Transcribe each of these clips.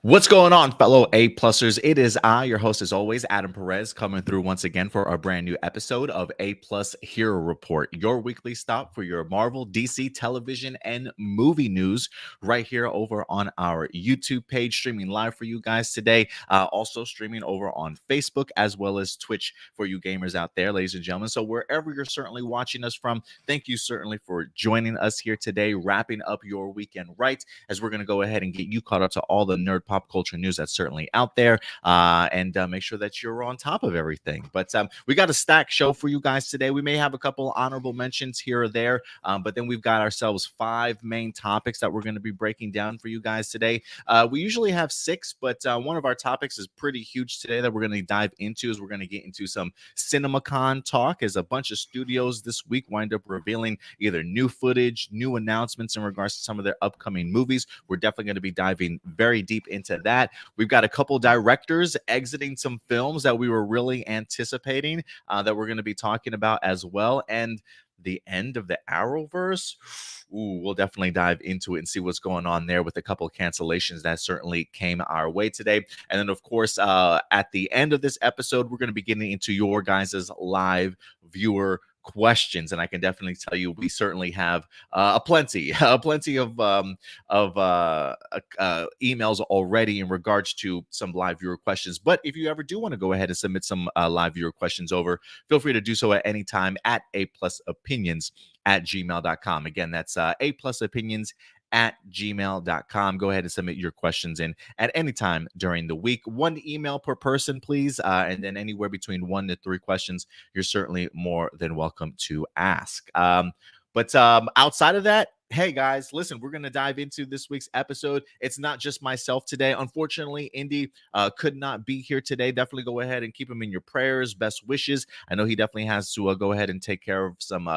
What's going on, fellow A-plussers? It is I, your host as always, Adam Perez, coming through once again for a brand new episode of A-Plus Hero Report, your weekly stop for your Marvel, DC, television, and movie news right here over on our YouTube page, streaming live for you guys today. Also streaming over on Facebook as well as Twitch for you gamers out there, ladies and gentlemen. So wherever you're certainly watching us from, thank you certainly for joining us here today, wrapping up your weekend right, as we're going to go ahead and get you caught up to all the nerd pop culture news that's certainly out there, and make sure that you're on top of everything. But we got a stacked show for you guys today. We may have a couple honorable mentions here or there, but then we've got ourselves 5 main topics that we're going to be breaking down for you guys today. We usually have 6, but one of our topics is pretty huge today that we're going to dive into. Is we're going to get into some CinemaCon talk, as a bunch of studios this week wind up revealing either new footage, new announcements in regards to some of their upcoming movies. We're definitely going to be diving very deep into that. We've got a couple directors exiting some films that we were really anticipating, that we're going to be talking about as well. And the end of the Arrowverse. Ooh, we'll definitely dive into it and see what's going on there with a couple of cancellations that certainly came our way today. And then, of course, at the end of this episode, we're going to be getting into your guys' live viewer questions, and I can definitely tell you we certainly have plenty of emails already in regards to some live viewer questions. But if you ever do want to go ahead and submit some live viewer questions over, feel free to do so at any time at aplusopinions@gmail.com. Again, that's aplusopinions at gmail.com. Go ahead and submit your questions in at any time during the week. 1 email per person, please. And then anywhere between 1 to 3 questions, you're certainly more than welcome to ask. But outside of that, hey guys, listen, we're going to dive into this week's episode. It's not just myself today. Unfortunately, Indy could not be here today. Definitely go ahead and keep him in your prayers, best wishes. I know he definitely has to go ahead and take care of some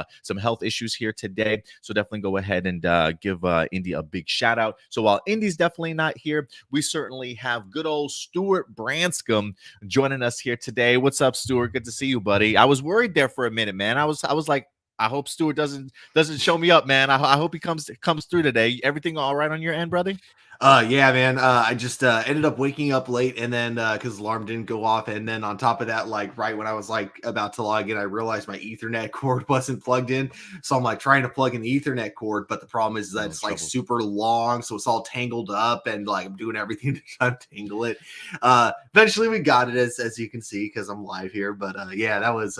health issues here today. So definitely go ahead and give Indy a big shout out. So while Indy's definitely not here, we certainly have good old Stuart Branscombe joining us here today. What's up, Stuart? Good to see you, buddy. I was worried there for a minute, man. I was like, I hope Stuart doesn't show me up, man. I hope he comes through today. Everything all right on your end, brother? Yeah, man. I just ended up waking up late, and then because alarm didn't go off, and then on top of that, like right when I was like about to log in, I realized my Ethernet cord wasn't plugged in. So I'm like trying to plug in the Ethernet cord, but the problem is that it's like super long, so it's all tangled up, and like I'm doing everything to untangle it. Eventually we got it, as you can see, because I'm live here. But yeah, that was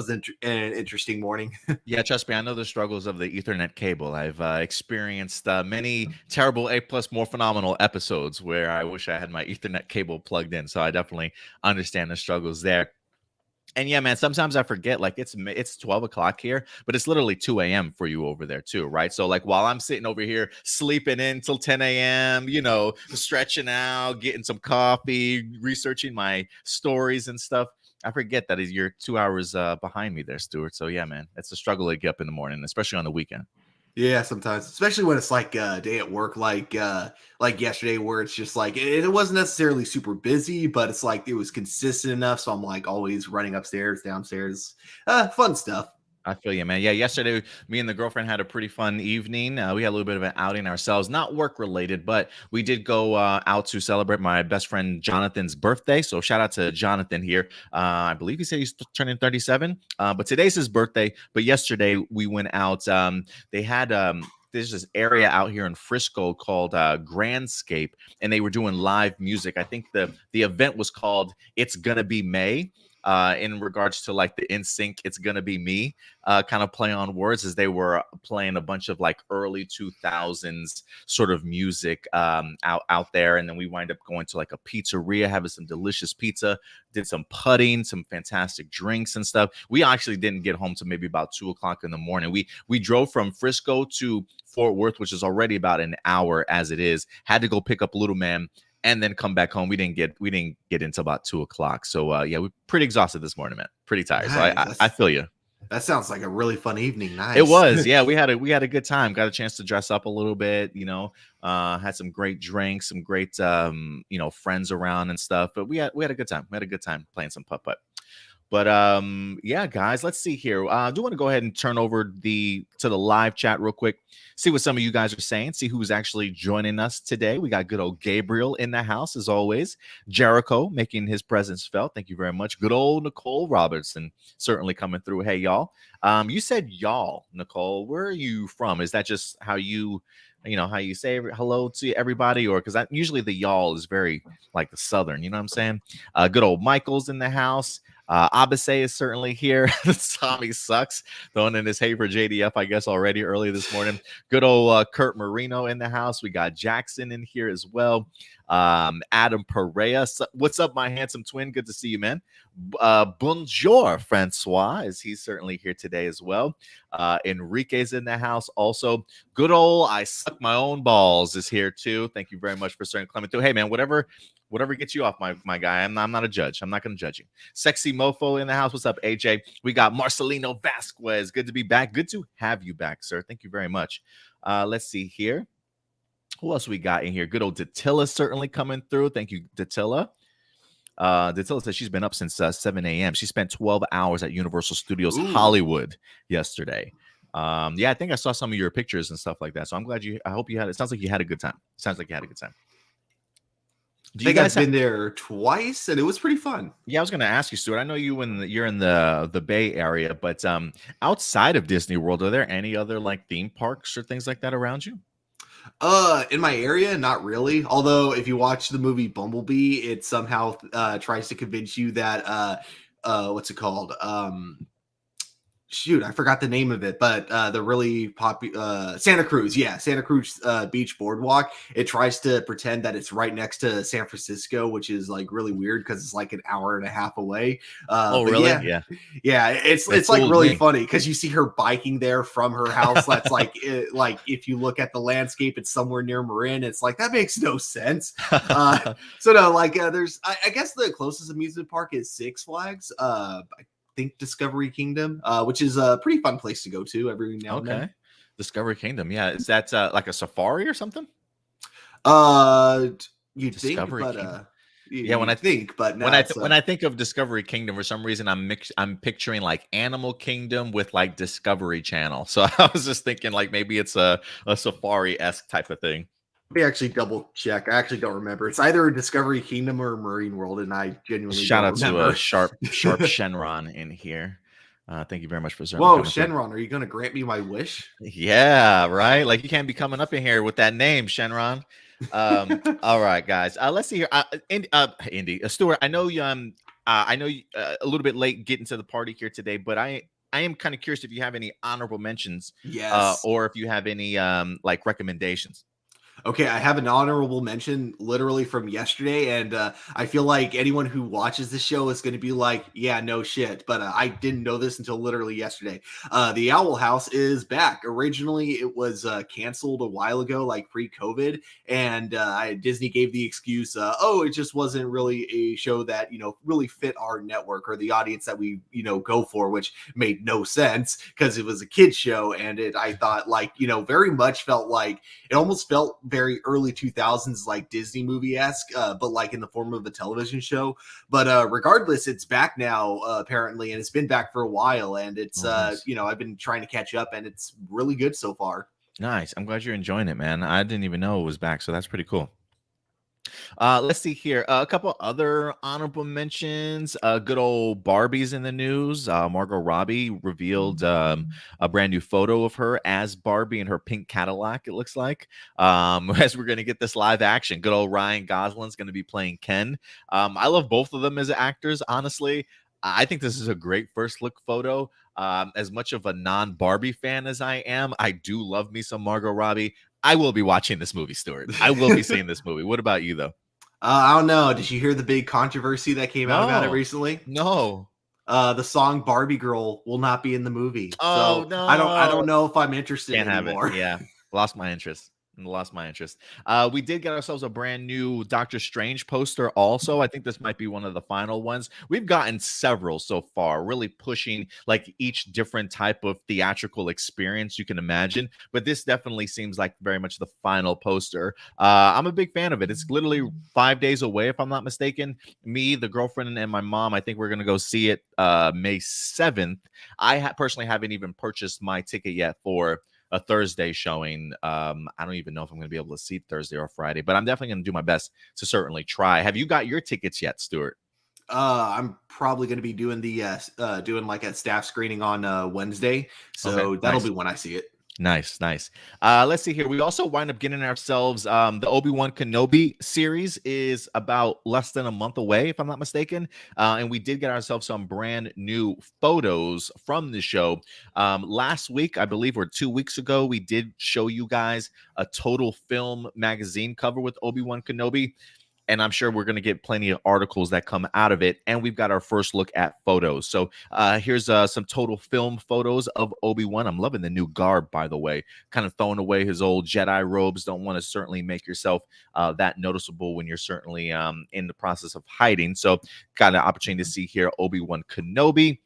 an interesting morning. Yeah, trust me, I know the struggles of the Ethernet cable. I've experienced many terrible A plus more phenomenal episodes where I wish I had my Ethernet cable plugged in. So I definitely understand the struggles there. And yeah, man, sometimes I forget, like it's 12 o'clock here, but it's literally 2 a.m. for you over there too, right? So like while I'm sitting over here sleeping in till 10 a.m., stretching out, getting some coffee, researching my stories and stuff, I forget that you're 2 hours behind me there, Stuart. So yeah, man, it's a struggle to get up in the morning, especially on the weekend. Yeah, sometimes, especially when it's like a day at work, like yesterday, where it's just like it wasn't necessarily super busy, but it's like it was consistent enough. So I'm like always running upstairs, downstairs, fun stuff. I feel you, man. Yeah, yesterday, me and the girlfriend had a pretty fun evening. We had a little bit of an outing ourselves, not work related, but we did go out to celebrate my best friend Jonathan's birthday. So shout out to Jonathan here. I believe he said he's turning 37, but today's his birthday. But yesterday we went out. They had there's this area out here in Frisco called Grandscape, and they were doing live music. I think the event was called "It's Gonna Be May." In regards to like the NSYNC, It's Gonna Be Me kind of play on words, as they were playing a bunch of like early 2000s sort of music out there. And then we wind up going to like a pizzeria, having some delicious pizza, did some putting, some fantastic drinks and stuff. We actually didn't get home till maybe about 2 o'clock in the morning. We drove from Frisco to Fort Worth, which is already about an hour as it is. Had to go pick up little man and then come back home. We didn't get until about 2 o'clock. So yeah, we're pretty exhausted this morning, man. Pretty tired. Nice. So I feel you. That sounds like a really fun evening. Nice. It was. Yeah, we had a good time. Got a chance to dress up a little bit, had some great drinks, some great friends around and stuff. But we had a good time. We had a good time playing some putt-putt. But yeah, guys, let's see here. I do want to go ahead and turn over to the live chat real quick. See what some of you guys are saying. See who's actually joining us today. We got good old Gabriel in the house as always. Jericho making his presence felt. Thank you very much. Good old Nicole Robertson certainly coming through. Hey y'all. You said y'all, Nicole. Where are you from? Is that just how you how you say hello to everybody, or because usually the y'all is very like the southern. You know what I'm saying? Good old Michael's in the house. Abase is certainly here. Tommy sucks throwing in his hey for JDF, I guess, already early this morning. Good old Kurt Marino in the house. We got Jackson in here as well. Adam Perea. What's up, my handsome twin? Good to see you, man. Bonjour, Francois, is he's certainly here today as well. Enrique's in the house also. Good old I suck my own balls is here too. Thank you very much for starting coming through. Hey man, whatever gets you off, my guy. I'm not a judge. I'm not going to judge you. Sexy Mofo in the house. What's up, AJ? We got Marcelino Vasquez. Good to be back. Good to have you back, sir. Thank you very much. Let's see here. Who else we got in here? Good old Datilla certainly coming through. Thank you, Datilla. Datilla says she's been up since 7 a.m. She spent 12 hours at Universal Studios Hollywood yesterday. Yeah, I think I saw some of your pictures and stuff like that. So I'm glad I hope you had it. Sounds like you had a good time. Sounds like you had a good time. Do you guys been there twice, and it was pretty fun. Yeah, I was going to ask you, Stuart. I know you're in the Bay Area, but outside of Disney World, are there any other like theme parks or things like that around you? In my area, not really. Although, if you watch the movie Bumblebee, it somehow tries to convince you that what's it called? Shoot, I forgot the name of it, but the really popular Santa Cruz, Santa Cruz Beach Boardwalk. It tries to pretend that it's right next to San Francisco, which is like really weird because it's like an hour and a half away. Oh, really? Yeah. It's like really funny because you see her biking there from her house. That's like if you look at the landscape, it's somewhere near Marin. It's like that makes no sense. So no, like there's I guess the closest amusement park is Six Flags. Think Discovery Kingdom, which is a pretty fun place to go to every now and then. Discovery Kingdom, yeah. Is that like a safari or something? You'd Discovery think, but Kingdom. when I think of Discovery Kingdom, for some reason I'm picturing like Animal Kingdom with like Discovery Channel. So I was just thinking like maybe it's a safari-esque type of thing. Let me actually double check. I actually don't remember. It's either Discovery Kingdom or Marine World, and I genuinely shout out remember. To Sharp Shenron in here. Thank you very much for Whoa, Shenron, are you going to grant me my wish? Yeah, right. Like you can't be coming up in here with that name, Shenron. All right, guys. Let's see here. Indy, Stuart. I know you. I know you a little bit late getting to the party here today, but I am kind of curious if you have any honorable mentions, or if you have any like recommendations. Okay, I have an honorable mention literally from yesterday, and I feel like anyone who watches the show is going to be like, yeah, no shit, but I didn't know this until literally yesterday. The Owl House is back. Originally, it was canceled a while ago, like pre-COVID, and Disney gave the excuse, it just wasn't really a show that, really fit our network or the audience that we, go for, which made no sense because it was a kid's show, and I thought, like, very much felt like, it almost felt very early 2000s like Disney movie-esque, but like in the form of a television show. But regardless, it's back now apparently, and it's been back for a while, and it's nice. I've been trying to catch up, and it's really good so far. Nice. I'm glad you're enjoying it, man. I didn't even know it was back, so that's pretty cool. Let's see here. A couple other honorable mentions. Good old Barbie's in the news. Margot Robbie revealed a brand new photo of her as Barbie in her pink Cadillac, it looks like. As we're going to get this live action. Good old Ryan Gosling's going to be playing Ken. I love both of them as actors, honestly. I think this is a great first look photo. As much of a non-Barbie fan as I am, I do love me some Margot Robbie. I will be watching this movie, Stuart. I will be seeing this movie. What about you, though? I don't know. Did you hear the big controversy that came out about it recently? No. The song Barbie Girl will not be in the movie. Oh, so no. I don't know if I'm interested anymore. Yeah. Lost my interest. Lost my interest. We did get ourselves a brand new Doctor Strange poster also. I think this might be one of the final ones. We've gotten several so far, really pushing like each different type of theatrical experience you can imagine. But this definitely seems like very much the final poster. I'm a big fan of it. It's literally 5 days away, if I'm not mistaken. Me, the girlfriend, and my mom, I think we're going to go see it May 7th. Personally haven't even purchased my ticket yet for a Thursday showing. I don't even know if I'm going to be able to see Thursday or Friday, but I'm definitely going to do my best to certainly try. Have you got your tickets yet, Stuart? I'm probably going to be doing doing like a staff screening on Wednesday, Okay, so that'll nice. be when I see it. Nice, nice. Let's see here. We also wind up getting ourselves the Obi-Wan Kenobi series is about less than a month away, if I'm not mistaken. And we did get ourselves some brand new photos from the show. Last week, I believe, or 2 weeks ago, we did show you guys a Total Film magazine cover with Obi-Wan Kenobi. And I'm sure we're going to get plenty of articles that come out of it. And we've got our first look at photos. So here's some Total Film photos of Obi-Wan. I'm loving the new garb, by the way. Kind of throwing away his old Jedi robes. Don't want to certainly make yourself that noticeable when you're certainly in the process of hiding. So got an opportunity to see here Obi-Wan Kenobi.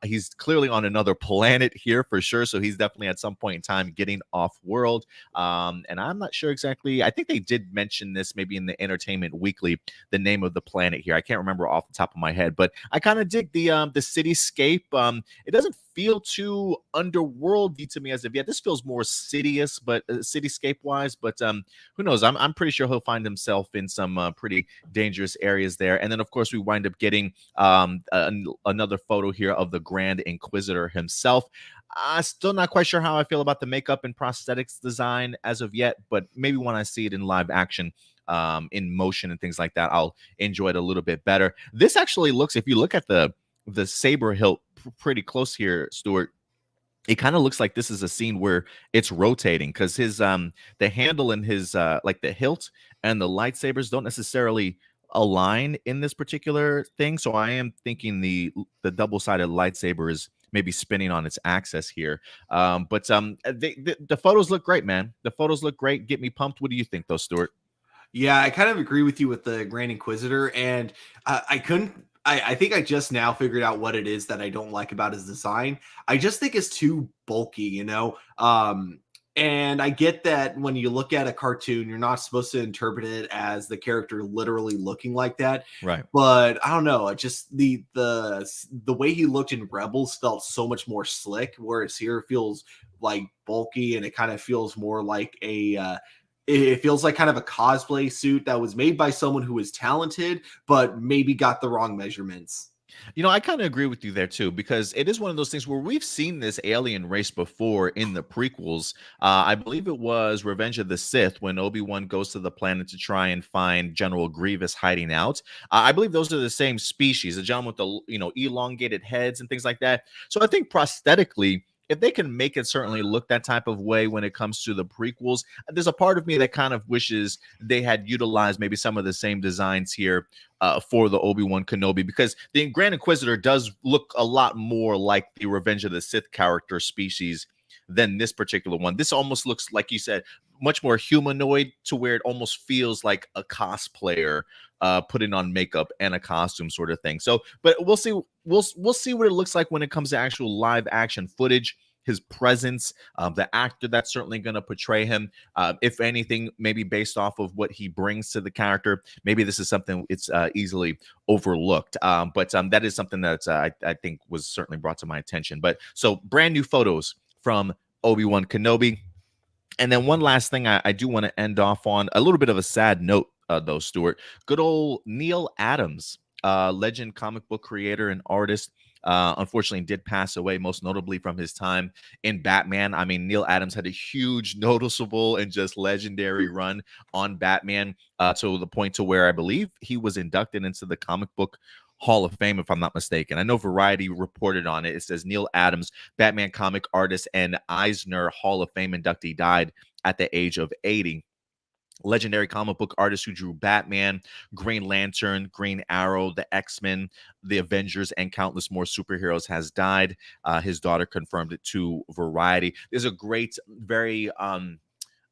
He's clearly on another planet here for sure. So he's definitely at some point in time getting off world. And I'm not sure exactly. I think they did mention this maybe in the Entertainment Weekly, the name of the planet here. I can't remember off the top of my head, but I kind of dig the cityscape. It doesn't feel too underworldy to me as of yet. This feels more cityish, but cityscape wise. But who knows? I'm pretty sure he'll find himself in some pretty dangerous areas there. And then of course we wind up getting another photo here of the Grand Inquisitor himself. Still not quite sure how I feel about the makeup and prosthetics design as of yet, but maybe when I see it in live action, in motion and things like that, I'll enjoy it a little bit better. This actually looks, if you look at the saber hilt pretty close here, Stuart, it kind of looks like this is a scene where it's rotating because his the handle and his like the hilt and the lightsabers don't necessarily align in this particular thing. So I am thinking the double-sided lightsaber is maybe spinning on its axis here. But the photos look great, man. The photos look great. Get me pumped. What do you think, though, Stuart? Yeah, I kind of agree with you with the Grand Inquisitor, and I couldn't. I think I just now figured out what it is that I don't like about his design. I just think it's too bulky, you know. And I get that when you look at a cartoon, you're not supposed to interpret it as the character literally looking like that. Right. But I don't know. Just the way he looked in Rebels felt so much more slick, whereas here feels like bulky, and it kind of feels more like it feels like kind of a cosplay suit that was made by someone who was talented, but maybe got the wrong measurements. You know, I kind of agree with you there too, because it is one of those things where we've seen this alien race before in the prequels. I believe it was Revenge of the Sith when Obi-Wan goes to the planet to try and find General Grievous hiding out. I believe those are the same species, the gentleman with the elongated heads and things like that. So I think prosthetically, if they can make it certainly look that type of way when it comes to the prequels, there's a part of me that kind of wishes they had utilized maybe some of the same designs here for the Obi-Wan Kenobi, because the Grand Inquisitor does look a lot more like the Revenge of the Sith character species than this particular one. This almost looks, like you said, much more humanoid, to where it almost feels like a cosplayer putting on makeup and a costume sort of thing. So, but we'll see. We'll see what it looks like when it comes to actual live action footage. His presence, the actor that's certainly going to portray him, if anything, maybe based off of what he brings to the character. Maybe this is something it's easily overlooked. But that is something that I think was certainly brought to my attention. But so brand new photos from Obi-Wan Kenobi. And then one last thing I do want to end off on a little bit of a sad note, though, Stuart. Good old Neal Adams, legend comic book creator and artist, unfortunately did pass away, most notably from his time in Batman. I mean, Neal Adams had a huge, noticeable, and just legendary run on Batman, to the point to where I believe he was inducted into the comic book Hall of Fame, if I'm not mistaken. I know Variety reported on it. It says Neal Adams, Batman comic artist and Eisner Hall of Fame inductee, died at the age of 80. Legendary comic book artist who drew Batman, Green Lantern, Green Arrow, the X-Men, the Avengers, and countless more superheroes, has died. His daughter confirmed it to Variety. There's a great, very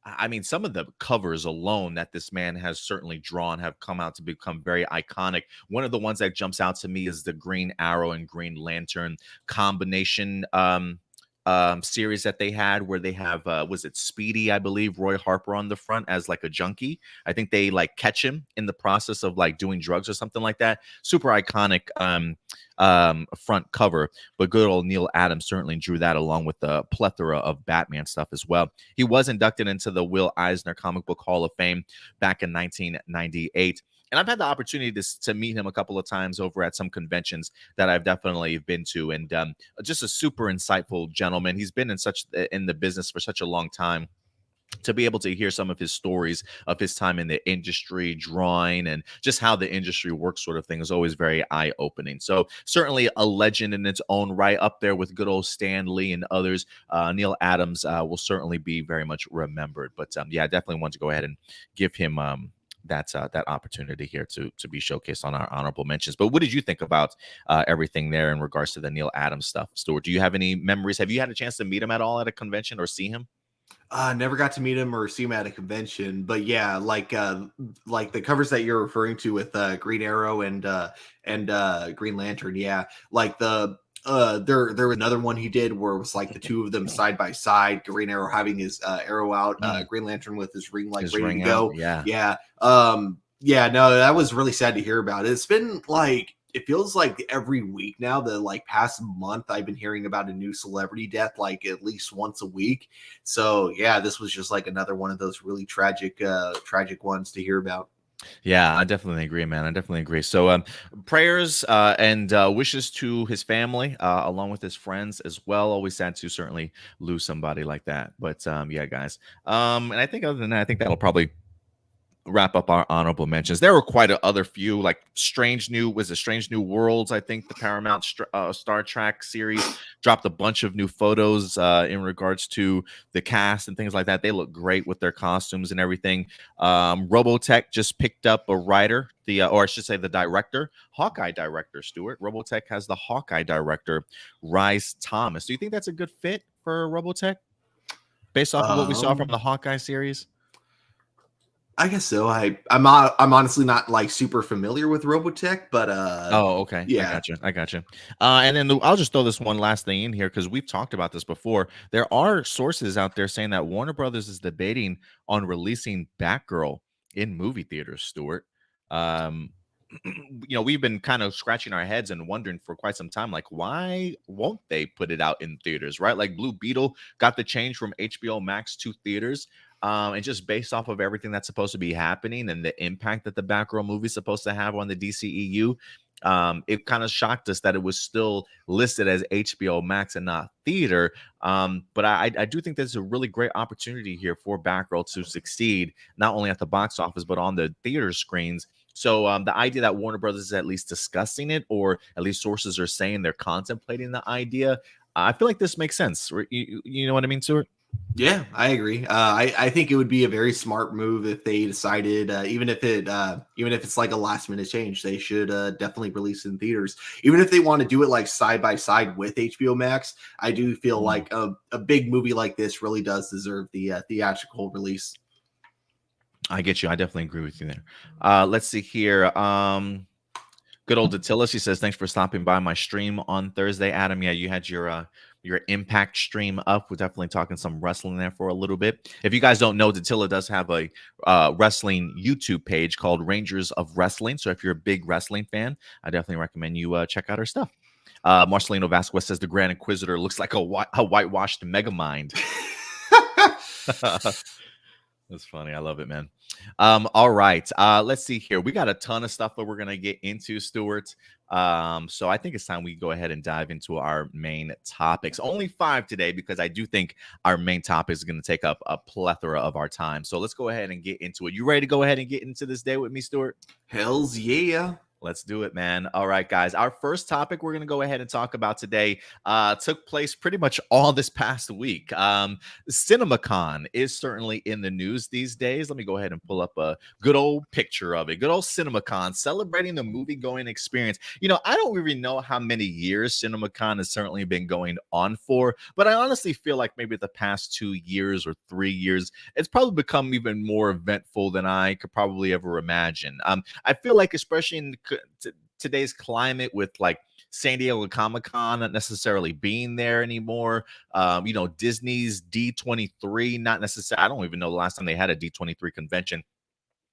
I mean, some of the covers alone that this man has certainly drawn have come out to become very iconic. One of the ones that jumps out to me is the Green Arrow and Green Lantern combination series that they had, where they have was it Speedy, I believe, Roy Harper on the front as like a junkie. I think they like catch him in the process of like doing drugs or something like that. Super iconic front cover. But good old Neal Adams certainly drew that, along with the plethora of Batman stuff as well. He was inducted into the Will Eisner Comic Book Hall of Fame back in 1998. And I've had the opportunity to meet him a couple of times over at some conventions that I've definitely been to, and just a super insightful gentleman. He's been in the business for such a long time. To be able to hear some of his stories of his time in the industry, drawing, and just how the industry works, sort of thing, is always very eye-opening. So certainly a legend in its own right, up there with good old Stan Lee and others. Neal Adams will certainly be very much remembered. But yeah, I definitely want to go ahead and give him that opportunity here to be showcased on our honorable mentions. But what did you think about everything there in regards to the Neal Adams stuff, Stuart? Do you have any memories? Have you had a chance to meet him at all at a convention or see him? Never got to meet him or see him at a convention, but yeah, like the covers that you're referring to with Green Arrow and Green Lantern, yeah, like there was another one he did where it was like the two of them side by side, Green Arrow having his arrow out, Green Lantern with his ring like ready to go. Yeah. Yeah, no, that was really sad to hear about. It's been like, it feels like every week now, the like past month, I've been hearing about a new celebrity death like at least once a week. So yeah, this was just like another one of those really tragic ones to hear about. Yeah, I definitely agree, man. I definitely agree. So, prayers and wishes to his family, along with his friends as well. Always sad to certainly lose somebody like that. But yeah, guys. And I think other than that, I think that'll probably wrap up our honorable mentions. There were quite a other few, like Strange New Worlds. I think the Paramount Star Trek series dropped a bunch of new photos in regards to the cast and things like that. They look great with their costumes and everything. Robotech just picked up a writer, or I should say the director, Hawkeye director, Stuart. Robotech has the Hawkeye director, Rhys Thomas. Do you think that's a good fit for Robotech based off of what we saw from the Hawkeye series? I guess so. I'm honestly not like super familiar with Robotech, but oh, okay. Yeah, I gotcha. And then I'll just throw this one last thing in here because we've talked about this before. There are sources out there saying that Warner Brothers is debating on releasing Batgirl in movie theaters, Stuart. We've been kind of scratching our heads and wondering for quite some time, like, why won't they put it out in theaters, right? Like Blue Beetle got the change from HBO Max to theaters. And just based off of everything that's supposed to be happening and the impact that the Batgirl movie is supposed to have on the DCEU, it kind of shocked us that it was still listed as HBO Max and not theater. But I do think there's a really great opportunity here for Batgirl to succeed, not only at the box office, but on the theater screens. So the idea that Warner Brothers is at least discussing it, or at least sources are saying they're contemplating the idea, I feel like this makes sense. You know what I mean, Stuart? Yeah, I agree. I think it would be a very smart move if they decided, even if it's like a last minute change, they should definitely release in theaters. Even if they want to do it like side by side with HBO Max, I do feel like a big movie like this really does deserve the theatrical release. I get you. I definitely agree with you there. Let's see here. Good old Datilla, she says, thanks for stopping by my stream on Thursday. Adam, yeah, you had your Impact stream up. We're definitely talking some wrestling there for a little bit. If you guys don't know, Datilla does have a wrestling YouTube page called Rangers of Wrestling. So if you're a big wrestling fan, I definitely recommend you check out her stuff. Marcelino Vasquez says the Grand Inquisitor looks like a whitewashed Megamind. That's funny. I love it, man. All right. Let's see here. We got a ton of stuff that we're going to get into, Stuart. So I think it's time we go ahead and dive into our main topics. Only 5 today because I do think our main topic is going to take up a plethora of our time. So let's go ahead and get into it. You ready to go ahead and get into this day with me, Stuart? Hells yeah. Let's do it, man. All right, guys. Our first topic we're going to go ahead and talk about today took place pretty much all this past week. CinemaCon is certainly in the news these days. Let me go ahead and pull up a good old picture of it. Good old CinemaCon, celebrating the movie-going experience. You know, I don't really know how many years CinemaCon has certainly been going on for, but I honestly feel like maybe the past 2 years or 3 years, it's probably become even more eventful than I could probably ever imagine. I feel like, especially in today's climate, with like San Diego Comic-Con not necessarily being there anymore, you know, Disney's D23 not necessarily. I don't even know the last time they had a D23 convention.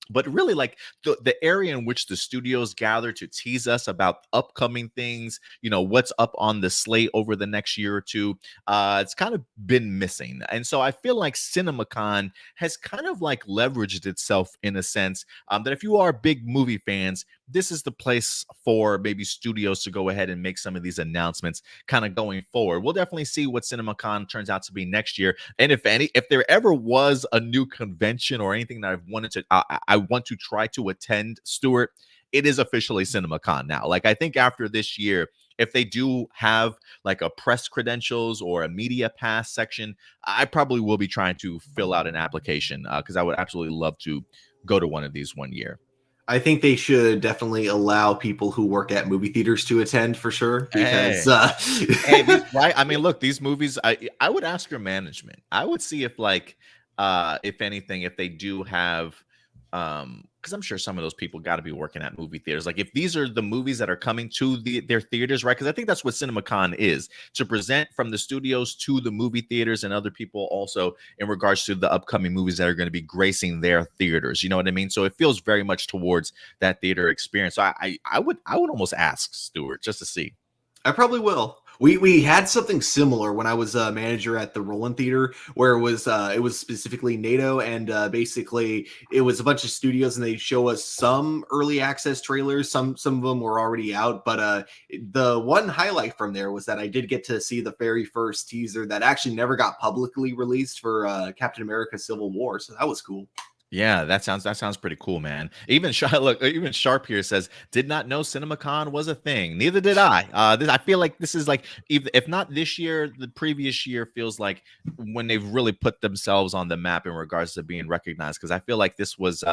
But really, like the area in which the studios gather to tease us about upcoming things, you know, what's up on the slate over the next year or two, it's kind of been missing. And so I feel like CinemaCon has kind of like leveraged itself in a sense, that if you are big movie fans, this is the place for maybe studios to go ahead and make some of these announcements kind of going forward. We'll definitely see what CinemaCon turns out to be next year. And if there ever was a new convention or anything that I've wanted to, I want to try to attend, Stuart, it is officially CinemaCon now. Like, I think after this year, if they do have like a press credentials or a media pass section, I probably will be trying to fill out an application, because I would absolutely love to go to one of these one year. I think they should definitely allow people who work at movie theaters to attend for sure, because Hey, right? I mean, look, these movies, I would ask your management. I would see if, like, if anything, if they do have, because I'm sure some of those people got to be working at movie theaters. Like, if these are the movies that are coming to their theaters, right? Because I think that's what CinemaCon is, to present from the studios to the movie theaters and other people also in regards to the upcoming movies that are going to be gracing their theaters. You know what I mean? So it feels very much towards that theater experience. So I would almost ask Stuart just to see. I probably will. We had something similar when I was a manager at the Roland Theater, where it was specifically NATO, and basically it was a bunch of studios, and they show us some early access trailers. Some of them were already out, but the one highlight from there was that I did get to see the very first teaser that actually never got publicly released for Captain America: Civil War. So that was cool. Yeah, that sounds pretty cool, man. Even even Sharp here says, "Did not know CinemaCon was a thing. Neither did I." I feel like this is like, if not this year, the previous year feels like when they've really put themselves on the map in regards to being recognized. Because I feel like this was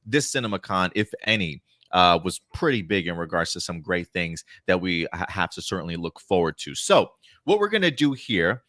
this CinemaCon, if any, was pretty big in regards to some great things that we have to certainly look forward to. So, what we're gonna do here,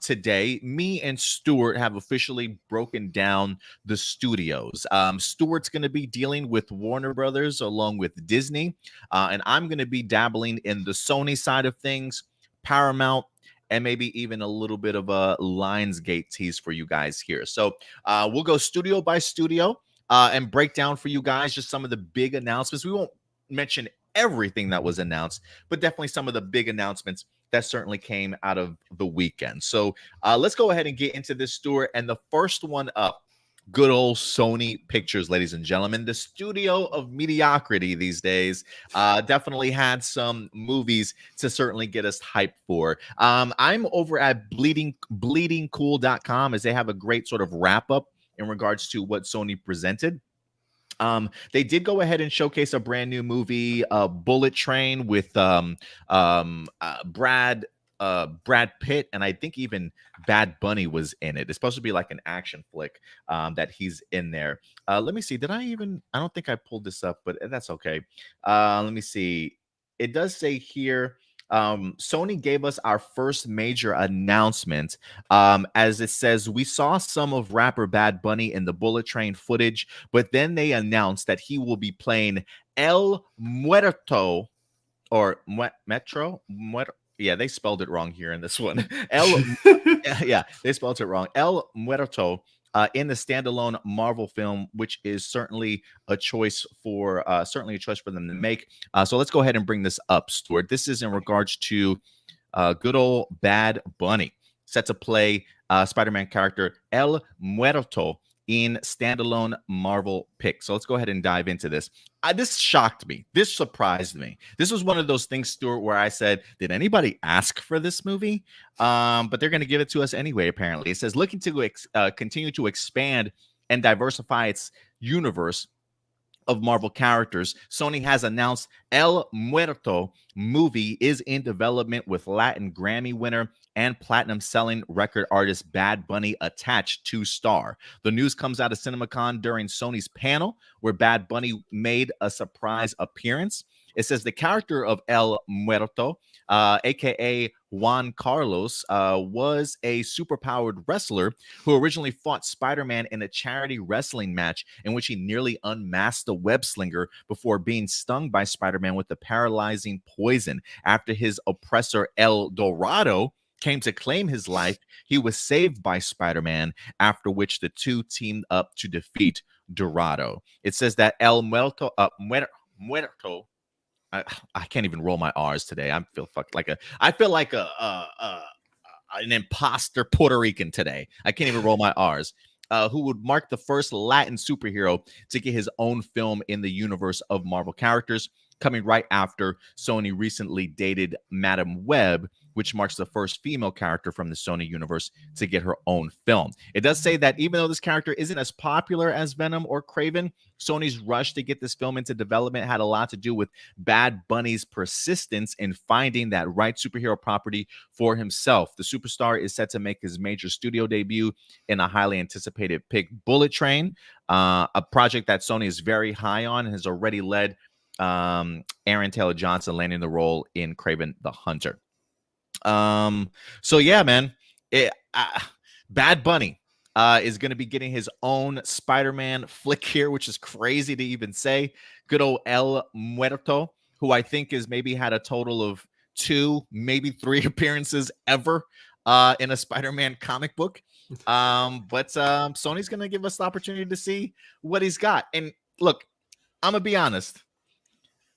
today, me and Stuart have officially broken down the studios. Stuart's going to be dealing with Warner Brothers along with Disney, and I'm going to be dabbling in the Sony side of things, Paramount, and maybe even a little bit of a Lionsgate tease for you guys here. So we'll go studio by studio and break down for you guys just some of the big announcements. We won't mention everything that was announced, but definitely some of the big announcements that certainly came out of the weekend. So let's go ahead and get into this, Stuart. And the first one up, good old Sony Pictures, ladies and gentlemen, the studio of mediocrity these days, definitely had some movies to certainly get us hyped for. I'm over at bleedingcool.com, as they have a great sort of wrap up in regards to what Sony presented. They did go ahead and showcase a brand new movie, Bullet Train, with Brad Pitt, and I think even Bad Bunny was in it. It's supposed to be like an action flick that he's in there. Let me see. I don't think I pulled this up, but that's okay. Let me see. It does say here, Sony gave us our first major announcement. As it says, we saw some of rapper Bad Bunny in the Bullet Train footage, but then they announced that he will be playing El Muerto, or Metro. Yeah, they spelled it wrong here in this one. Yeah, they spelled it wrong. El Muerto, in the standalone Marvel film, which is certainly a choice for them to make. So let's go ahead and bring this up, Stuart. This is in regards to good old Bad Bunny, set to play Spider-Man character El Muerto in standalone Marvel pick. So let's go ahead and dive into this. This shocked me. This surprised me. This was one of those things, Stuart, where I said, did anybody ask for this movie? But they're going to give it to us anyway, apparently. It says, looking to continue to expand and diversify its universe, of Marvel characters, Sony has announced El Muerto movie is in development with Latin Grammy winner and platinum selling record artist Bad Bunny attached to star. The news comes out of CinemaCon during Sony's panel where Bad Bunny made a surprise appearance. It says the character of El Muerto, aka Juan Carlos, was a superpowered wrestler who originally fought Spider-Man in a charity wrestling match in which he nearly unmasked the web slinger before being stung by Spider-Man with the paralyzing poison. After his oppressor El Dorado came to claim his life, he was saved by Spider-Man, after which the two teamed up to defeat Dorado. It says that El Muerto, Muerto, I can't even roll my R's today. I feel like an imposter Puerto Rican today. I can't even roll my R's. Who would mark the first Latin superhero to get his own film in the universe of Marvel characters, coming right after Sony recently dated Madam Web, which marks the first female character from the Sony universe to get her own film. It does say that even though this character isn't as popular as Venom or Kraven, Sony's rush to get this film into development had a lot to do with Bad Bunny's persistence in finding that right superhero property for himself. The superstar is set to make his major studio debut in a highly anticipated pick, Bullet Train, a project that Sony is very high on and has already led Aaron Taylor Johnson landing the role in Kraven the Hunter. So yeah, man, Bad Bunny is going to be getting his own Spider-Man flick here, which is crazy to even say. Good old El Muerto, who I think has maybe had a total of 2, maybe 3 appearances ever in a Spider-Man comic book. But Sony's going to give us the opportunity to see what he's got. And look, I'm going to be honest.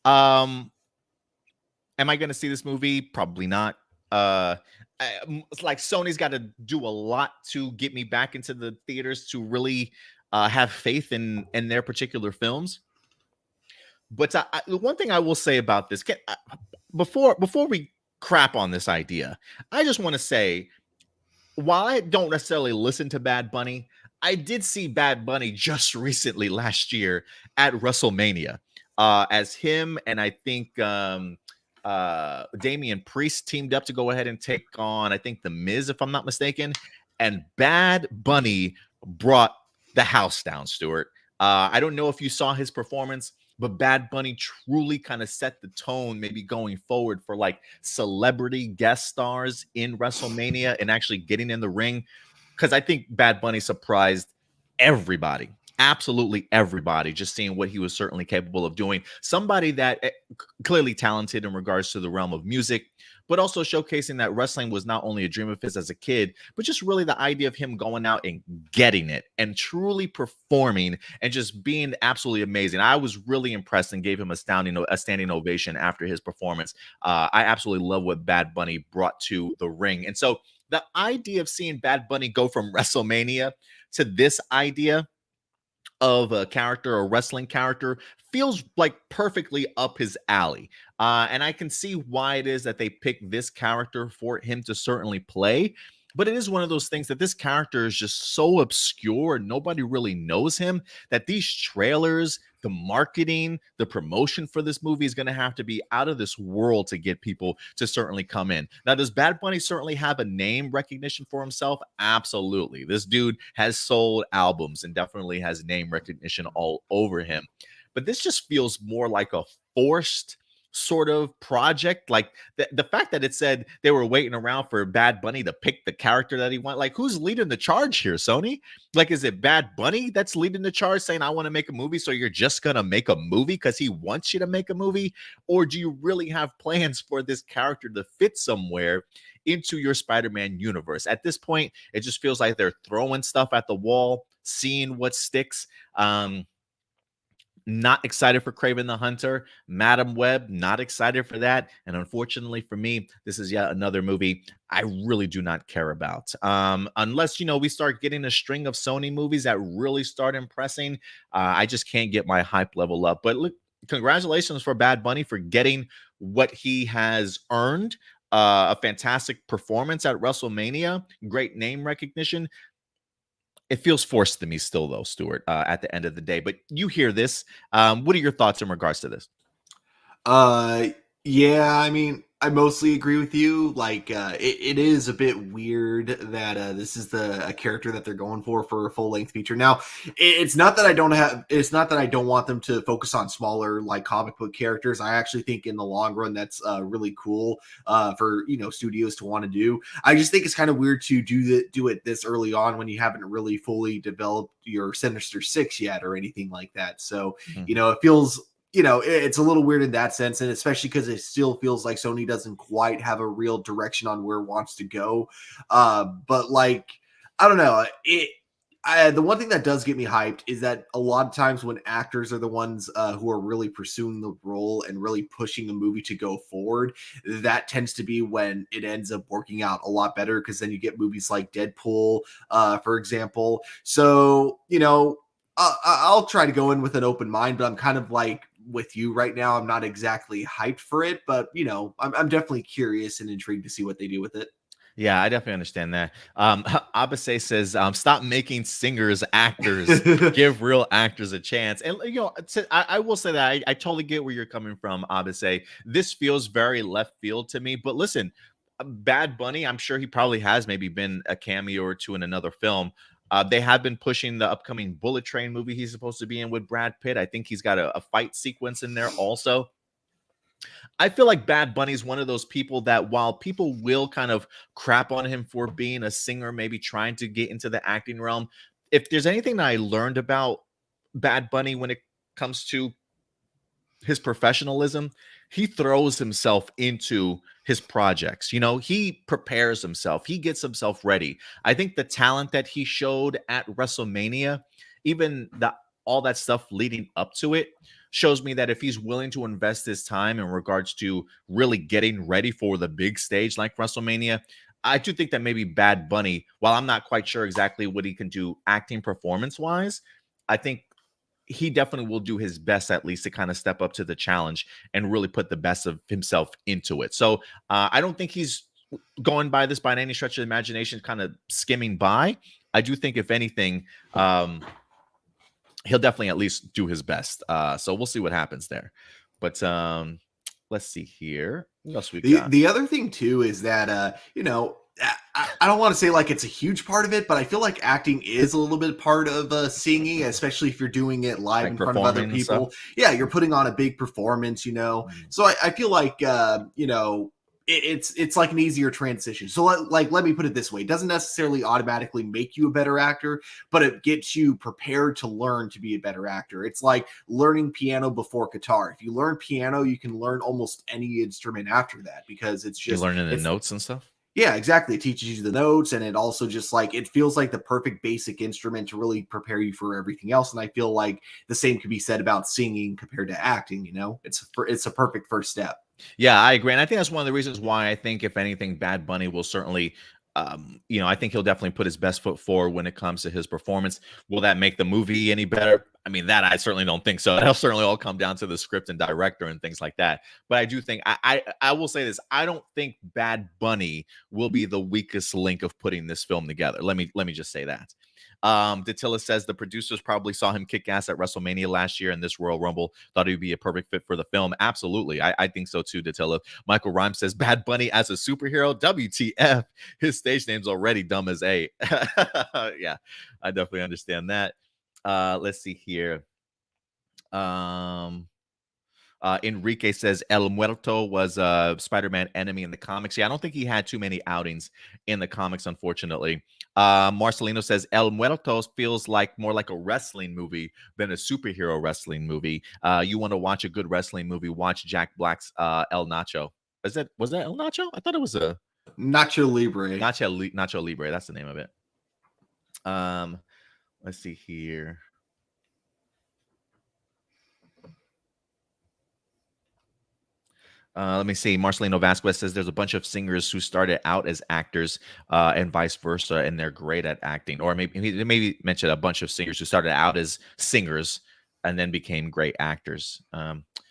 Am I going to see this movie? Probably not. It's like Sony's got to do a lot to get me back into the theaters to really have faith in their particular films. But the one thing I will say about this, before we crap on this idea, I just want to say, while I don't necessarily listen to Bad Bunny, I did see Bad Bunny just recently last year at WrestleMania, as him and I think Damian Priest teamed up to go ahead and take on, I think, The Miz, if I'm not mistaken. And Bad Bunny brought the house down, Stuart. I don't know if you saw his performance, but Bad Bunny truly kind of set the tone, maybe going forward for like celebrity guest stars in WrestleMania and actually getting in the ring. Because I think Bad Bunny surprised everybody. Absolutely everybody, just seeing what he was certainly capable of doing. Somebody that clearly talented in regards to the realm of music, but also showcasing that wrestling was not only a dream of his as a kid, but just really the idea of him going out and getting it and truly performing and just being absolutely amazing. I was really impressed and gave him a standing ovation after his performance. I absolutely love what Bad Bunny brought to the ring. And so the idea of seeing Bad Bunny go from WrestleMania to this idea of a character, a wrestling character, feels like perfectly up his alley. And I can see why it is that they picked this character for him to certainly play. But it is one of those things that this character is just so obscure and nobody really knows him that these trailers, the marketing, the promotion for this movie is going to have to be out of this world to get people to certainly come in. Now, does Bad Bunny certainly have a name recognition for himself? Absolutely. This dude has sold albums and definitely has name recognition all over him. But this just feels more like a forced sort of project. Like the fact that it said they were waiting around for Bad Bunny to pick the character that he wants. Like, who's leading the charge here, Sony? Like, is it Bad Bunny that's leading the charge saying, I want to make a movie, so you're just gonna make a movie because he wants you to make a movie? Or do you really have plans for this character to fit somewhere into your Spider-Man universe? At this point, it just feels like they're throwing stuff at the wall, seeing what sticks. Not excited for Kraven the Hunter. Madam Web, not excited for that. And unfortunately for me, this is yet another movie I really do not care about. Unless, we start getting a string of Sony movies that really start impressing, I just can't get my hype level up. But look, congratulations for Bad Bunny for getting what he has earned. A fantastic performance at WrestleMania. Great name recognition. it feels forced to me still, though, Stuart. At the end of the day, but you hear this. What are your thoughts in regards to this? Uh, yeah, I mean, I mostly agree with you. Like, it is a bit weird that this is a character that they're going for a full length feature. Now, it's not that I don't have, it's not that I don't want them to focus on smaller like comic book characters. I actually think in the long run that's really cool for studios to want to do. I just think it's kind of weird to do it this early on when you haven't really fully developed your Sinister Six yet or anything like that. So it feels it's a little weird in that sense, and especially because it still feels like Sony doesn't quite have a real direction on where it wants to go. But like, I don't know. The one thing that does get me hyped is that a lot of times when actors are the ones who are really pursuing the role and really pushing the movie to go forward, that tends to be when it ends up working out a lot better, because then you get movies like Deadpool, for example. So, I'll try to go in with an open mind, but I'm kind of like with you right now. I'm not exactly hyped for it, but I'm definitely curious and intrigued to see what they do with it. Yeah, I definitely understand that. Abase says, "Stop making singers actors. Give real actors a chance." And I will say that I totally get where you're coming from, Abase. This feels very left field to me. But listen, Bad Bunny, I'm sure he probably has maybe been a cameo or two in another film. They have been pushing the upcoming Bullet Train movie he's supposed to be in with Brad Pitt. I think he's got a fight sequence in there also. I feel like Bad Bunny is one of those people that while people will kind of crap on him for being a singer, maybe trying to get into the acting realm, if there's anything that I learned about Bad Bunny when it comes to his professionalism, he throws himself into his projects. He prepares himself, he gets himself ready. I think the talent that he showed at WrestleMania, even all that stuff leading up to it, shows me that if he's willing to invest his time in regards to really getting ready for the big stage like WrestleMania, I do think that maybe Bad Bunny, while I'm not quite sure exactly what he can do acting performance wise, I think he definitely will do his best at least to kind of step up to the challenge and really put the best of himself into it. So I don't think he's going by this by any stretch of the imagination, kind of skimming by. I do think if anything, he'll definitely at least do his best. So we'll see what happens there. But let's see here. What else we got? The other thing too is that I don't want to say like it's a huge part of it, but I feel like acting is a little bit part of singing, especially if you're doing it live Like in front of other people. Yeah, you're putting on a big performance, So I feel like it's like an easier transition. So let me put it this way: it doesn't necessarily automatically make you a better actor, but it gets you prepared to learn to be a better actor. It's like learning piano before guitar. If you learn piano, you can learn almost any instrument after that, because it's just you're learning the notes and stuff. Yeah, exactly. It teaches you the notes, and it also just like it feels like the perfect basic instrument to really prepare you for everything else. And I feel like the same could be said about singing compared to acting. It's a perfect first step. Yeah, I agree. And I think that's one of the reasons why I think, if anything, Bad Bunny will certainly, I think he'll definitely put his best foot forward when it comes to his performance. Will that make the movie any better? I mean, that I certainly don't think so. That'll certainly all come down to the script and director and things like that. But I do think, I will say this: I don't think Bad Bunny will be the weakest link of putting this film together. Let me just say that. Datilla says the producers probably saw him kick ass at WrestleMania last year, and this Royal Rumble thought he'd be a perfect fit for the film. Absolutely. I think so too, Datilla. Michael Rhymes says Bad Bunny as a superhero. WTF. His stage name's already dumb as A. Yeah, I definitely understand that. Let's see here. Enrique says El Muerto was a Spider-Man enemy in the comics. Yeah, I don't think he had too many outings in the comics, unfortunately. Marcelino says El Muerto feels like more like a wrestling movie than a superhero wrestling movie. You want to watch a good wrestling movie, watch Jack Black's El Nacho. Was that El Nacho? I thought it was a Nacho Libre. Nacho Libre. That's the name of it. Let's see here. Let me see. Marcelino Vasquez says there's a bunch of singers who started out as actors and vice versa, and they're great at acting. Or maybe mentioned a bunch of singers who started out as singers and then became great actors.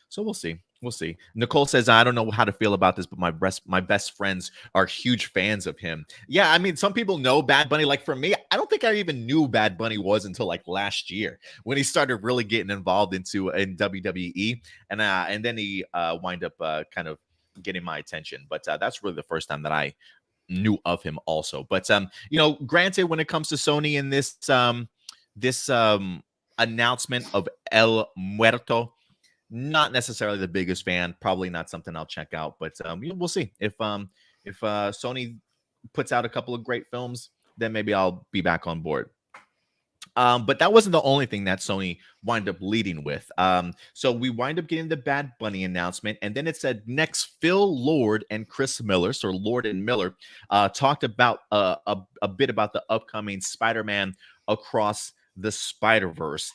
So we'll see. We'll see. Nicole says, I don't know how to feel about this, but my best friends are huge fans of him. Yeah, I mean, some people know Bad Bunny. Like for me, I don't think I even knew Bad Bunny was until like last year when he started really getting involved in WWE, and then he wind up kind of getting my attention. But that's really the first time that I knew of him also. But granted, when it comes to Sony and this announcement of El Muerto, not necessarily the biggest fan. Probably not something I'll check out, but we'll see if Sony puts out a couple of great films, then maybe I'll be back on board. But that wasn't the only thing that Sony wind up leading with. So we wind up getting the Bad Bunny announcement, and then it said next, Phil Lord and Chris Miller, so Lord and Miller, talked about a bit about the upcoming Spider-Man Across the Spider-Verse,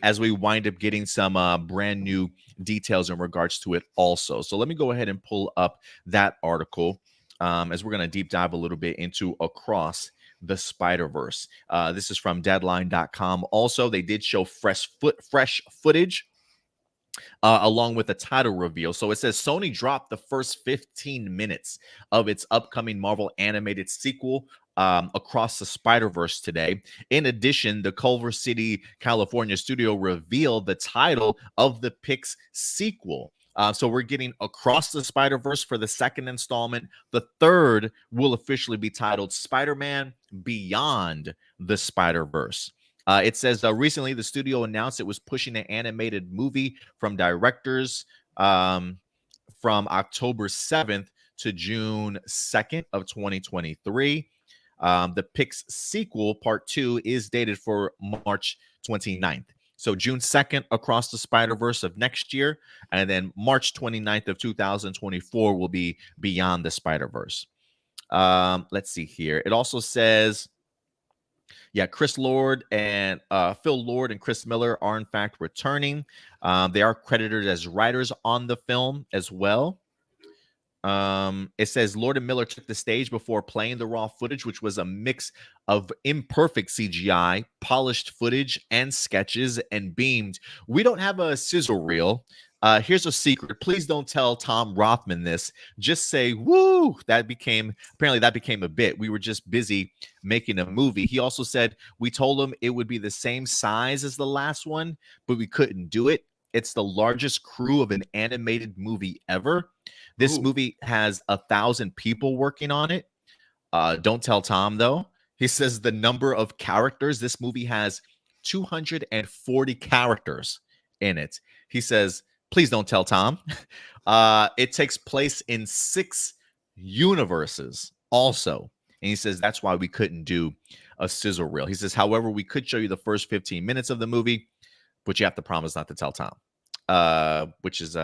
as we wind up getting some brand new details in regards to it also. So let me go ahead and pull up that article as we're going to deep dive a little bit into Across the Spider-Verse. This is from Deadline.com. Also, they did show fresh footage along with a title reveal. So it says Sony dropped the first 15 minutes of its upcoming Marvel animated sequel, Across the Spider-Verse today. In addition, the Culver City, California studio revealed the title of the Pix sequel. So we're getting Across the Spider-Verse for the second installment. The third will officially be titled Spider-Man Beyond the Spider-Verse. It says recently the studio announced it was pushing an animated movie from directors from October 7th to June 2nd of 2023. The Pix sequel, part 2, is dated for March 29th. So June 2nd, Across the Spider-Verse of next year, and then March 29th of 2024 will be Beyond the Spider-Verse. Let's see here. It also says, Chris Lord and Phil Lord and Chris Miller are in fact returning. They are credited as writers on the film as well. It says Lord and Miller took the stage before playing the raw footage, which was a mix of imperfect CGI, polished footage, and sketches, and beamed. We don't have a sizzle reel. Here's a secret. Please don't tell Tom Rothman this. Just say, woo. Apparently that became a bit. We were just busy making a movie. He also said, we told him it would be the same size as the last one, but we couldn't do it. It's the largest crew of an animated movie ever. This movie has 1,000 people working on it. Don't tell Tom, though. He says the number of characters, this movie has 240 characters in it. He says, please don't tell Tom. It takes place in 6 universes also. And he says that's why we couldn't do a sizzle reel. He says, however, we could show you the first 15 minutes of the movie, but you have to promise not to tell Tom, which is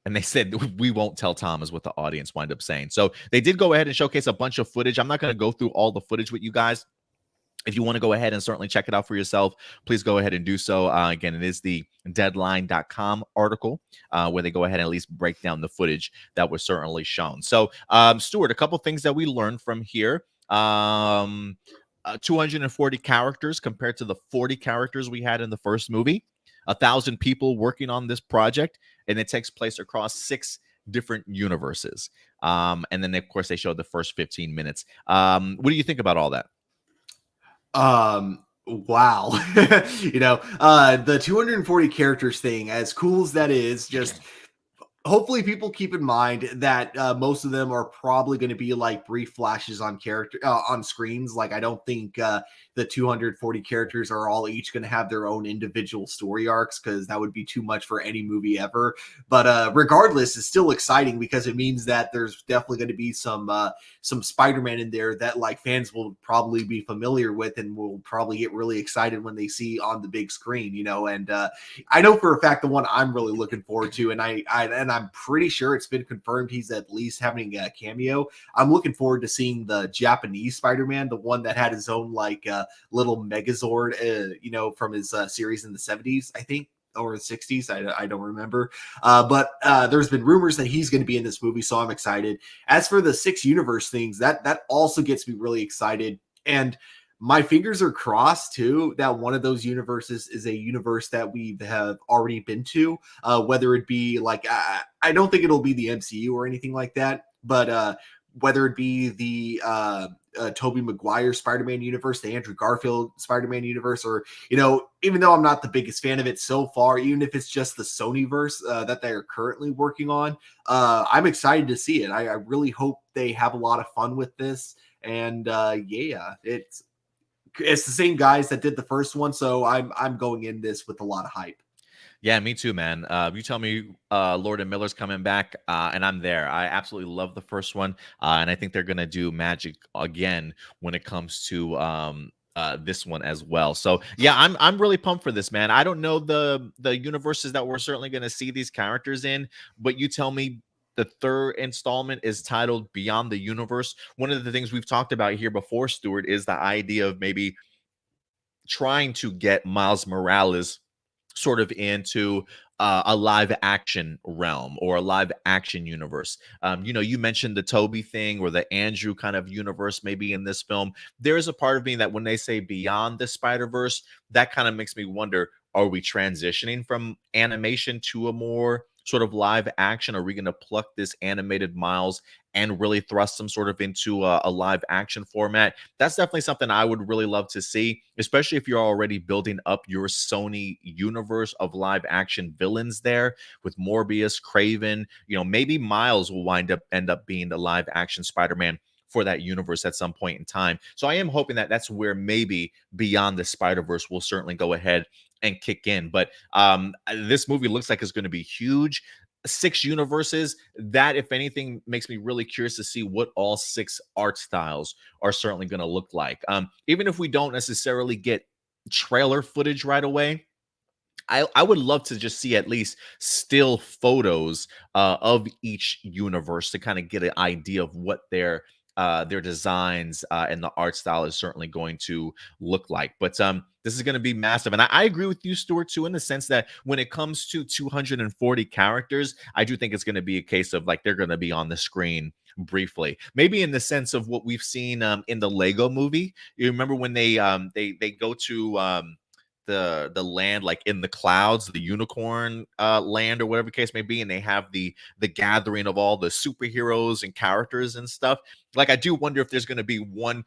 and they said we won't tell Tom is what the audience wind up saying. So they did go ahead and showcase a bunch of footage. I'm not going to go through all the footage with you guys. If you want to go ahead and certainly check it out for yourself, please go ahead and do so. Again, it is the Deadline.com article where they go ahead and at least break down the footage that was certainly shown. So, Stuart, a couple things that we learned from here. 240 characters compared to the 40 characters we had in the first movie. 1,000 people working on this project, and it takes place across 6 different universes. And then, of course, they showed the first 15 minutes. What do you think about all that? Wow. The 240 characters thing, as cool as that is, just hopefully people keep in mind that most of them are probably going to be like brief flashes on on screens. Like, I don't think the 240 characters are all each going to have their own individual story arcs, because that would be too much for any movie ever. But regardless, it's still exciting because it means that there's definitely going to be some Spider-Man in there that like fans will probably be familiar with and will probably get really excited when they see on the big screen, and I know for a fact the one I'm really looking forward to, and I'm pretty sure it's been confirmed he's at least having a cameo. I'm looking forward to seeing the Japanese Spider-Man, the one that had his own like little Megazord, from his series in the 70s, I think, or the 60s. I don't remember. But there's been rumors that he's going to be in this movie, so I'm excited. As for the 6 universe things, that also gets me really excited. And my fingers are crossed too that one of those universes is a universe that we have already been to. Whether it be like I don't think it'll be the MCU or anything like that, but whether it be the Tobey Maguire Spider-Man universe, the Andrew Garfield Spider-Man universe, or even though I'm not the biggest fan of it so far, even if it's just the Sony verse that they are currently working on, I'm excited to see it. I really hope they have a lot of fun with this. And yeah, it's the same guys that did the first one, so I'm going in this with a lot of hype. Yeah, me too, man. You tell me Lord and Miller's coming back, and I'm there. I absolutely love the first one, and I think they're gonna do magic again when it comes to this one as well. So yeah, I'm really pumped for this, man. I don't know the universes that we're certainly gonna see these characters in, but you tell me. The third installment is titled Beyond the Universe. One of the things we've talked about here before, Stuart, is the idea of maybe trying to get Miles Morales sort of into a live action realm or a live action universe. You mentioned the Toby thing or the Andrew kind of universe maybe in this film. There is a part of me that when they say beyond the Spider-Verse, that kind of makes me wonder, are we transitioning from animation to a more sort of live action? Are we going to pluck this animated Miles and really thrust them sort of into a live action format? That's definitely something I would really love to see, especially if you're already building up your Sony universe of live action villains there with Morbius, Craven. Maybe Miles will end up being the live action Spider-Man for that universe at some point in time. So I am hoping that that's where maybe Beyond the Spider-Verse will certainly go ahead and kick in. But this movie looks like it's going to be huge. 6 universes, that if anything makes me really curious to see what all 6 art styles are certainly going to look like. Even if we don't necessarily get trailer footage right away, I would love to just see at least still photos of each universe to kind of get an idea of what their designs and the art style is certainly going to look like. But this is going to be massive. And I agree with you, Stuart, too, in the sense that when it comes to 240 characters, I do think it's going to be a case of like they're going to be on the screen briefly, maybe in the sense of what we've seen in the Lego movie. You remember when they go to the land like in the clouds, the unicorn land or whatever the case may be, and they have the gathering of all the superheroes and characters and stuff. Like I do wonder if there's going to be one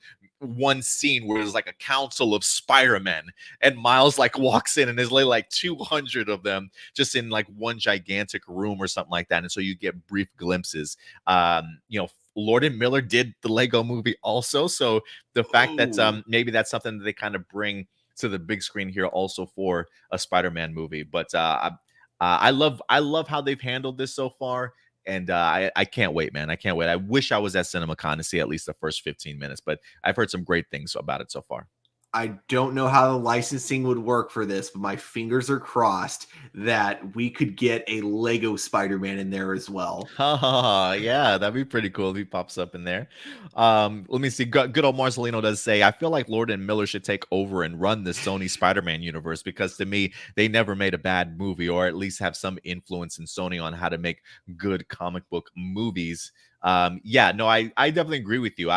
scene where there's like a council of Spider-Men and Miles like walks in and there's like 200 of them just in like one gigantic room or something like that, and so you get brief glimpses. Lord and Miller did the Lego movie also, so the fact that maybe that's something that they kind of bring to the big screen here also for a Spider-Man movie. But I love how they've handled this so far, and I can't wait, man. I can't wait. I wish I was at CinemaCon to see at least the first 15 minutes, but I've heard some great things about it so far. I don't know how the licensing would work for this, but my fingers are crossed that we could get a Lego Spider-Man in there as well. Yeah, that'd be pretty cool if he pops up in there. Let me see. Good old Marcelino does say, I feel like Lord and Miller should take over and run the Sony Spider-Man universe, because to me, they never made a bad movie, or at least have some influence in Sony on how to make good comic book movies. Yeah, no, I definitely agree with you.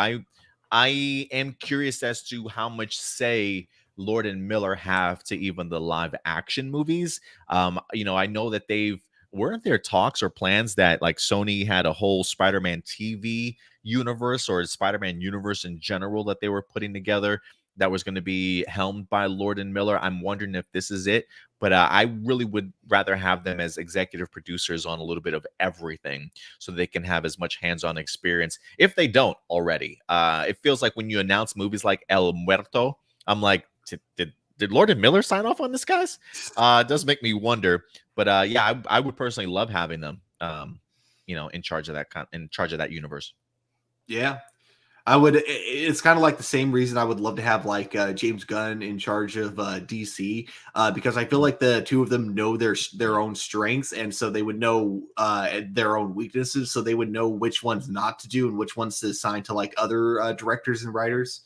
I am curious as to how much say Lord and Miller have to even the live action movies. I know that weren't there talks or plans that like Sony had a whole Spider-Man TV universe or a Spider-Man universe in general that they were putting together that was going to be helmed by Lord and Miller. I'm wondering if this is it, but I really would rather have them as executive producers on a little bit of everything so they can have as much hands-on experience if they don't already. It feels like when you announce movies like El Muerto, I'm like, did Lord and Miller sign off on this, guys? It does make me wonder, but yeah, I would personally love having them, in charge of that universe. Yeah, I would. It's kind of like the same reason I would love to have like James Gunn in charge of DC, because I feel like the two of them know their own strengths, and so they would know their own weaknesses, so they would know which ones not to do and which ones to assign to like other directors and writers.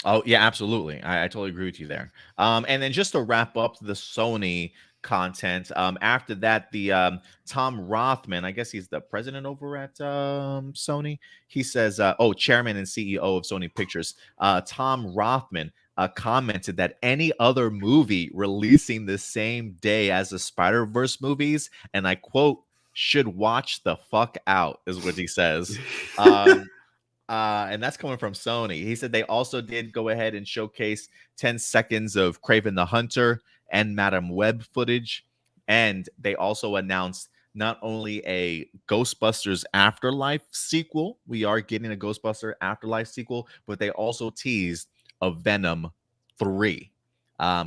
Oh yeah, absolutely. I totally agree with you there. And then just to wrap up the Sony content. After that, the Tom Rothman, I guess he's the president over at Sony. He says, oh, chairman and CEO of Sony Pictures, Tom Rothman commented that any other movie releasing the same day as the Spider-Verse movies, and I quote, should watch the fuck out, is what he says. And that's coming from Sony. He said they also did go ahead and showcase 10 seconds of Kraven the Hunter and Madam Web footage. And they also announced not only a Ghostbusters Afterlife sequel, we are getting a Ghostbuster Afterlife sequel, but they also teased a Venom 3.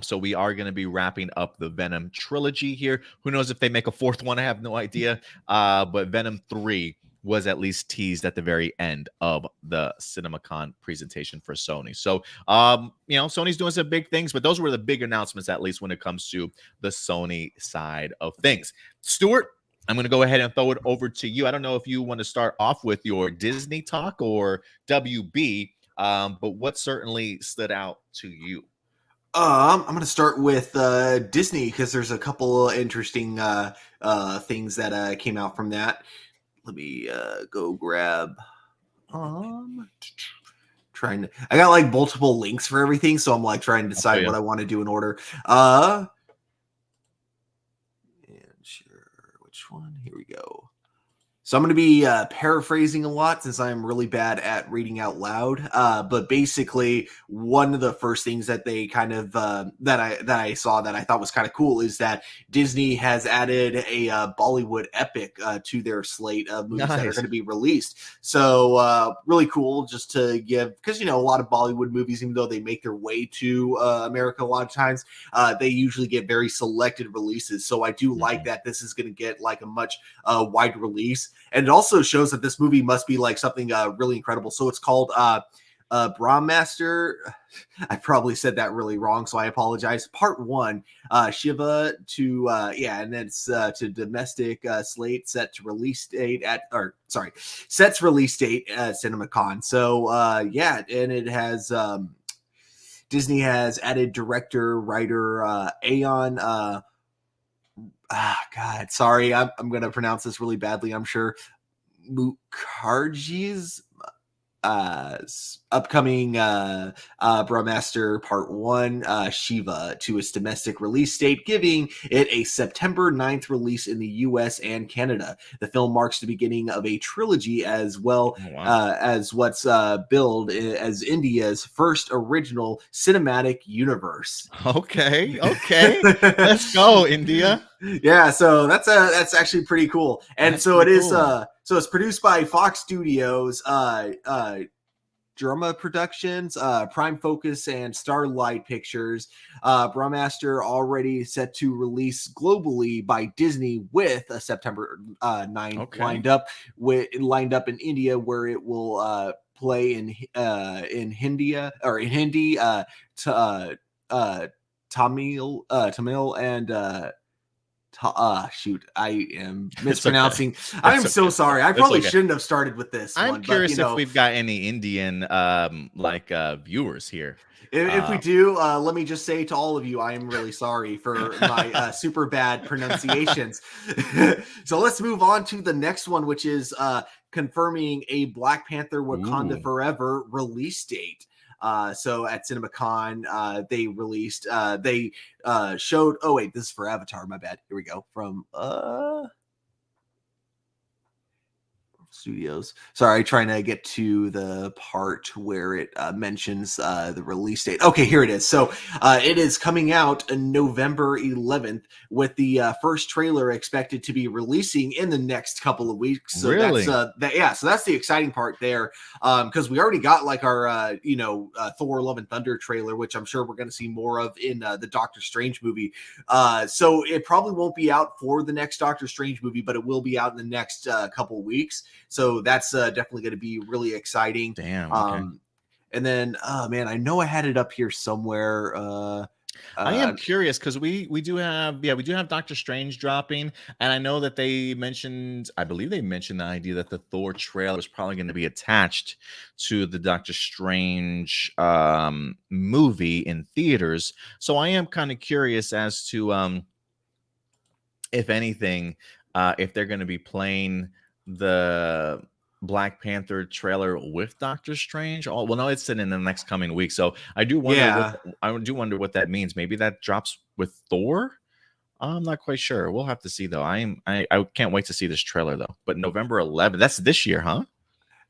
So we are going to be wrapping up the Venom trilogy here. Who knows if they make a fourth one? I have no idea. But Venom 3 was at least teased at the very end of the CinemaCon presentation for Sony. So, Sony's doing some big things, but those were the big announcements, at least when it comes to the Sony side of things. Stuart, I'm going to go ahead and throw it over to you. I don't know if you want to start off with your Disney talk or WB, but what certainly stood out to you? I'm going to start with Disney because there's a couple interesting things that came out from that. Let me go grab. Trying to. I got like multiple links for everything, so I'm like trying to decide what I want to do in order. And sure, which one? Here we go. So I'm going to be paraphrasing a lot since I'm really bad at reading out loud. But basically, one of the first things that they kind of that I saw that I thought was kind of cool is that Disney has added a Bollywood epic to their slate of movies that are going to be released. So really cool, just to give, because a lot of Bollywood movies, even though they make their way to America a lot of times, they usually get very selected releases. So I do like that this is going to get like a much wide release. And it also shows that this movie must be like something really incredible. So it's called Brahmaster. I probably said that really wrong, so I apologize. Part 1, Shiva to and then it's to domestic slate sets release date at CinemaCon. So and it has Disney has added director, writer Aeon. God, sorry, I'm going to pronounce this really badly, I'm sure. Mukherjee's upcoming Brahmaster Part 1, Shiva, to its domestic release date, giving it a September 9th release in the US and Canada. The film marks the beginning of a trilogy as well as what's billed as India's first original cinematic universe. Okay. Let's go, India. Yeah, so that's actually pretty cool. And so it is so it's produced by Fox Studios, Drama Productions, Prime Focus, and Starlight Pictures. Brahmaster already set to release globally by Disney with a September 9th lined up in India, where it will play in Hindi, Tamil, and shoot, I am mispronouncing. I'm so sorry. I probably shouldn't have started with this. I'm curious if we've got any Indian viewers here. If we do, let me just say to all of you, I am really sorry for my super bad pronunciations. So let's move on to the next one, which is confirming a Black Panther Wakanda Forever release date. So at CinemaCon, they released, they showed, oh wait, this is for Avatar, my bad. Here we go. From Studios. Sorry, trying to get to the part where it mentions the release date. Okay, here it is. So it is coming out on November 11th, with the first trailer expected to be releasing in the next couple of weeks. So really? So that's the exciting part there, because we already got like our Thor: Love and Thunder trailer, which I'm sure we're going to see more of in the Doctor Strange movie. So it probably won't be out for the next Doctor Strange movie, but it will be out in the next couple of weeks. So that's definitely going to be really exciting. Damn. Okay. And then, man, I know I had it up here somewhere. I am curious because we do have Doctor Strange dropping, and I know that I believe they mentioned the idea that the Thor trailer is probably going to be attached to the Doctor Strange movie in theaters. So I am kind of curious as to if anything, if they're going to be playing the Black Panther trailer with Doctor Strange. Oh, well, no, it's in the next coming week. So I do wonder Yeah. what that means. Maybe that drops with Thor. I'm not quite sure. We'll have to see though. I can't wait to see this trailer though. But November 11th, that's this year, huh?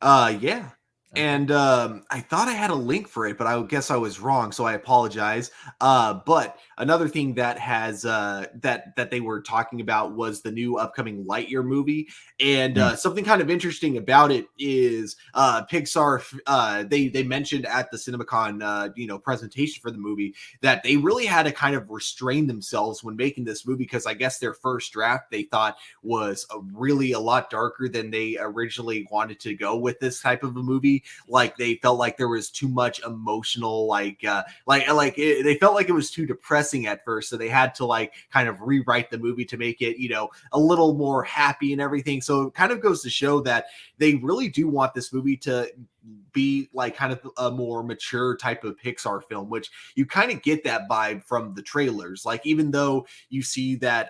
Yeah. Okay. And I thought I had a link for it, but I guess I was wrong, so I apologize. But another thing that has that they were talking about was the new upcoming Lightyear movie, and Mm. something kind of interesting about it is Pixar. They mentioned at the CinemaCon presentation for the movie that they really had to kind of restrain themselves when making this movie, because I guess their first draft they thought was really a lot darker than they originally wanted to go with this type of a movie. Like they felt like there was too much emotional, they felt like it was too depressing at first, so they had to like kind of rewrite the movie to make it a little more happy and everything. So it kind of goes to show that they really do want this movie to be like kind of a more mature type of Pixar film, which you kind of get that vibe from the trailers. Like, even though you see that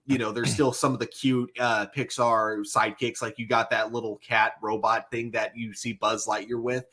there's still some of the cute Pixar sidekicks, like you got that little cat robot thing that you see Buzz Lightyear with.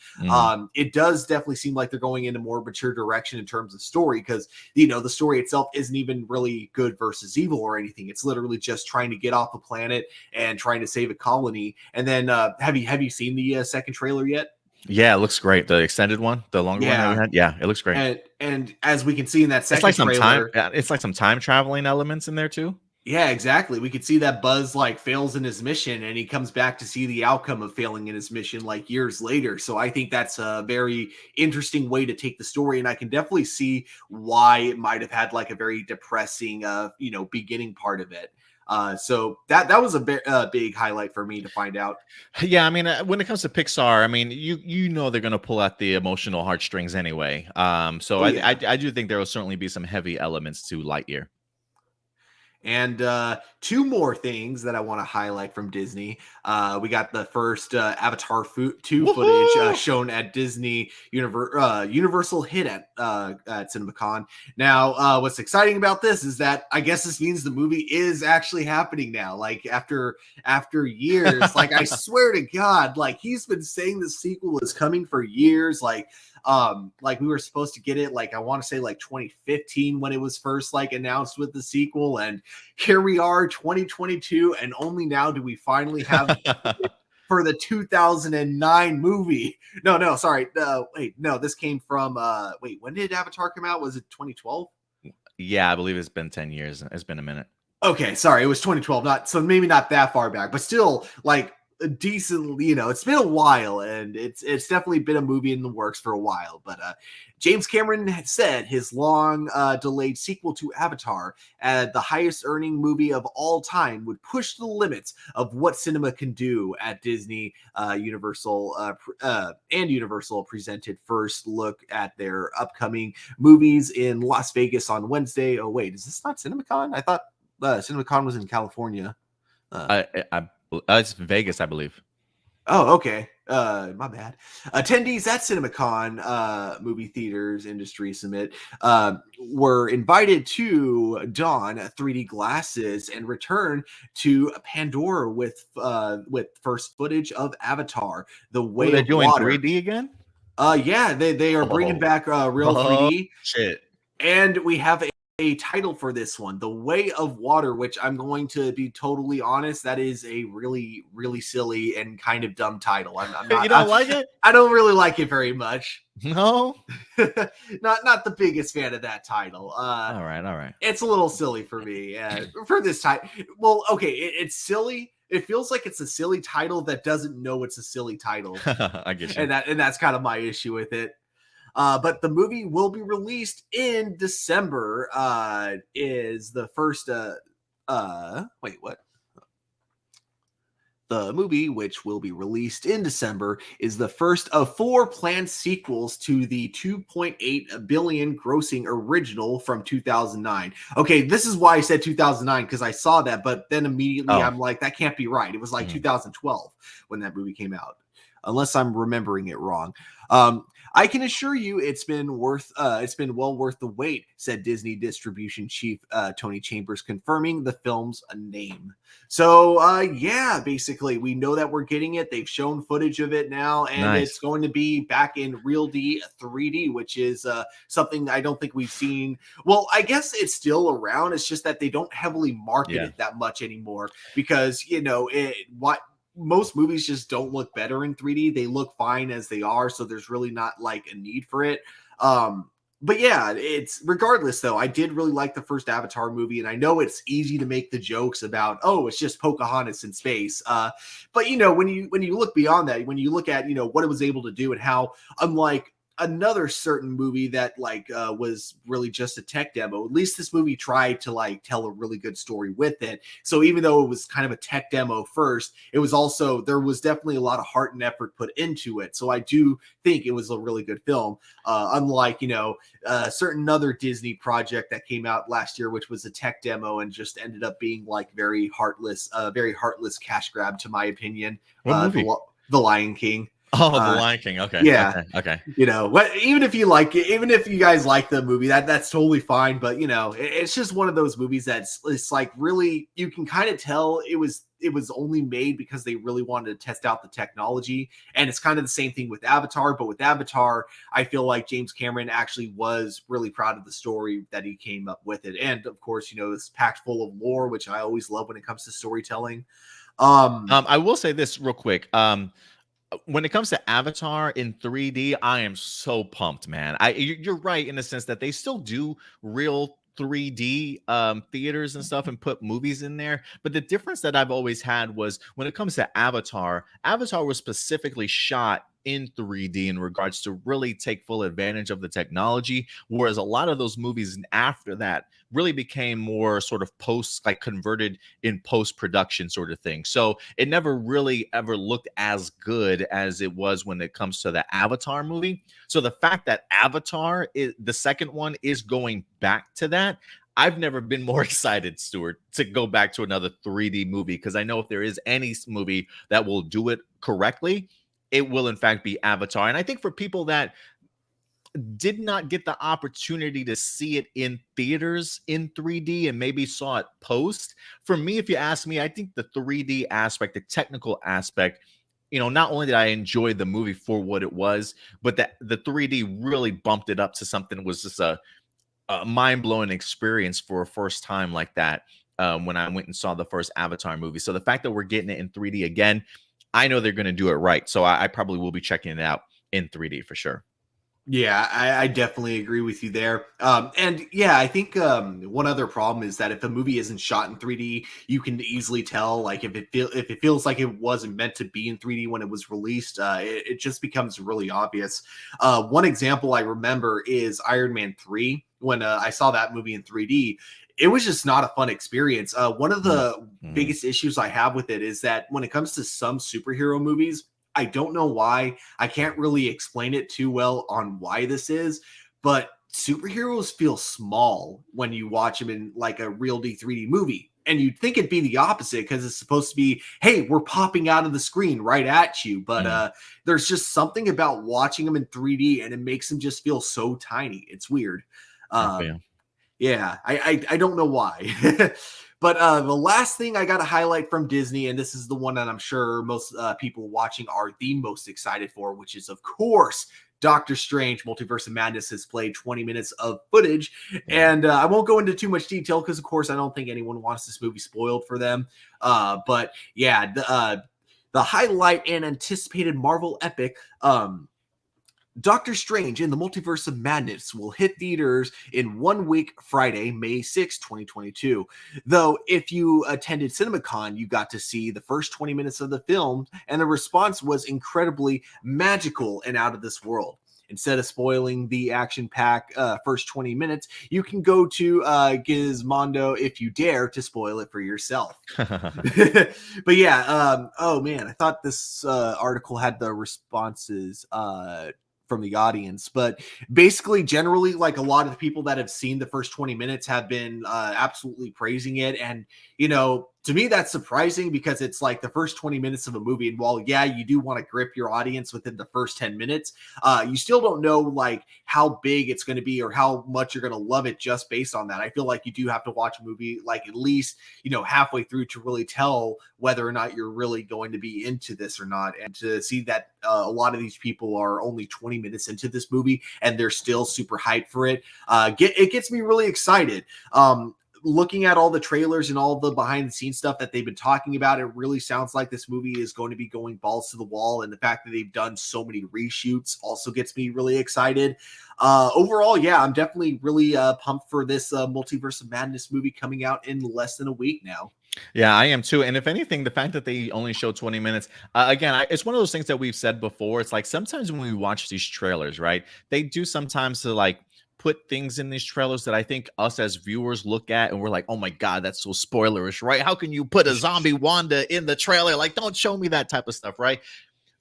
It does definitely seem like they're going in a more mature direction in terms of story, because the story itself isn't even really good versus evil or anything. It's literally just trying to get off the planet and trying to save a colony. And then have you seen the second trailer yet? Yeah, it looks great. The extended one, the longer one that we had. Yeah, it looks great. And as we can see in that It's second like some time. trailer, It's like some time traveling elements in there too. yeah, exactly. We could see that Buzz like fails in his mission, and he comes back to see the outcome of failing in his mission like years later. So I think that's a very interesting way to take the story, and I can definitely see why it might have had like a very depressing beginning part of it. So that was a big highlight for me to find out. Yeah, I mean, when it comes to Pixar, I mean, you know they're gonna pull out the emotional heartstrings anyway. So Oh yeah. I do think there will certainly be some heavy elements to Lightyear. And two more things that I want to highlight from Disney. We got the first Avatar 2 footage shown at Disney Universal hit at CinemaCon. Now, what's exciting about this is that I guess this means the movie is actually happening now. Like after years, like I swear to God, like he's been saying the sequel is coming for years. Like we were supposed to get it, like I want to say like 2015 when it was first like announced with the sequel, and here we are 2022, and only now do we finally have for the 2009 movie. No, sorry, wait, no, this came from when did Avatar come out? Was it 2012? Yeah, I believe it's been 10 years. It's been a minute. Okay, sorry, it was 2012, not so maybe not that far back, but still like decently, it's been a while, and it's definitely been a movie in the works for a while. But James Cameron said his long delayed sequel to Avatar, the highest earning movie of all time, would push the limits of what cinema can do. At Disney Universal presented first look at their upcoming movies in Las Vegas on Wednesday. Oh wait, is this not CinemaCon? I thought CinemaCon was in California. It's Vegas, I believe. Oh, okay. My bad. Attendees at CinemaCon movie theaters industry summit were invited to don 3D glasses and return to Pandora with first footage of Avatar: The Way They're of doing Water. 3D again? Yeah, they are bringing back real 3D. Shit. And we have a title for this one, The Way of Water, which I'm going to be totally honest, that is a really, really silly and kind of dumb title. I'm not, You don't like it? I don't really like it very much. No. not the biggest fan of that title. All right. It's a little silly for me for this title. Well, okay, it's silly. It feels like it's a silly title that doesn't know it's a silly title. I get you. And that's kind of my issue with it. But the movie will be released in December. Is the first wait, what? The movie, which will be released in December, is the first of 4 planned sequels to the $2.8 billion grossing original from 2009. Okay, this is why I said 2009, because I saw that, but then immediately I'm like, that can't be right. It was like 2012 when that movie came out. unless I'm remembering it wrong. I can assure you it's been well worth the wait, said Disney distribution chief Tony Chambers, confirming the film's name. So yeah, basically we know that we're getting it. They've shown footage of it now, and Nice. it's going to be back in real 3D, which is something I don't think we've seen. Well, I guess it's still around. It's just that they don't heavily market it that much anymore because, you know, most movies just don't look better in 3D. They look fine as they are, so there's really not like a need for it. But yeah, it's regardless though. I did really like the first Avatar movie, and I know it's easy to make the jokes about, oh, it's just Pocahontas in space. But you know, when you look beyond that, when you look at, you know, what it was able to do and how, unlike another certain movie that was really just a tech demo, at least this movie tried to like tell a really good story with it. So even though it was kind of a tech demo first, it was also, there was definitely a lot of heart and effort put into it. So I do think it was a really good film, unlike, you know, a certain other Disney project that came out last year, which was a tech demo and just ended up being like very heartless cash grab, to my opinion. What movie? The Lion King. Oh, The Lion King. Okay. Yeah. Okay. You know, what, even if you like it, even if you guys like the movie, that's totally fine. But you know, it's just one of those movies it's like really, you can kind of tell it was only made because they really wanted to test out the technology. And it's kind of the same thing with Avatar. But with Avatar, I feel like James Cameron actually was really proud of the story that he came up with it. And of course, you know, it's packed full of lore, which I always love when it comes to storytelling. I will say this real quick. When it comes to Avatar in 3D, I am so pumped, man. You're right in the sense that they still do real 3D theaters and stuff and put movies in there. But the difference that I've always had was when it comes to Avatar, Avatar was specifically shot in 3D in regards to really take full advantage of the technology, whereas a lot of those movies after that really became more sort of post, like converted in post-production sort of thing. So it never really ever looked as good as it was when it comes to the Avatar movie. So the fact that Avatar is the second one is going back to that, I've never been more excited, Stuart, to go back to another 3D movie, because I know if there is any movie that will do it correctly, it will in fact be Avatar. And I think for people that did not get the opportunity to see it in theaters in 3D and maybe saw it post, for me, if you ask me, I think the 3D aspect, the technical aspect, you know, not only did I enjoy the movie for what it was, but that the 3D really bumped it up to something that was just a mind-blowing experience for a first time like that when I went and saw the first Avatar movie. So the fact that we're getting it in 3D again, I know they're going to do it right. So I probably will be checking it out in 3D for sure. Yeah, I definitely agree with you there. And yeah, I think one other problem is that if a movie isn't shot in 3D, you can easily tell, like if it feels like it wasn't meant to be in 3D when it was released, it just becomes really obvious. One example I remember is Iron Man 3. When I saw that movie in 3D, it was just not a fun experience. One of the biggest issues I have with it is that when it comes to some superhero movies, I don't know why. I can't really explain it too well on why this is, but superheroes feel small when you watch them in like a real 3D movie. And you'd think it'd be the opposite because it's supposed to be, hey, we're popping out of the screen right at you. But there's just something about watching them in 3D and it makes them just feel so tiny. It's weird. Yeah, I don't know why. But the last thing I got to highlight from Disney, and this is the one that I'm sure most people watching are the most excited for, which is, of course, Doctor Strange Multiverse of Madness has played 20 minutes of footage. And I won't go into too much detail because, of course, I don't think anyone wants this movie spoiled for them. But yeah, the highlight and anticipated Marvel epic, Doctor Strange in the Multiverse of Madness will hit theaters in 1 week, Friday, May 6, 2022. Though, if you attended CinemaCon, you got to see the first 20 minutes of the film, and the response was incredibly magical and out of this world. Instead of spoiling the action-packed first 20 minutes, you can go to Gizmondo if you dare to spoil it for yourself. But yeah, oh man, I thought this article had the responses from the audience, but basically generally, like, a lot of the people that have seen the first 20 minutes have been absolutely praising it. And you know, To me, that's surprising because it's like the first 20 minutes of a movie. And while, yeah, you do want to grip your audience within the first 10 minutes, you still don't know like how big it's going to be or how much you're going to love it just based on that. I feel like you do have to watch a movie like at least, halfway through to really tell whether or not you're really going to be into this or not. And to see that a lot of these people are only 20 minutes into this movie and they're still super hyped for it, it gets me really excited. Looking at all the trailers and all the behind the scenes stuff that they've been talking about, it really sounds like this movie is going to be going balls to the wall. And the fact that they've done so many reshoots also gets me really excited. Overall, yeah, I'm definitely really pumped for this Multiverse of Madness movie coming out in less than a week now. Yeah, I am too. And if anything, the fact that they only show 20 minutes, again, it's one of those things that we've said before. It's like sometimes when we watch these trailers, right, they do sometimes to like put things in these trailers that I think us as viewers look at and we're like, oh my God, that's so spoilerish, right? How can you put a zombie Wanda in the trailer? Like, don't show me that type of stuff, right?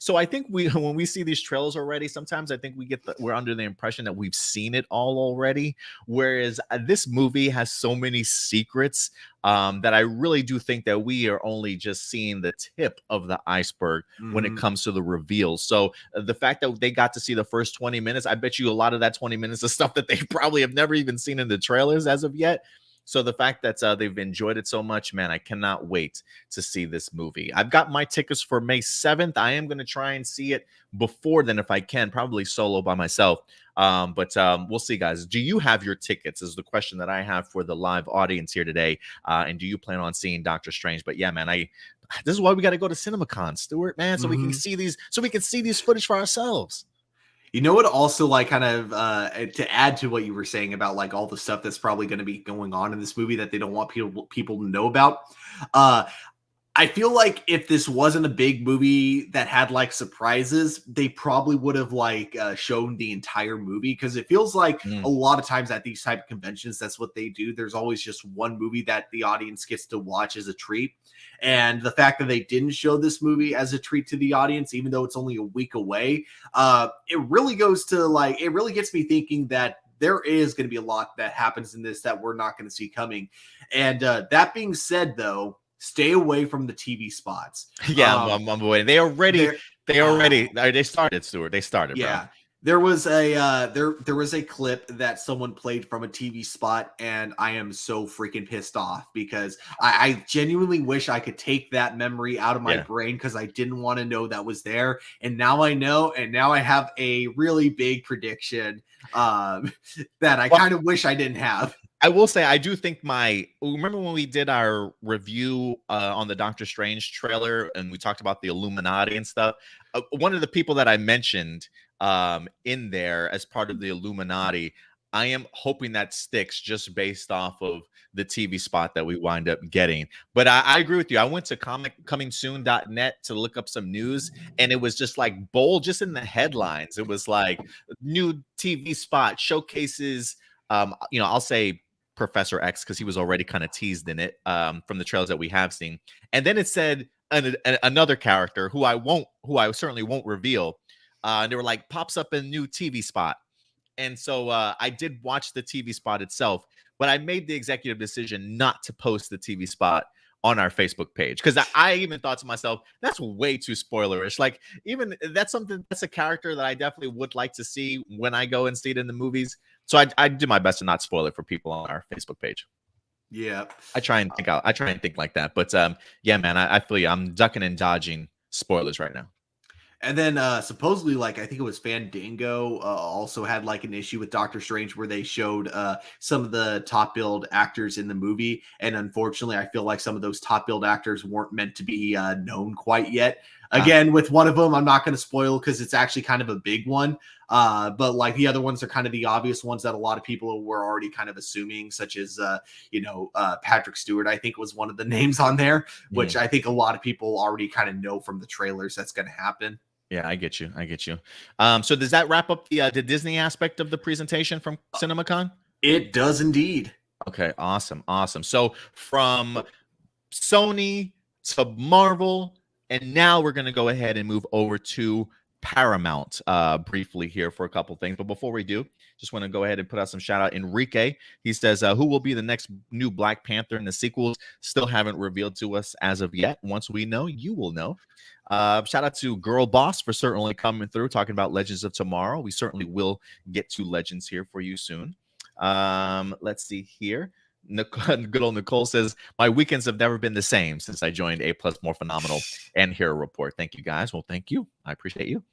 So I think when we see these trailers already, sometimes I think we're under the impression that we've seen it all already. Whereas this movie has so many secrets that I really do think that we are only just seeing the tip of the iceberg when it comes to the reveals. So the fact that they got to see the first 20 minutes, I bet you a lot of that 20 minutes is stuff that they probably have never even seen in the trailers as of yet. So the fact that they've enjoyed it so much, man, I cannot wait to see this movie. I've got my tickets for May 7th. I am going to try and see it before then if I can, probably solo by myself. But we'll see, guys. Do you have your tickets is the question that I have for the live audience here today. And do you plan on seeing Doctor Strange? But yeah, man, this is why we got to go to CinemaCon, Stuart, man, so we can see these footage for ourselves. You know what? Also, like, kind of to add to what you were saying about like all the stuff that's probably going to be going on in this movie that they don't want people to know about. I feel like if this wasn't a big movie that had like surprises, they probably would have like shown the entire movie, because it feels like a lot of times at these type of conventions, that's what they do. There's always just one movie that the audience gets to watch as a treat. And the fact that they didn't show this movie as a treat to the audience, even though it's only a week away, it really goes to like, it really gets me thinking that there is going to be a lot that happens in this that we're not going to see coming. And that being said, though, stay away from the TV spots. Yeah, I'm waiting. They started, Stuart. They started, yeah. Bro. There was a clip that someone played from a TV spot, and I am so freaking pissed off because I genuinely wish I could take that memory out of my brain, because I didn't want to know that was there. And now I know, and now I have a really big prediction that I kind of wish I didn't have. I will say, I do think remember when we did our review on the Doctor Strange trailer and we talked about the Illuminati and stuff? One of the people that I mentioned in there as part of the Illuminati, I am hoping that sticks just based off of the TV spot that we wind up getting. But I agree with you. I went to comiccomingsoon.net to look up some news, and it was just like bold, just in the headlines. It was like new TV spot showcases, I'll say Professor X, because he was already kind of teased in it from the trailers that we have seen. And then it said another character who I certainly won't reveal. And they were like, pops up in a new TV spot. And so I did watch the TV spot itself, but I made the executive decision not to post the TV spot on our Facebook page, because I even thought to myself, that's way too spoilerish. Like, even that's a character that I definitely would like to see when I go and see it in the movies. So I do my best to not spoil it for people on our Facebook page. Yeah, I try and think like that. But yeah, man, I feel you. I'm ducking and dodging spoilers right now. And then supposedly, like, I think it was Fandango also had like an issue with Doctor Strange where they showed some of the top billed actors in the movie. And unfortunately, I feel like some of those top billed actors weren't meant to be known quite yet. Again, with one of them, I'm not going to spoil because it's actually kind of a big one. But like the other ones are kind of the obvious ones that a lot of people were already kind of assuming, such as, Patrick Stewart, I think was one of the names on there, which I think a lot of people already kind of know from the trailers that's going to happen. Yeah, I get you. So does that wrap up the Disney aspect of the presentation from CinemaCon? It does indeed. Okay, awesome. So from Sony to Marvel, and now we're going to go ahead and move over to Paramount briefly here for a couple things. But before we do, just want to go ahead and put out some shout out. Enrique, he says, who will be the next new Black Panther in the sequels? Still haven't revealed to us as of yet. Once we know, you will know. Shout out to Girl Boss for certainly coming through, talking about Legends of Tomorrow. We certainly will get to Legends here for you soon. Let's see here. Good old Nicole says, my weekends have never been the same since I joined A Plus More Phenomenal and Hero Report. Thank you, guys. Well, thank you. I appreciate you.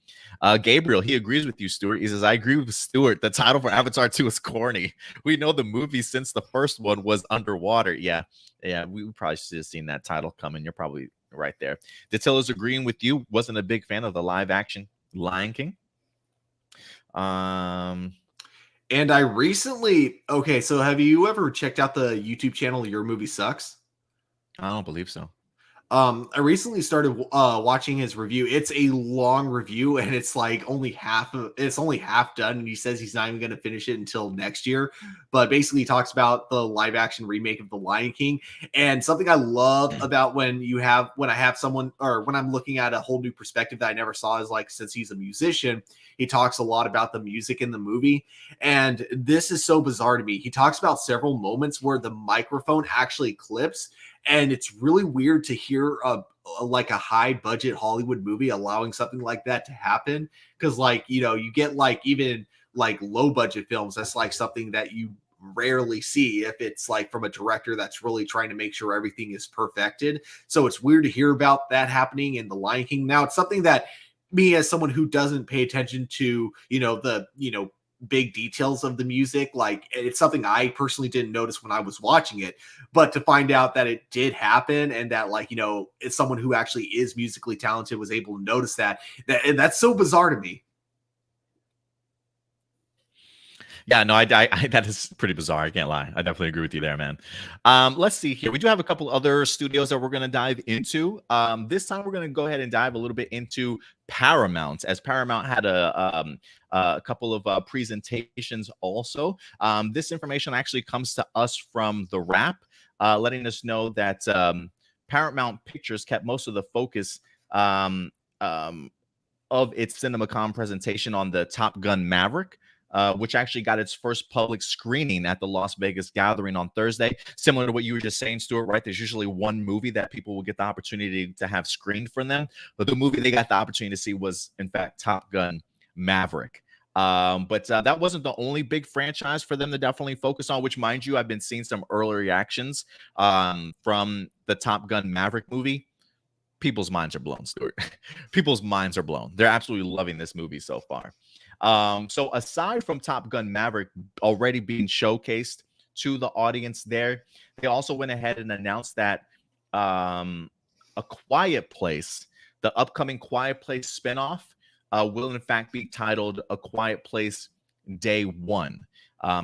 Gabriel, he agrees with you, Stuart. He says, I agree with Stuart. The title for Avatar 2 is corny. We know the movie since the first one was underwater. Yeah, we probably should have seen that title coming. You're probably right there. Datilla's agreeing with you. Wasn't a big fan of the live action Lion King. And I recently, okay, so have you ever checked out the YouTube channel Your Movie Sucks? I don't believe so. I recently started watching his review. It's a long review, and it's like only half done. And he says he's not even going to finish it until next year. But basically, he talks about the live action remake of The Lion King. And something I love about when I have someone, or when I'm looking at a whole new perspective that I never saw, is like, since he's a musician, he talks a lot about the music in the movie. And this is so bizarre to me. He talks about several moments where the microphone actually clips. And it's really weird to hear a high budget Hollywood movie allowing something like that to happen. Because, like, you know, you get like even like low budget films, that's like something that you rarely see if it's like from a director that's really trying to make sure everything is perfected. So it's weird to hear about that happening in The Lion King. Now, it's something that me, as someone who doesn't pay attention to, big details of the music, like, it's something I personally didn't notice when I was watching it, but to find out that it did happen, and that, like, it's someone who actually is musically talented was able to notice that's so bizarre to me. Yeah, no, I that is pretty bizarre. I can't lie. I definitely agree with you there, man. Let's see here. We do have a couple other studios that we're going to dive into. This time we're going to go ahead and dive a little bit into Paramount, as Paramount had a couple of presentations also. This information actually comes to us from The Wrap, letting us know that Paramount Pictures kept most of the focus of its CinemaCon presentation on the Top Gun Maverick, which actually got its first public screening at the Las Vegas Gathering on Thursday. Similar to what you were just saying, Stuart, right? There's usually one movie that people will get the opportunity to have screened for them, but the movie they got the opportunity to see was, in fact, Top Gun Maverick. But that wasn't the only big franchise for them to definitely focus on, which, mind you, I've been seeing some early reactions from the Top Gun Maverick movie. People's minds are blown, Stuart. People's minds are blown. They're absolutely loving this movie so far. So aside from Top Gun Maverick already being showcased to the audience there, they also went ahead and announced that A Quiet Place, the upcoming Quiet Place spinoff, will in fact be titled A Quiet Place Day One.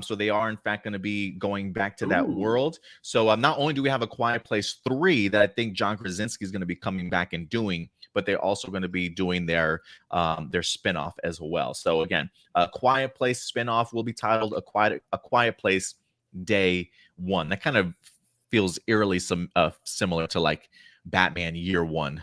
So they are in fact going to be going back to that world. So not only do we have A Quiet Place 3 that I think John Krasinski is going to be coming back and doing, but they're also going to be doing their spinoff as well. So again, A Quiet Place spinoff will be titled A Quiet Place Day One. That kind of feels eerily similar to like Batman Year One,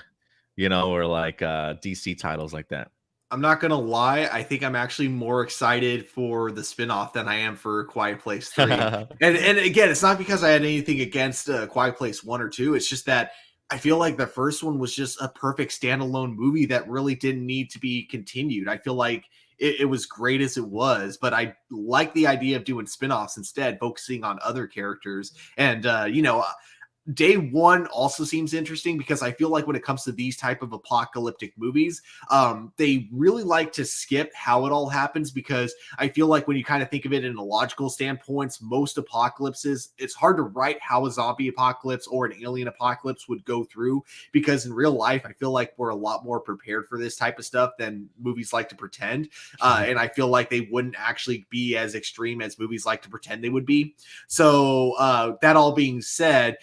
or like DC titles like that. I'm not going to lie. I think I'm actually more excited for the spinoff than I am for Quiet Place 3. and again, it's not because I had anything against Quiet Place 1 or 2. It's just that I feel like the first one was just a perfect standalone movie that really didn't need to be continued. I feel like it was great as it was, but I like the idea of doing spinoffs instead, focusing on other characters. And, Day One also seems interesting because I feel like when it comes to these type of apocalyptic movies, they really like to skip how it all happens, because I feel like when you kind of think of it in a logical standpoints, most apocalypses, it's hard to write how a zombie apocalypse or an alien apocalypse would go through, because in real life, I feel like we're a lot more prepared for this type of stuff than movies like to pretend. And I feel like they wouldn't actually be as extreme as movies like to pretend they would be. So that all being said,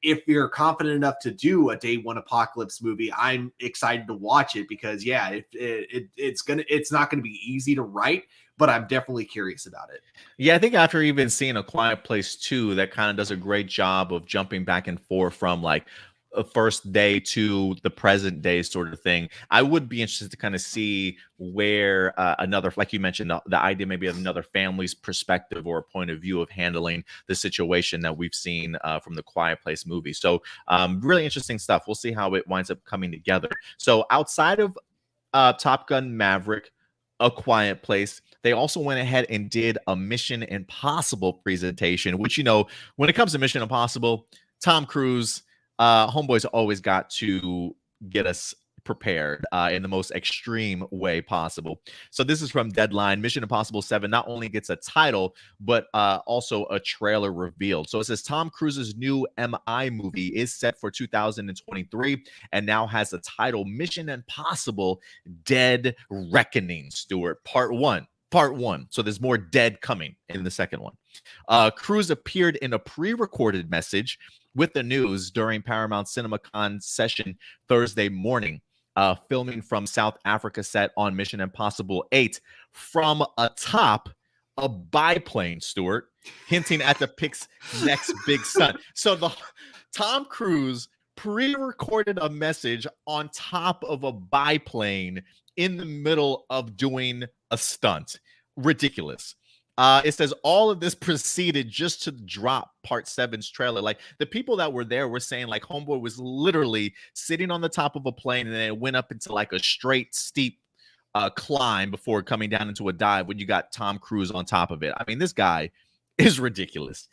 if you're confident enough to do a Day One apocalypse movie, I'm excited to watch it, because it's not gonna be easy to write, but I'm definitely curious about it. Yeah, I think after even seeing A Quiet Place 2, that kind of does a great job of jumping back and forth from like first day to the present day sort of thing. I would be interested to kind of see where another, like you mentioned, the idea maybe of another family's perspective or a point of view of handling the situation that we've seen from the Quiet Place movie. So really interesting stuff. We'll see how it winds up coming together. So outside of Top Gun Maverick, A Quiet Place, they also went ahead and did a Mission Impossible presentation, which, you know, when it comes to Mission Impossible, Tom Cruise, homeboys always got to get us prepared in the most extreme way possible. So this is from Deadline. Mission Impossible 7 not only gets a title, but also a trailer revealed. So it says Tom Cruise's new MI movie is set for 2023 and now has a title, Mission Impossible Dead Reckoning, Stuart, Part 1. Part 1. So there's more dead coming in the second one. Cruise appeared in a pre-recorded message with the news during Paramount CinemaCon session Thursday morning, filming from South Africa set on Mission Impossible 8 from atop a biplane, Stuart, hinting at the pic's next big stunt. So Tom Cruise pre-recorded a message on top of a biplane in the middle of doing a stunt. Ridiculous. It says all of this proceeded just to drop Part 7's trailer. Like, the people that were there were saying, like, homeboy was literally sitting on the top of a plane and then it went up into like a straight, steep climb before coming down into a dive when you got Tom Cruise on top of it. I mean, this guy is ridiculous.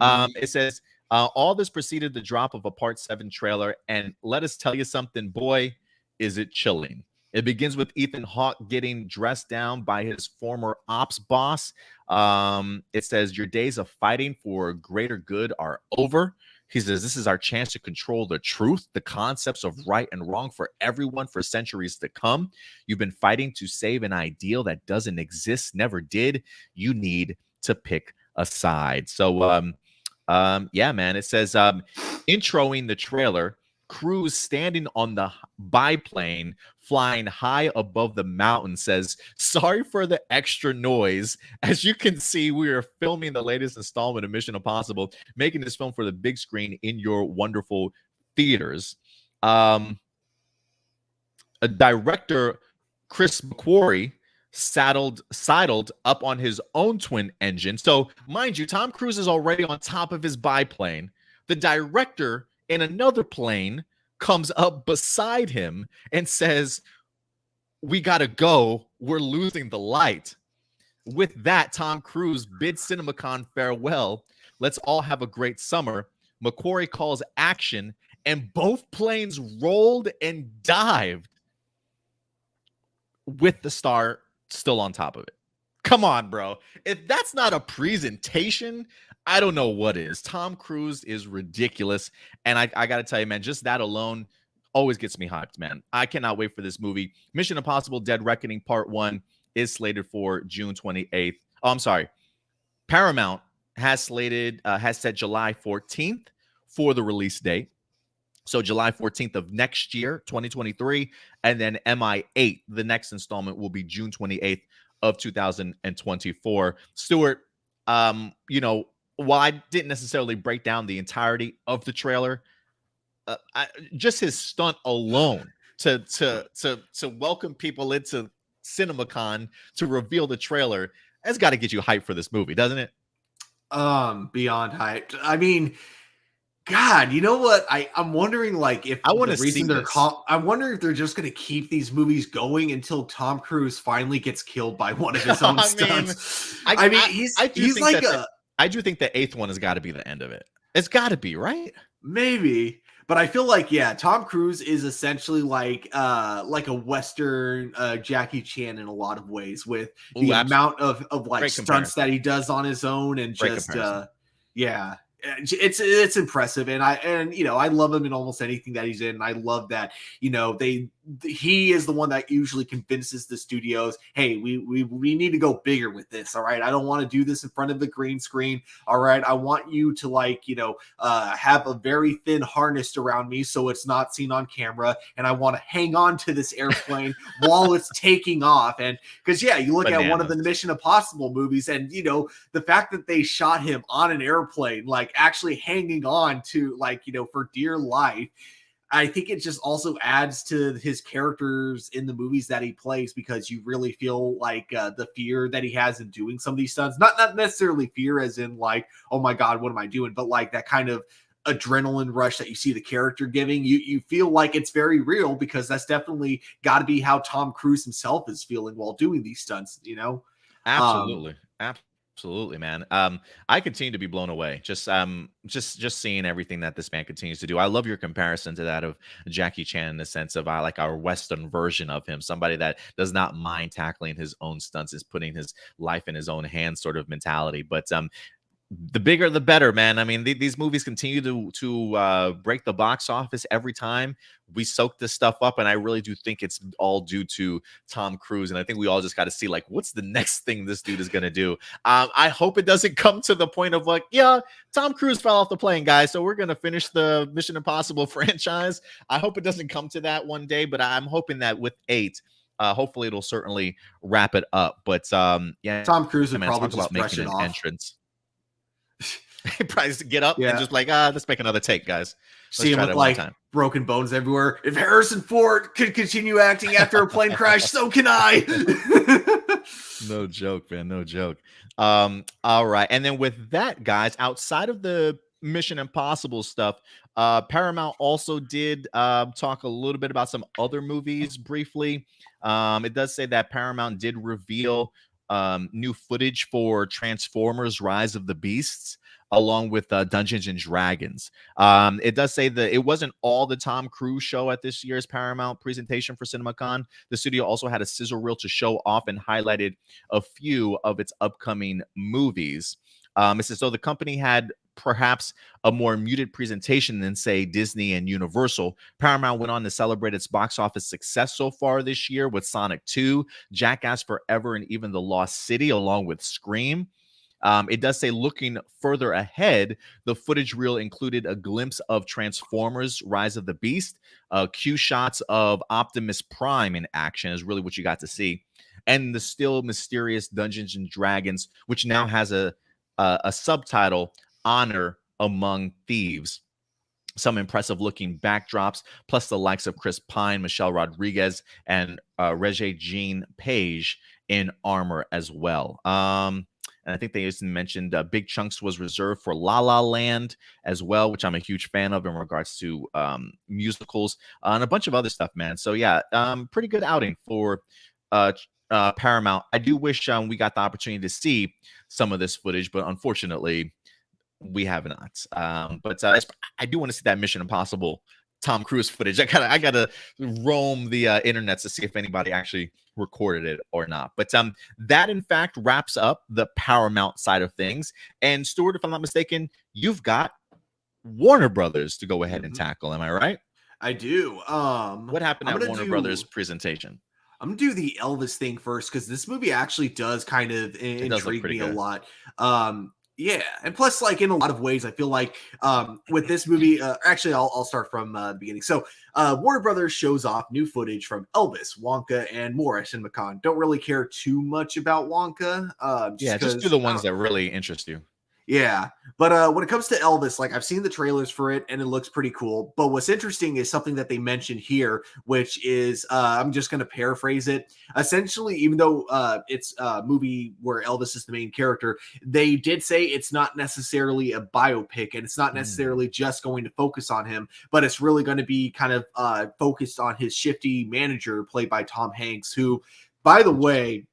It says all this preceded the drop of a Part 7 trailer, and let us tell you something, boy, is it chilling. It begins with Ethan Hawke getting dressed down by his former ops boss. It says, your days of fighting for greater good are over. He says, this is our chance to control the truth, the concepts of right and wrong for everyone for centuries to come. You've been fighting to save an ideal that doesn't exist, never did. You need to pick a side. So, yeah, man, it says, introing the trailer, Cruise standing on the biplane flying high above the mountain says, sorry for the extra noise. As you can see, we are filming the latest installment of Mission Impossible, making this film for the big screen in your wonderful theaters. A director, Chris McQuarrie, saddled up on his own twin engine. So mind you, Tom Cruise is already on top of his biplane. The director in another plane comes up beside him and says, we gotta go, we're losing the light. With that, Tom Cruise bids CinemaCon farewell. Let's all have a great summer. McQuarrie calls action, and both planes rolled and dived with the star still on top of it. Come on, bro. If that's not a presentation, I don't know what is. Tom Cruise is ridiculous. And I got to tell you, man, just that alone always gets me hyped, man. I cannot wait for this movie. Mission Impossible Dead Reckoning Part 1 is slated for June 28th. Oh, I'm sorry. Paramount has set July 14th for the release date. So July 14th of next year, 2023. And then MI8, the next installment, will be June 28th of 2024. Stuart, you know, while I didn't necessarily break down the entirety of the trailer, just his stunt alone to welcome people into CinemaCon to reveal the trailer has got to get you hyped for this movie, doesn't it? Beyond hyped. I mean, God, you know what? I'm wondering, like, if I want to see this. I'm wondering if they're just going to keep these movies going until Tom Cruise finally gets killed by one of his own stunts. I mean, he's like I do think the 8th one has got to be the end of it. It's got to be, right? Maybe. But I feel like, yeah, Tom Cruise is essentially like a Western Jackie Chan in a lot of ways, with the amount of like Great stunts comparison. that he does on his own, and Great just comparison. yeah. It's impressive, and you know, I love him in almost anything that he's in. And I love that, you know, he is the one that usually convinces the studios, hey, we need to go bigger with this. All right, I don't want to do this in front of the green screen. All right, I want you to, like, you know, have a very thin harness around me so it's not seen on camera, and I want to hang on to this airplane while it's taking off. And because, yeah, you look at one of the Mission Impossible movies, and, you know, the fact that they shot him on an airplane, like actually hanging on to, like, you know, for dear life. I think it just also adds to his characters in the movies that he plays, because you really feel like the fear that he has in doing some of these stunts, not necessarily fear as in like, oh my God, what am I doing? But like that kind of adrenaline rush that you see the character giving, you feel like it's very real, because that's definitely got to be how Tom Cruise himself is feeling while doing these stunts, you know? Absolutely. Absolutely, man. I continue to be blown away. Just seeing everything that this man continues to do. I love your comparison to that of Jackie Chan, in the sense of like our Western version of him, somebody that does not mind tackling his own stunts, is putting his life in his own hands sort of mentality. But the bigger the better, man. I mean, these movies continue to break the box office every time we soak this stuff up, and I really do think it's all due to Tom Cruise. And I think we all just got to see, like, what's the next thing this dude is gonna do. I hope it doesn't come to the point of like, yeah, Tom Cruise fell off the plane, guys, so we're gonna finish the Mission Impossible franchise. I hope it doesn't come to that one day, but I'm hoping that with 8. Hopefully it'll certainly wrap it up. But yeah, Tom Cruise would man, probably talk just about brush making it an off. entrance. Probably just get up and just like, let's make another take, guys. See him with like broken bones everywhere. If Harrison Ford could continue acting after a plane crash, so can I. No joke, man. No joke. All right. And then with that, guys, outside of the Mission Impossible stuff, Paramount also did talk a little bit about some other movies briefly. It does say that Paramount did reveal new footage for Transformers Rise of the Beasts, along with Dungeons and Dragons. It does say that it wasn't all the Tom Cruise show at this year's Paramount presentation for CinemaCon. The studio also had a sizzle reel to show off and highlighted a few of its upcoming movies. It's as though the company had perhaps a more muted presentation than, say, Disney and Universal. Paramount went on to celebrate its box office success so far this year with Sonic 2, Jackass Forever, and even The Lost City, along with Scream. It does say, looking further ahead, the footage reel included a glimpse of Transformers Rise of the Beast. Cue shots of Optimus Prime in action is really what you got to see. And the still mysterious Dungeons and Dragons, which now has a subtitle, Honor Among Thieves. Some impressive looking backdrops, plus the likes of Chris Pine, Michelle Rodriguez, and Regé-Jean Page in armor as well. And I think they just mentioned Big Chunks was reserved for La La Land as well, which I'm a huge fan of in regards to musicals, and a bunch of other stuff, man. So yeah, pretty good outing for Paramount. I do wish we got the opportunity to see some of this footage, but unfortunately, we have not. But I do want to see that Mission Impossible Tom Cruise footage. I gotta roam the internet to see if anybody actually recorded it or not. But that in fact wraps up the Paramount side of things. And Stuart, if I'm not mistaken, you've got Warner Brothers to go ahead and tackle. Am I right? I do. What happened at Warner Brothers presentation? I'm gonna do the Elvis thing first, because this movie actually does kind of intrigue me a lot. Yeah, and plus, like, in a lot of ways, I feel like with this movie, actually, I'll start from the beginning. So, Warner Brothers shows off new footage from Elvis, Wonka, and more at CinemaCon. Don't really care too much about Wonka. Just do the ones that really interest you. Yeah, but when it comes to Elvis, like, I've seen the trailers for it and it looks pretty cool. But what's interesting is something that they mentioned here, which is I'm just going to paraphrase it. Essentially, even though it's a movie where Elvis is the main character, they did say it's not necessarily a biopic, and it's not necessarily just going to focus on him, but it's really going to be kind of focused on his shifty manager, played by Tom Hanks, who, by the way,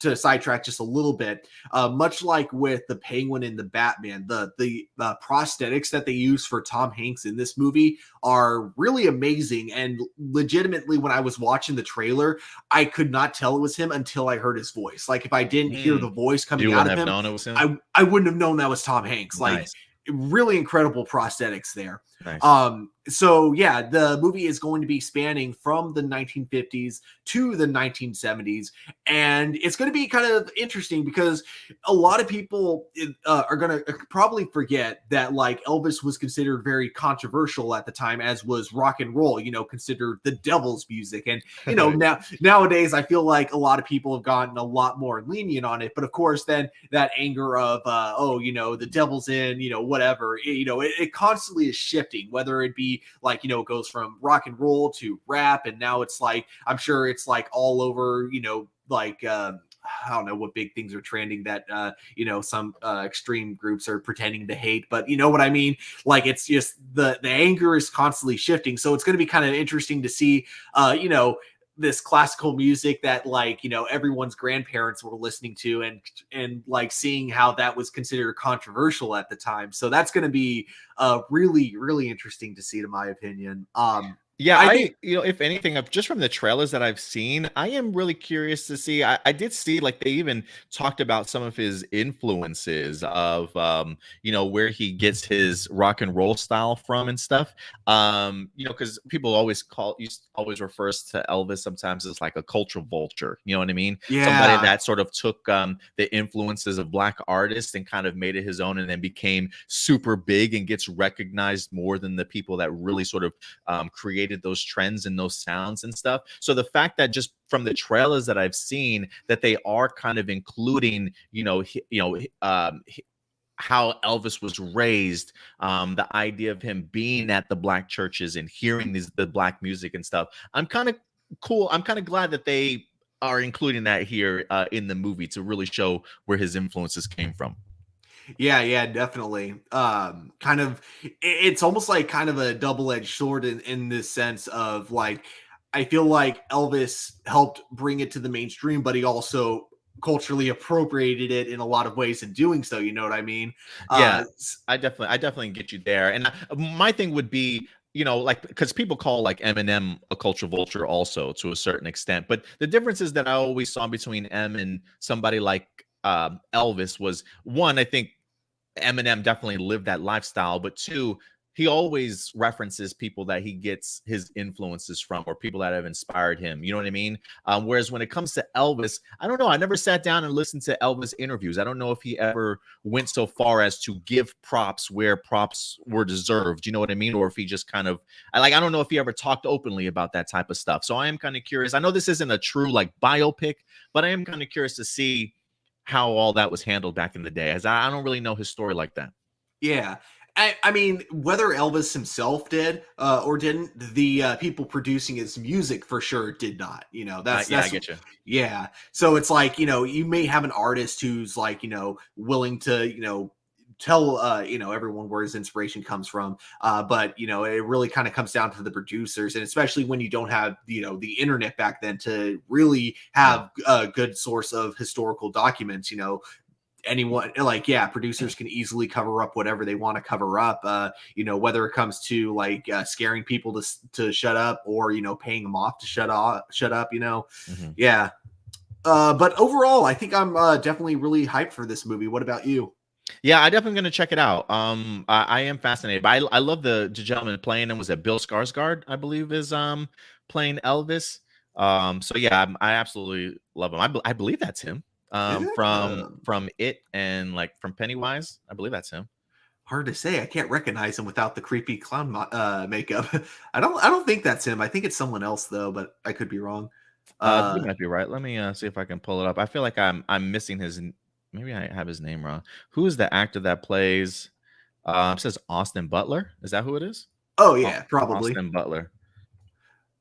to sidetrack just a little bit, much like with the Penguin and the Batman, the prosthetics that they use for Tom Hanks in this movie are really amazing. And legitimately, when I was watching the trailer, I could not tell it was him until I heard his voice. Like, if I didn't hear the voice coming out of him, known it was him? I wouldn't have known that was Tom Hanks. Like, nice. Really incredible prosthetics there. Nice. So yeah, the movie is going to be spanning from the 1950s to the 1970s, and it's going to be kind of interesting because a lot of people are going to probably forget that like Elvis was considered very controversial at the time, as was rock and roll, considered the devil's music. And nowadays I feel like a lot of people have gotten a lot more lenient on it, but of course then that anger of the devil's in, whatever, it constantly is shifting, whether it be like, it goes from rock and roll to rap, and now it's like, I'm sure it's like all over, like I don't know what big things are trending that some extreme groups are pretending to hate, but you know what I mean? Like, it's just the anger is constantly shifting. So it's going to be kind of interesting to see this classical music that like everyone's grandparents were listening to, and like seeing how that was considered controversial at the time. So that's going to be really, really interesting to see, to my opinion. Yeah, I think if anything, just from the trailers that I've seen, I am really curious to see. I did see like they even talked about some of his influences of, where he gets his rock and roll style from and stuff. Because people always always refers to Elvis sometimes as like a cultural vulture. You know what I mean? Somebody yeah. that sort of took the influences of Black artists and kind of made it his own, and then became super big and gets recognized more than the people that really sort of created those trends and those sounds and stuff. So the fact that just from the trailers that I've seen that they are kind of including, how Elvis was raised, the idea of him being at the Black churches and hearing the Black music and stuff. I'm kind of cool. I'm kind of glad that they are including that here in the movie to really show where his influences came from. Yeah, definitely. Kind of, it's almost like kind of a double-edged sword in this sense of like, I feel like Elvis helped bring it to the mainstream, but he also culturally appropriated it in a lot of ways in doing so. You know what I mean? Yeah, I definitely get you there. And my thing would be, like, because people call like Eminem a culture vulture also to a certain extent, but the differences that I always saw between M and somebody like Elvis was, one, I think Eminem definitely lived that lifestyle, but two, he always references people that he gets his influences from, or people that have inspired him. You know what I mean? Whereas when it comes to Elvis, I don't know. I never sat down and listened to Elvis interviews. I don't know if he ever went so far as to give props where props were deserved. You know what I mean? Or if he just kind of, I don't know if he ever talked openly about that type of stuff. So I am kind of curious. I know this isn't a true like biopic, but I am kind of curious to see how all that was handled back in the day, as I don't really know his story like that. Yeah. I mean, whether Elvis himself did or didn't, the people producing his music for sure did not. That's I get you. Yeah. So it's like, you may have an artist who's like, willing to, tell everyone where his inspiration comes from, but it really kind of comes down to the producers, and especially when you don't have the internet back then to really have a good source of historical documents. Anyone, like, producers can easily cover up whatever they want to cover up, whether it comes to like scaring people to shut up, or paying them off to shut up. Yeah. But overall, I think I'm definitely really hyped for this movie. What about you? Yeah, I definitely gonna check it out. I am fascinated. But I love the gentleman playing him. Was it Bill Skarsgård? I believe is playing Elvis. So yeah, I absolutely love him. I believe that's him. Yeah. From It and like from Pennywise. I believe that's him. Hard to say. I can't recognize him without the creepy clown makeup. I don't think that's him. I think it's someone else though, but I could be wrong. You might be right. Let me see if I can pull it up. I feel like I'm missing his. Maybe I have his name wrong. Who is the actor that plays? It says Austin Butler. Is that who it is? Oh yeah, probably. Austin Butler.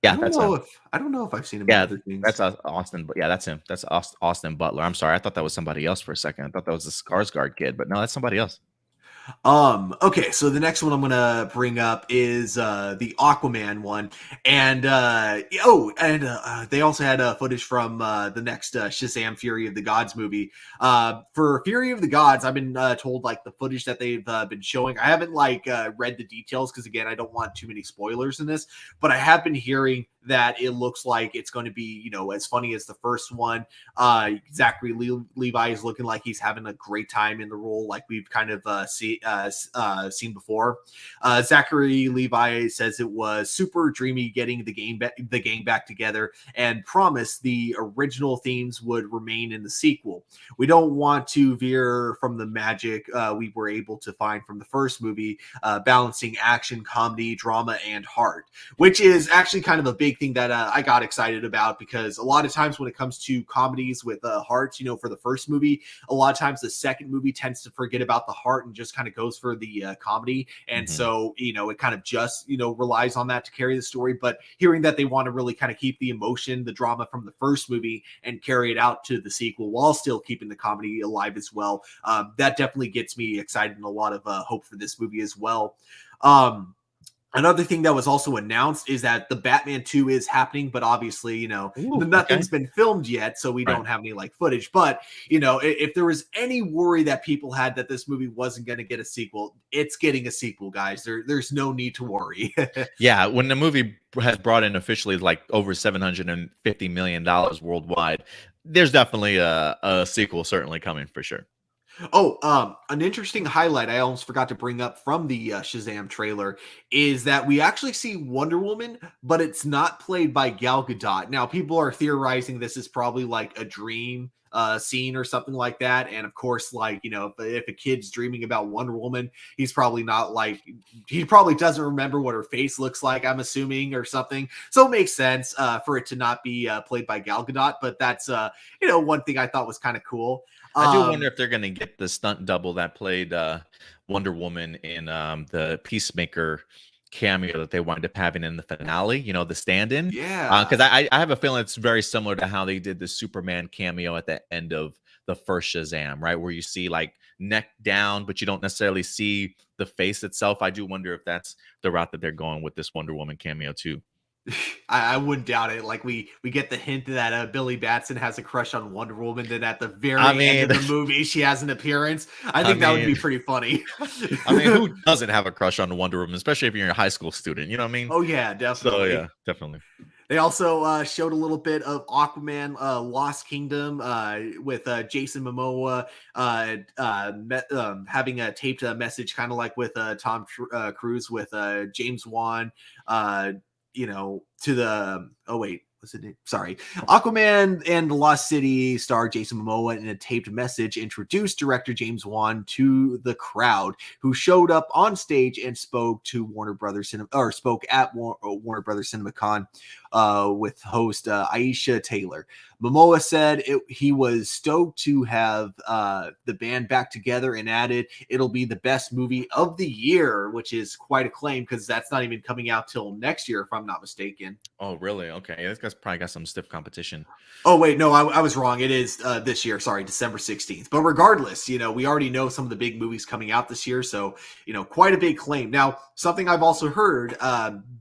I Yeah, don't that's know him. if I don't know if I've seen him in Yeah, other things. that's Austin. But yeah, that's him. That's Austin Butler. I'm sorry. I thought that was somebody else for a second. I thought that was the Skarsgård kid, but no, that's somebody else. Okay, so the next one I'm gonna bring up is the Aquaman one, and they also had footage from the next Shazam Fury of the Gods movie. For Fury of the Gods, I've been told like the footage that they've been showing. I haven't like read the details because again, I don't want too many spoilers in this, but I have been hearing that it looks like it's going to be, as funny as the first one. Zachary Levi is looking like he's having a great time in the role, like we've kind of seen before. Zachary Levi says it was super dreamy getting the gang back together, and promised the original themes would remain in the sequel. We don't want to veer from the magic we were able to find from the first movie, balancing action, comedy, drama, and heart, which is actually kind of a big thing that I got excited about, because a lot of times when it comes to comedies with hearts, for the first movie, a lot of times the second movie tends to forget about the heart and just kind of goes for the comedy. And so, it kind of just, relies on that to carry the story. But hearing that they want to really kind of keep the emotion, the drama from the first movie and carry it out to the sequel while still keeping the comedy alive as well, that definitely gets me excited and a lot of hope for this movie as well. Another thing that was also announced is that the Batman 2 is happening, but obviously, nothing's been filmed yet, so we don't have any footage. But, if there was any worry that people had that this movie wasn't going to get a sequel, it's getting a sequel, guys. There's no need to worry. Yeah, when the movie has brought in officially over $750 million worldwide, there's definitely a sequel certainly coming for sure. Oh, an interesting highlight I almost forgot to bring up from the Shazam trailer is that we actually see Wonder Woman, but it's not played by Gal Gadot. Now, people are theorizing this is probably a dream scene or something like that. And of course, if a kid's dreaming about Wonder Woman, he's probably not he probably doesn't remember what her face looks like, I'm assuming, or something. So it makes sense for it to not be played by Gal Gadot. But that's, one thing I thought was kind of cool. I do wonder if they're going to get the stunt double that played Wonder Woman in the Peacemaker cameo that they wind up having in the finale, the stand-in. Yeah. Because I have a feeling it's very similar to how they did the Superman cameo at the end of the first Shazam, right? Where you see neck down, but you don't necessarily see the face itself. I do wonder if that's the route that they're going with this Wonder Woman cameo too. I wouldn't doubt it. We get the hint that Billy Batson has a crush on Wonder Woman, then at the very end of the movie she has an appearance. I think that would be pretty funny. Who doesn't have a crush on Wonder Woman, especially if you're a high school student? You know what I mean? Oh yeah, definitely. So yeah, definitely. They also showed a little bit of Aquaman Lost Kingdom with Jason Momoa having a taped message, kind of like with Tom Cruise with James Wan, to the what's it? Sorry. Aquaman and the Lost City star Jason Momoa in a taped message introduced director James Wan to the crowd, who showed up on stage and spoke to Warner Brothers Warner Brothers CinemaCon with host Aisha Taylor. Momoa said he was stoked to have the band back together and added, "It'll be the best movie of the year," which is quite a claim because that's not even coming out till next year, if I'm not mistaken. Oh, really? Okay. Yeah, this guy's probably got some stiff competition. Oh, wait, no, I was wrong. It is this year. Sorry, December 16th. But regardless, we already know some of the big movies coming out this year. So, quite a big claim. Now, something I've also heard,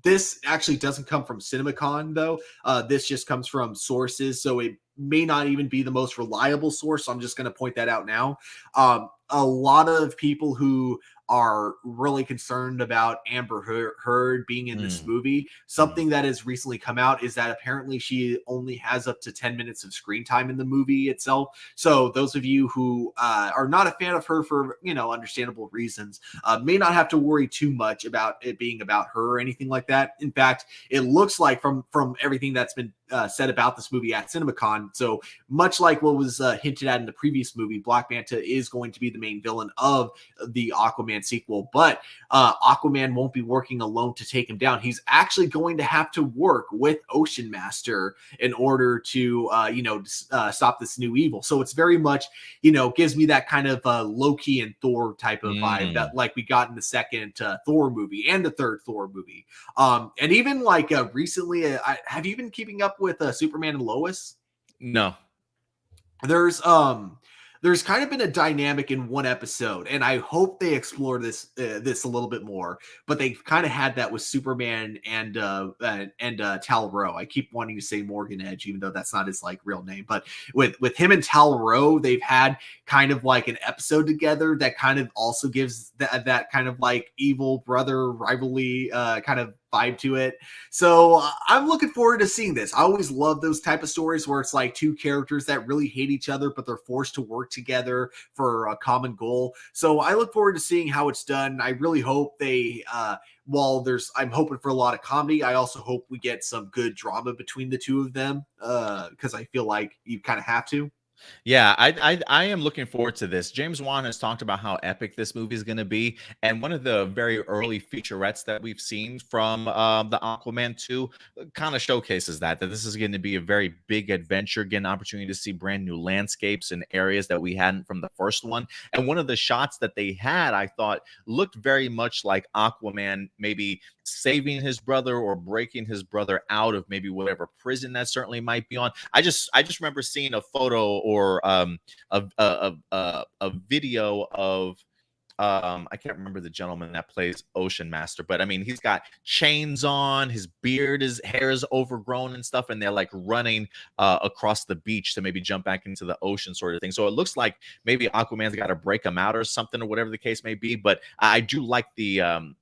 this actually doesn't come from CinemaCon, though. This just comes from sources. So it may not even be the most reliable source. So I'm just going to point that out now. A lot of people who are really concerned about Amber Heard being in this movie. Something that has recently come out is that apparently she only has up to 10 minutes of screen time in the movie itself. So those of you who are not a fan of her for, understandable reasons, may not have to worry too much about it being about her or anything like that. In fact, it looks like from everything that's been said about this movie at CinemaCon, so much like what was hinted at in the previous movie, Black Manta is going to be the main villain of the Aquaman sequel, but Aquaman won't be working alone to take him down. He's actually going to have to work with Ocean Master in order to stop this new evil. So it's very much, gives me that kind of Loki and Thor type of vibe that we got in the second Thor movie and the third Thor movie. And even recently, have you been keeping up with Superman and Lois? No. There's kind of been a dynamic in one episode, and I hope they explore this a little bit more. But they've kind of had that with Superman and Tal-Rho. I keep wanting to say Morgan Edge, even though that's not his real name. But with him and Tal-Rho, they've had kind of an episode together that kind of also gives that kind of evil brother rivalry kind of vibe to it. So I'm looking forward to seeing this. I always love those type of stories where it's like two characters that really hate each other, but they're forced to work together for a common goal. So I look forward to seeing how it's done. I really hope they, I'm hoping for a lot of comedy. I also hope we get some good drama between the two of them, because I feel like you kind of have to. Yeah, I am looking forward to this. James Wan has talked about how epic this movie is going to be, and one of the very early featurettes that we've seen from the Aquaman 2 kind of showcases that this is going to be a very big adventure, get an opportunity to see brand new landscapes and areas that we hadn't from the first one. And one of the shots that they had, I thought, looked very much like Aquaman, maybe saving his brother or breaking his brother out of maybe whatever prison that certainly might be on. I just remember seeing a photo or a video of I can't remember the gentleman that plays Ocean Master, but I mean, he's got chains on, his hair is overgrown and stuff, and they're like running across the beach to maybe jump back into the ocean, sort of thing. So it looks like maybe Aquaman's got to break him out or something, or whatever the case may be. But I do like the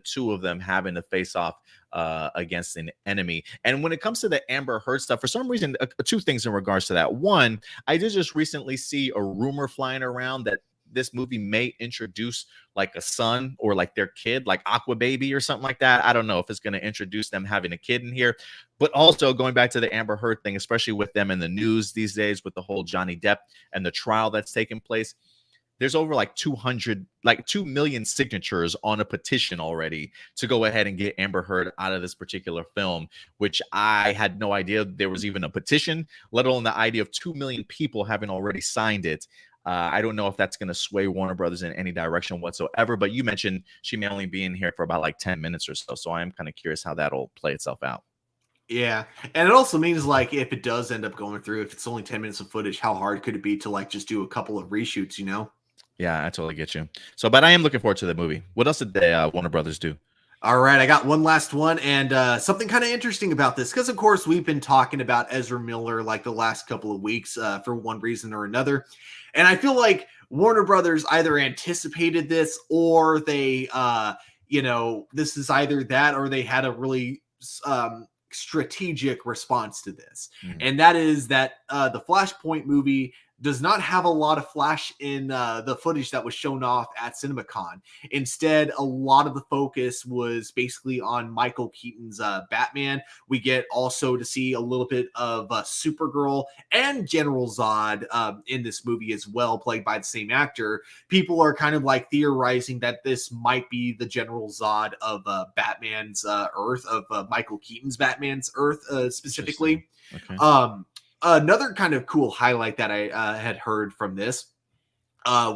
two of them having to face off against an enemy. And when it comes to the Amber Heard stuff, for some reason, two things in regards to that. One, I did just recently see a rumor flying around that this movie may introduce like a son or like their kid, like Aqua Baby or something like that. I don't know if it's going to introduce them having a kid in here. But also going back to the Amber Heard thing, especially with them in the news these days with the whole Johnny Depp and the trial that's taking place. There's over like 2 million signatures on a petition already to go ahead and get Amber Heard out of this particular film, which I had no idea there was even a petition, let alone the idea of 2 million people having already signed it. I don't know if that's going to sway Warner Brothers in any direction whatsoever, but you mentioned she may only be in here for about like 10 minutes or so. So I am kind of curious how that'll play itself out. Yeah. And it also means like if it does end up going through, if it's only 10 minutes of footage, how hard could it be to like just do a couple of reshoots, you know? Yeah, I totally get you. So, but I am looking forward to the movie. What else did they, Warner Brothers do? All right, I got one last one, and something kind of interesting about this, because of course we've been talking about Ezra Miller like the last couple of weeks for one reason or another, and I feel like Warner Brothers either anticipated this or they, this is either that or they had a really strategic response to this, and that is that the Flashpoint movie does not have a lot of Flash in the footage that was shown off at CinemaCon. Instead, a lot of the focus was basically on Michael Keaton's Batman. We get also to see a little bit of Supergirl and General Zod in this movie as well, played by the same actor. People are kind of like theorizing that this might be the General Zod of Batman's Earth, of Michael Keaton's Batman's Earth specifically. Okay. Another kind of cool highlight that I had heard from this,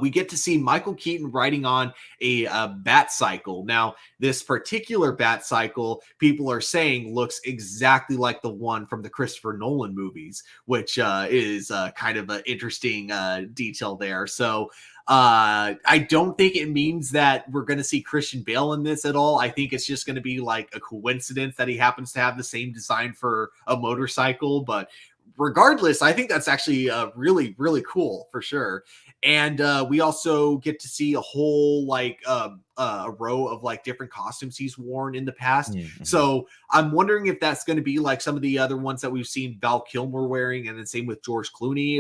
we get to see Michael Keaton riding on a bat cycle. Now, this particular bat cycle, people are saying, looks exactly like the one from the Christopher Nolan movies, which is kind of an interesting detail there. So I don't think it means that we're going to see Christian Bale in this at all. I think it's just going to be like a coincidence that he happens to have the same design for a motorcycle, but regardless, I think that's actually really, really cool for sure. And we also get to see a whole like a row of like different costumes he's worn in the past. Mm-hmm. So I'm wondering if that's going to be like some of the other ones that we've seen Val Kilmer wearing, and then same with George Clooney.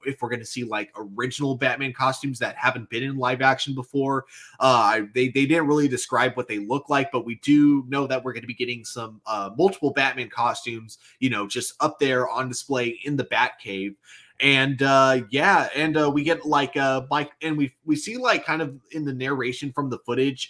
If we're going to see like original Batman costumes that haven't been in live action before. They didn't really describe what they look like, but we do know that we're going to be getting some multiple Batman costumes, just up there on display in the Batcave. And we get like Mike, and we see like kind of in the narration from the footage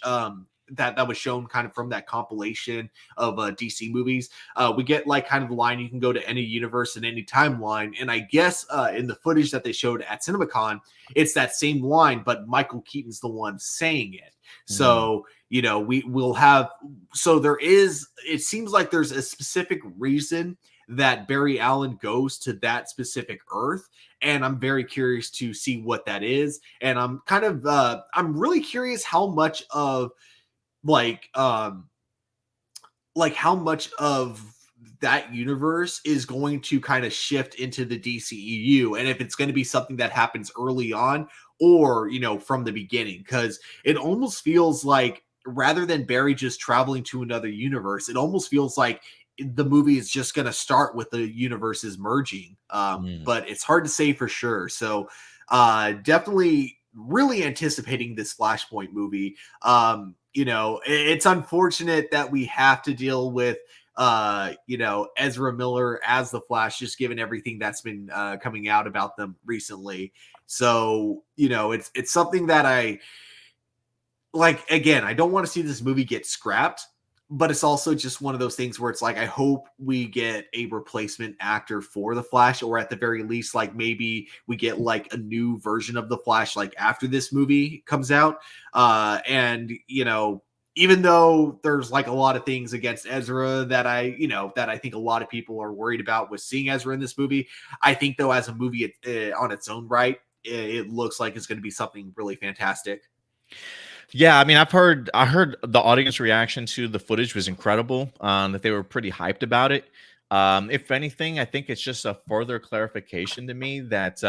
that was shown kind of from that compilation of DC movies. We get like kind of the line, you can go to any universe and any timeline. And I guess in the footage that they showed at CinemaCon, it's that same line, but Michael Keaton's the one saying it. So, we'll have, it seems like there's a specific reason that Barry Allen goes to that specific Earth, and I'm very curious to see what that is. And I'm kind of I'm really curious how much of how much of that universe is going to kind of shift into the DCEU, and if it's going to be something that happens early on or from the beginning, because it almost feels like rather than Barry just traveling to another universe, it almost feels like the movie is just going to start with the universes merging. But it's hard to say for sure. So definitely really anticipating this Flashpoint movie. It's unfortunate that we have to deal with Ezra Miller as the Flash, just given everything that's been coming out about them recently. So, it's something that I like. Again, I don't want to see this movie get scrapped, but it's also just one of those things where it's like, I hope we get a replacement actor for the Flash, or at the very least, like maybe we get like a new version of the Flash, like after this movie comes out. And even though there's like a lot of things against Ezra that I think a lot of people are worried about with seeing Ezra in this movie, I think though, as a movie on its own right, it looks like it's going to be something really fantastic. Yeah, I mean, I heard the audience reaction to the footage was incredible. That they were pretty hyped about it. If anything, I think it's just a further clarification to me that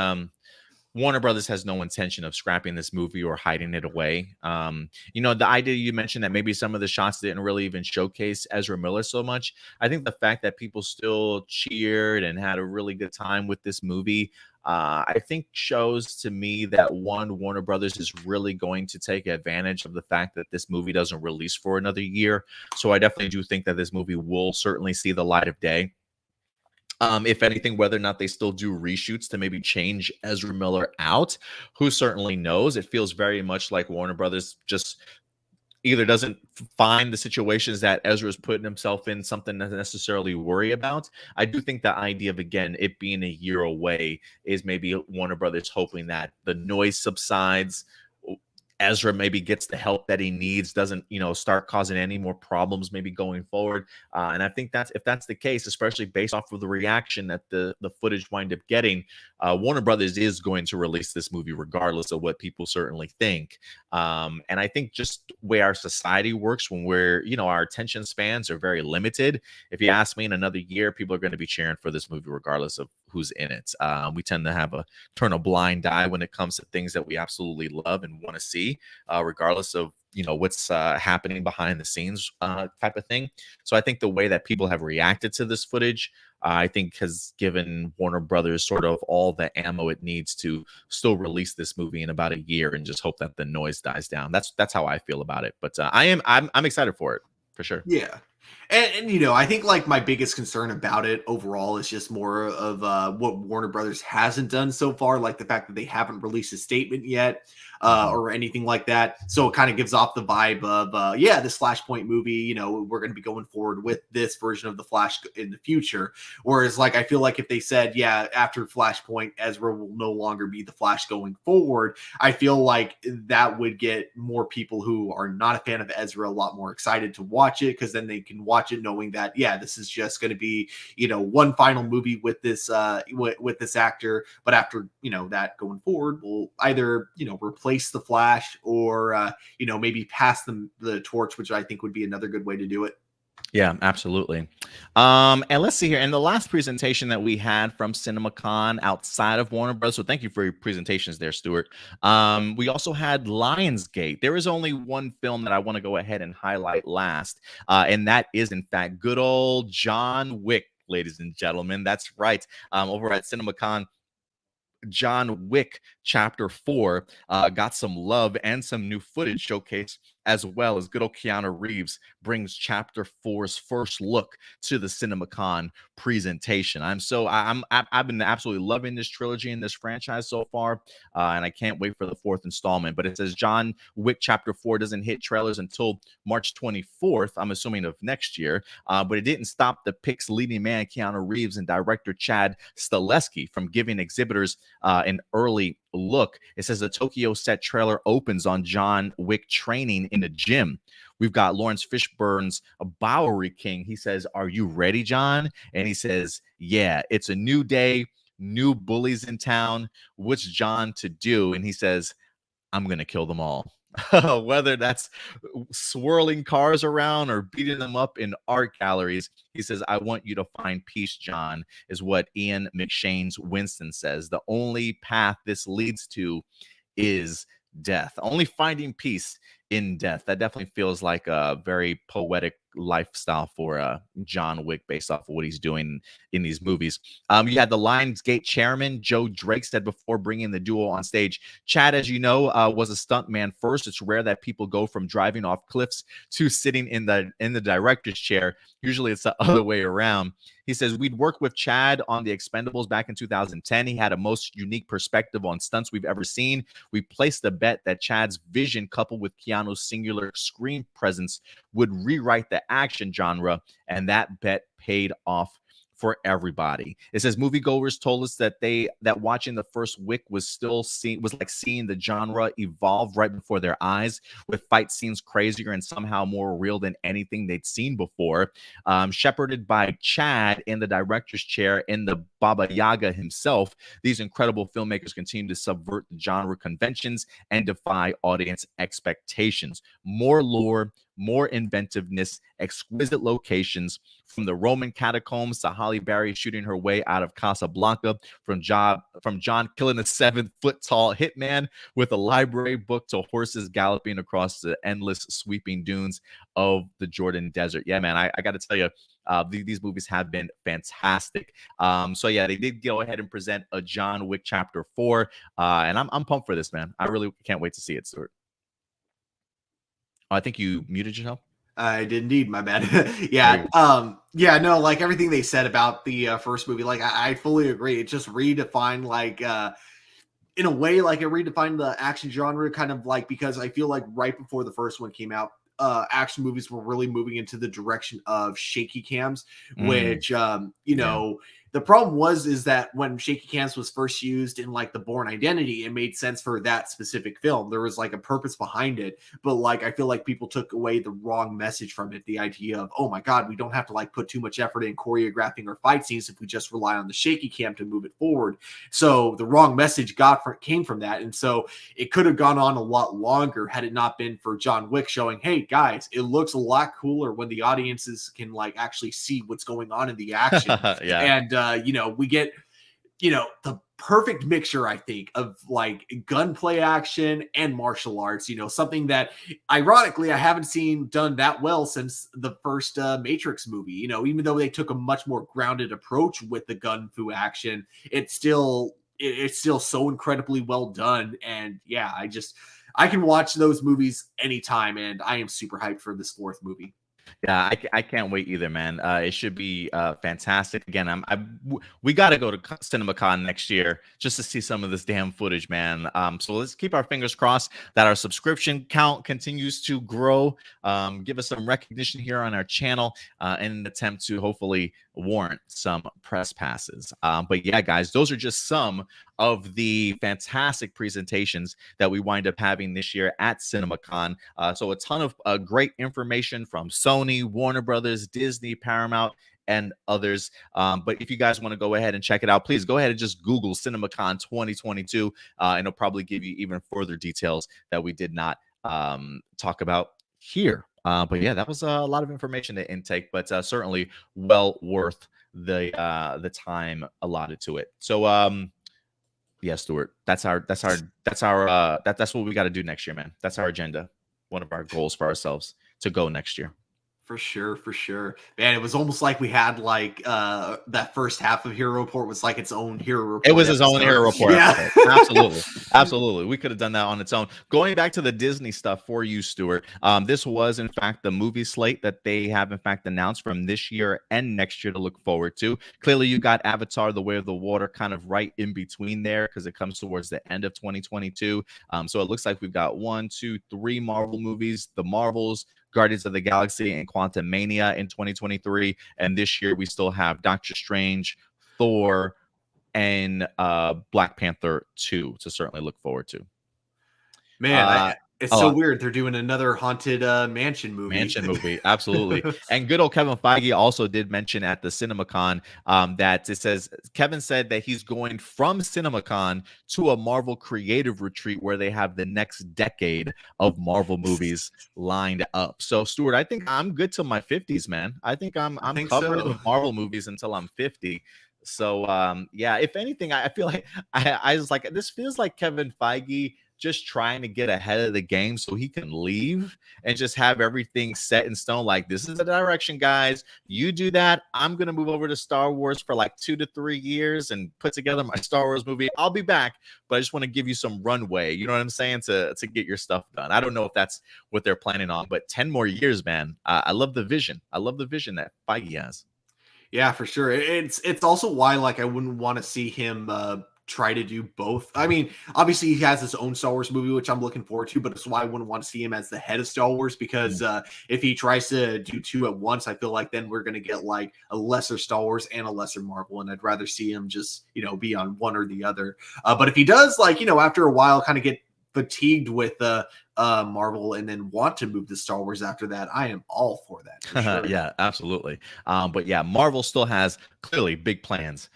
Warner Brothers has no intention of scrapping this movie or hiding it away. The idea you mentioned that maybe some of the shots didn't really even showcase Ezra Miller so much. I think the fact that people still cheered and had a really good time with this movie, I think shows to me that Warner Brothers is really going to take advantage of the fact that this movie doesn't release for another year. So I definitely do think that this movie will certainly see the light of day. If anything, whether or not they still do reshoots to maybe change Ezra Miller out, who certainly knows? It feels very much like Warner Brothers just either doesn't find the situations that Ezra's putting himself in something to necessarily worry about. I do think the idea of, again, it being a year away is maybe Warner Brothers hoping that the noise subsides, Ezra maybe gets the help that he needs, doesn't start causing any more problems maybe going forward. And I think if that's the case, especially based off of the reaction that the footage wind up getting, Warner Brothers is going to release this movie regardless of what people certainly think. And I think just way our society works, when our attention spans are very limited. If you ask me, in another year, people are going to be cheering for this movie regardless of who's in it. We tend to turn a blind eye when it comes to things that we absolutely love and want to see, regardless of what's happening behind the scenes, type of thing. So I think the way that people have reacted to this footage, I think, has given Warner Brothers sort of all the ammo it needs to still release this movie in about a year and just hope that the noise dies down. That's how I feel about it. But I'm excited for it, for sure. Yeah. And I think like my biggest concern about it overall is just more of what Warner Brothers hasn't done so far, like the fact that they haven't released a statement yet, or anything like that. So it kind of gives off the vibe of this Flashpoint movie, we're going to be going forward with this version of the Flash in the future. Whereas like I feel like if they said, yeah, after Flashpoint, Ezra will no longer be the Flash going forward, I feel like that would get more people who are not a fan of Ezra a lot more excited to watch it, because then they can watch it knowing that, yeah, this is just going to be one final movie with this with this actor. But after that going forward, we'll either replace the Flash, or maybe pass them the torch, which I think would be another good way to do it. Yeah, absolutely. And let's see here. In the last presentation that we had from CinemaCon outside of Warner Bros. So thank you for your presentations there, Stuart. We also had Lionsgate. There is only one film that I want to go ahead and highlight last, and that is, in fact, good old John Wick, ladies and gentlemen. That's right. Over at CinemaCon, John Wick Chapter 4 got some love and some new footage showcase, as well as good old Keanu Reeves brings Chapter 4's first look to the CinemaCon presentation. I've been absolutely loving this trilogy and this franchise so far, and I can't wait for the fourth installment. But it says John Wick Chapter 4 doesn't hit trailers until March 24th, I'm assuming, of next year. But it didn't stop the Pic's leading man Keanu Reeves and director Chad Stahelski from giving exhibitors an early look. It says the Tokyo set trailer opens on John Wick training in a gym. We've got Lawrence Fishburne's a Bowery King. He says, "Are you ready, John?" And he says, "Yeah, it's a new day, new bullies in town. What's John to do?" And he says, "I'm going to kill them all." Whether that's swirling cars around or beating them up in art galleries, he says, "I want you to find peace, John," is what Ian McShane's Winston says. The only path this leads to is death. Only finding peace in death. That definitely feels like a very poetic lifestyle for John Wick based off of what he's doing in these movies. You had the Lionsgate chairman, Joe Drake, said before bringing the duo on stage, Chad, as you know, was a stuntman first. It's rare that people go from driving off cliffs to sitting in the director's chair. Usually it's the other way around. He says, we'd worked with Chad on The Expendables back in 2010. He had a most unique perspective on stunts we've ever seen. We placed a bet that Chad's vision, coupled with Keanu's singular screen presence, would rewrite the action genre, and that bet paid off for everybody. It says moviegoers told us that watching the first Wick was like seeing the genre evolve right before their eyes, with fight scenes crazier and somehow more real than anything they'd seen before. Shepherded by Chad in the director's chair and the Baba Yaga himself, these incredible filmmakers continue to subvert the genre conventions and defy audience expectations. More lore, more inventiveness, exquisite locations, from the Roman catacombs to Halle Berry shooting her way out of Casablanca, from John killing a 7-foot-tall hitman with a library book to horses galloping across the endless sweeping dunes of the Jordan Desert. Yeah, man, I got to tell you, these movies have been fantastic. So yeah, they did go ahead and present a John Wick Chapter 4, and I'm pumped for this, man. I really can't wait to see it, Stuart. Oh, I think you muted yourself. I did indeed. My bad. Yeah. Yeah. No. Like everything they said about the first movie, like I fully agree. It just redefined, like, in a way, like it redefined the action genre, kind of like, because I feel like right before the first one came out, action movies were really moving into the direction of shaky cams, which, you know, the problem is that when shaky cams was first used in like the Bourne Identity, it made sense for that specific film. There was like a purpose behind it, but like I feel like people took away the wrong message from it. The idea of, oh my God, we don't have to like put too much effort in choreographing our fight scenes if we just rely on the shaky cam to move it forward. So the wrong message came from that, and so it could have gone on a lot longer had it not been for John Wick showing, hey guys, it looks a lot cooler when the audiences can like actually see what's going on in the action. And you know, we get, you know, the perfect mixture, I think, of like gunplay action and martial arts, you know, something that ironically I haven't seen done that well since the first Matrix movie. You know, even though they took a much more grounded approach with the gun fu action, it's still so incredibly well done. And yeah, I can watch those movies anytime, and I am super hyped for this fourth movie. Yeah, I can't wait either, man. It should be fantastic. Again, we got to go to CinemaCon next year just to see some of this damn footage, man. So let's keep our fingers crossed that our subscription count continues to grow. Give us some recognition here on our channel in an attempt to hopefully warrant some press passes. But yeah, guys, those are just some of the fantastic presentations that we wind up having this year at CinemaCon. So a ton of great information from Sony, Warner Brothers, Disney, Paramount, and others. But if you guys want to go ahead and check it out, please go ahead and just Google CinemaCon 2022, and it'll probably give you even further details that we did not talk about here. But yeah, that was a lot of information to intake, but certainly well worth the time allotted to it. So yeah, Stuart, that's what we got to do next year, man. That's our agenda. One of our goals for ourselves to go next year. For sure. Man, it was almost like we had like that first half of Hero Report was like its own Hero Report. It was his own Hero Report. Yeah. Absolutely. We could have done that on its own. Going back to the Disney stuff for you, Stuart. This was in fact the movie slate that they have in fact announced from this year and next year to look forward to. Clearly, you got Avatar: The Way of the Water kind of right in between there because it comes towards the end of 2022. So it looks like we've got 1, 2, 3 Marvel movies, The Marvels, Guardians of the Galaxy, and Quantumania in 2023. And this year we still have Doctor Strange, Thor, and Black Panther 2 to certainly look forward to. Man, it's so weird. They're doing another Haunted Mansion movie. Absolutely. And good old Kevin Feige also did mention at the CinemaCon that it says Kevin said that he's going from CinemaCon to a Marvel creative retreat where they have the next decade of Marvel movies lined up. So, Stuart, I think I'm good till my 50s, man. I think I'm covered with Marvel movies until I'm 50. So, yeah, if anything, I feel like I was like, this feels like Kevin Feige just trying to get ahead of the game so he can leave and just have everything set in stone. Like, this is the direction, guys. You do that. I'm going to move over to Star Wars for like 2 to 3 years and put together my Star Wars movie. I'll be back, but I just want to give you some runway, you know what I'm saying, to get your stuff done. I don't know if that's what they're planning on, but 10 more years, man. I love the vision. I love the vision that Feige has. Yeah, for sure. It's also why like I wouldn't want to see him try to do both. I mean, obviously he has his own Star Wars movie, which I'm looking forward to, but it's why I wouldn't want to see him as the head of Star Wars, because if he tries to do two at once, I feel like then we're going to get like a lesser Star Wars and a lesser Marvel, and I'd rather see him just, be on one or the other. But if he does, like, after a while kind of get fatigued with Marvel and then want to move to Star Wars after that, I am all for that. For sure. Yeah, absolutely. But yeah, Marvel still has clearly big plans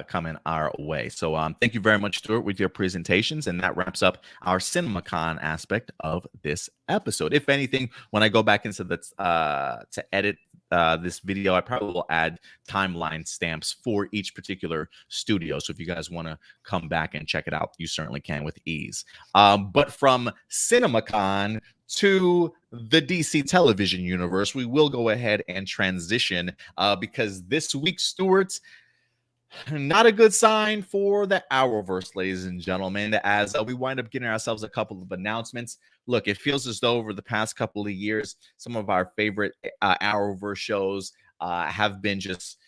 coming our way. So thank you very much, Stuart, with your presentations. And that wraps up our CinemaCon aspect of this episode. If anything, when I go back into the to edit this video, I probably will add timeline stamps for each particular studio. So if you guys want to come back and check it out, you certainly can with ease. But from CinemaCon to the DC television universe, we will go ahead and transition because this week, Stuart, not a good sign for the Arrowverse, ladies and gentlemen, as we wind up getting ourselves a couple of announcements. Look, it feels as though over the past couple of years, some of our favorite Arrowverse shows have been just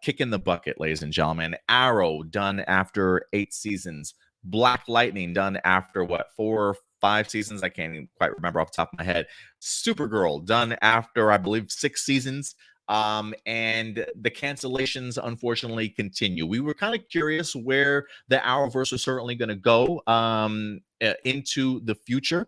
kicking the bucket, ladies and gentlemen. Arrow, done after 8 seasons. Black Lightning, done after, 4 or 5 seasons? I can't even quite remember off the top of my head. Supergirl, done after, I believe, 6 seasons. And the cancellations unfortunately continue. We were kind of curious where the Arrowverse was certainly going to go into the future.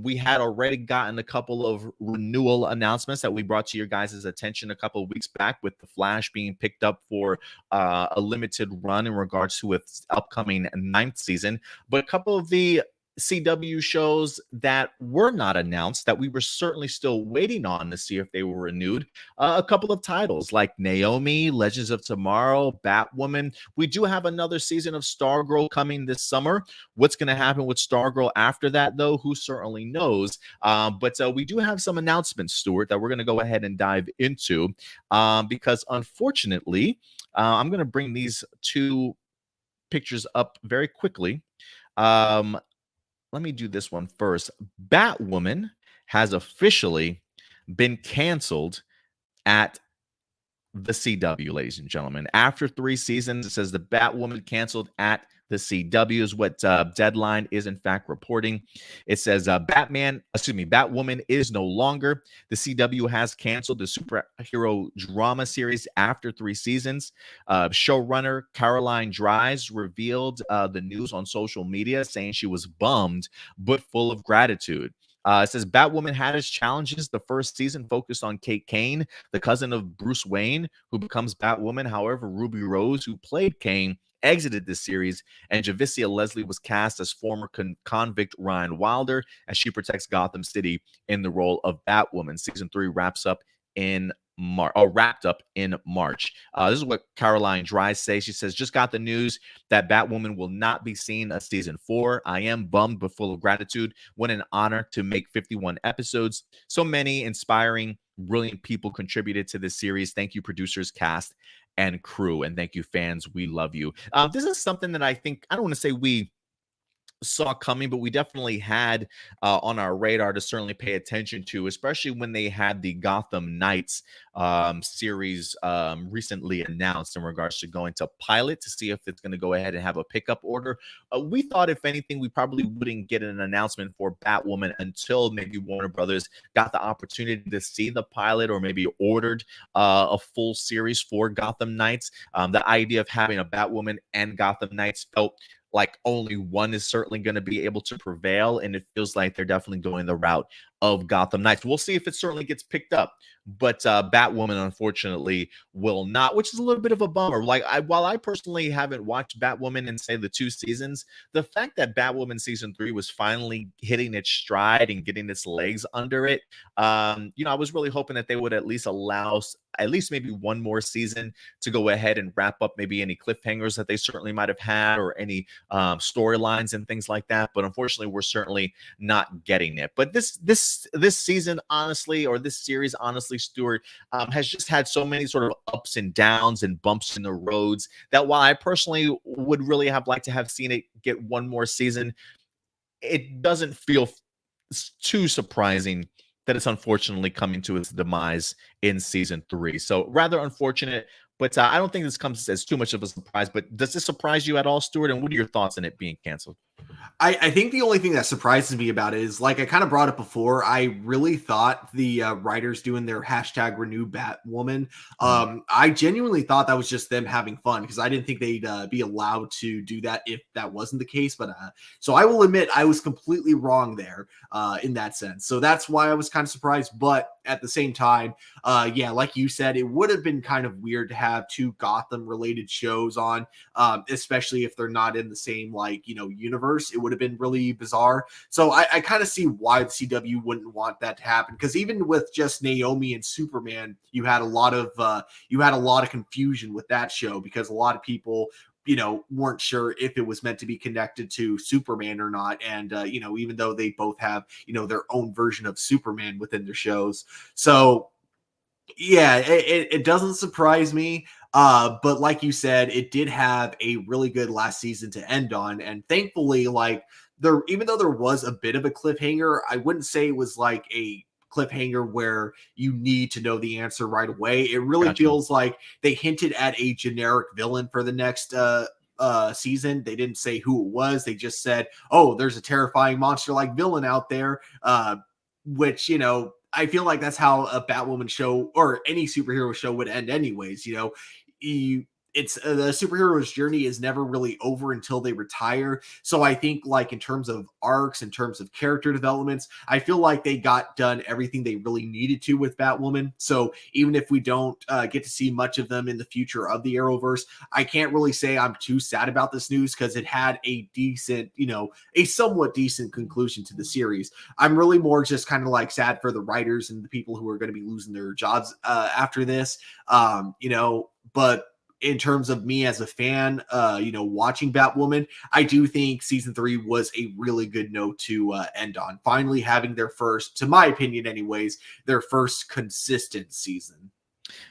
We had already gotten a couple of renewal announcements that we brought to your guys' attention a couple of weeks back, with The Flash being picked up for a limited run in regards to its upcoming 9th season. But a couple of the CW shows that were not announced that we were certainly still waiting on to see if they were renewed. A couple of titles like Naomi, Legends of Tomorrow, Batwoman. We do have another season of Stargirl coming this summer. What's going to happen with Stargirl after that, though? Who certainly knows? But we do have some announcements, Stuart, that we're going to go ahead and dive into because unfortunately, I'm going to bring these 2 pictures up very quickly. Let me do this one first. Batwoman has officially been canceled at the CW, ladies and gentlemen. After 3 seasons, it says the Batwoman canceled at the CW is what Deadline is in fact reporting. It says Batwoman is no longer. The CW has canceled the superhero drama series after 3 seasons. Showrunner Caroline Dries revealed the news on social media, saying she was bummed but full of gratitude. It says Batwoman had its challenges. The first season focused on Kate Kane, the cousin of Bruce Wayne, who becomes Batwoman. However, Ruby Rose, who played Kane, exited this series, and Javicia Leslie was cast as former convict Ryan Wilder as she protects Gotham City in the role of Batwoman. Season 3 wrapped up in March. This is what Caroline Dries says. She says, just got the news that Batwoman will not be seen as season 4. I am bummed but full of gratitude. What an honor to make 51 episodes. So many inspiring, brilliant people contributed to this series. Thank you, producers, cast, and crew. And thank you, fans. We love you. This is something that I think, I don't want to say we saw coming, but we definitely had on our radar to certainly pay attention to, especially when they had the Gotham Knights series recently announced in regards to going to pilot to see if it's going to go ahead and have a pickup order. We thought, if anything, we probably wouldn't get an announcement for Batwoman until maybe Warner Brothers got the opportunity to see the pilot or maybe ordered a full series for Gotham Knights. The idea of having a Batwoman and Gotham Knights felt like only one is certainly going to be able to prevail, and it feels like they're definitely going the route of Gotham Knights. We'll see if it certainly gets picked up, but Batwoman, unfortunately, will not, which is a little bit of a bummer. Like, while I personally haven't watched Batwoman in, say, the 2 seasons, the fact that Batwoman season 3 was finally hitting its stride and getting its legs under it, I was really hoping that they would at least allow at least maybe one more season to go ahead and wrap up maybe any cliffhangers that they certainly might have had, or any storylines and things like that. But unfortunately, we're certainly not getting it. But this season, honestly, or this series, honestly, Stuart, has just had so many sort of ups and downs and bumps in the roads that while I personally would really have liked to have seen it get one more season, it doesn't feel too surprising that it's unfortunately coming to its demise in season 3. So rather unfortunate, but I don't think this comes as too much of a surprise. But does this surprise you at all, Stuart? And what are your thoughts on it being canceled? I think the only thing that surprises me about it is, like I kind of brought it before, I really thought the writers doing their hashtag renew Batwoman, I genuinely thought that was just them having fun, because I didn't think they'd be allowed to do that if that wasn't the case. But so I will admit I was completely wrong there in that sense. So that's why I was kind of surprised. But at the same time, yeah, like you said, it would have been kind of weird to have 2 Gotham related shows on, especially if they're not in the same, like, universe. It would have been really bizarre. So I kind of see why the CW wouldn't want that to happen, because even with just Naomi and Superman, you had a lot of confusion with that show, because a lot of people weren't sure if it was meant to be connected to Superman or not. And, even though they both have, their own version of Superman within their shows. So yeah, it doesn't surprise me. But like you said, it did have a really good last season to end on. And thankfully, like, even though there was a bit of a cliffhanger, I wouldn't say it was like a cliffhanger where you need to know the answer right away. It really feels like they hinted at a generic villain for the next season. They didn't say who it was. They just said, oh, there's a terrifying monster like villain out there, which, I feel like that's how a Batwoman show or any superhero show would end anyways. It's the superhero's journey is never really over until they retire. So I think, like, in terms of arcs, in terms of character developments, I feel like they got done everything they really needed to with Batwoman. So even if we don't get to see much of them in the future of the Arrowverse, I can't really say I'm too sad about this news, because it had a decent, a somewhat decent conclusion to the series. I'm really more just kind of like sad for the writers and the people who are going to be losing their jobs after this, but in terms of me as a fan, watching Batwoman, I do think season 3 was a really good note to end on. Finally having their first, to my opinion anyways, their first consistent season.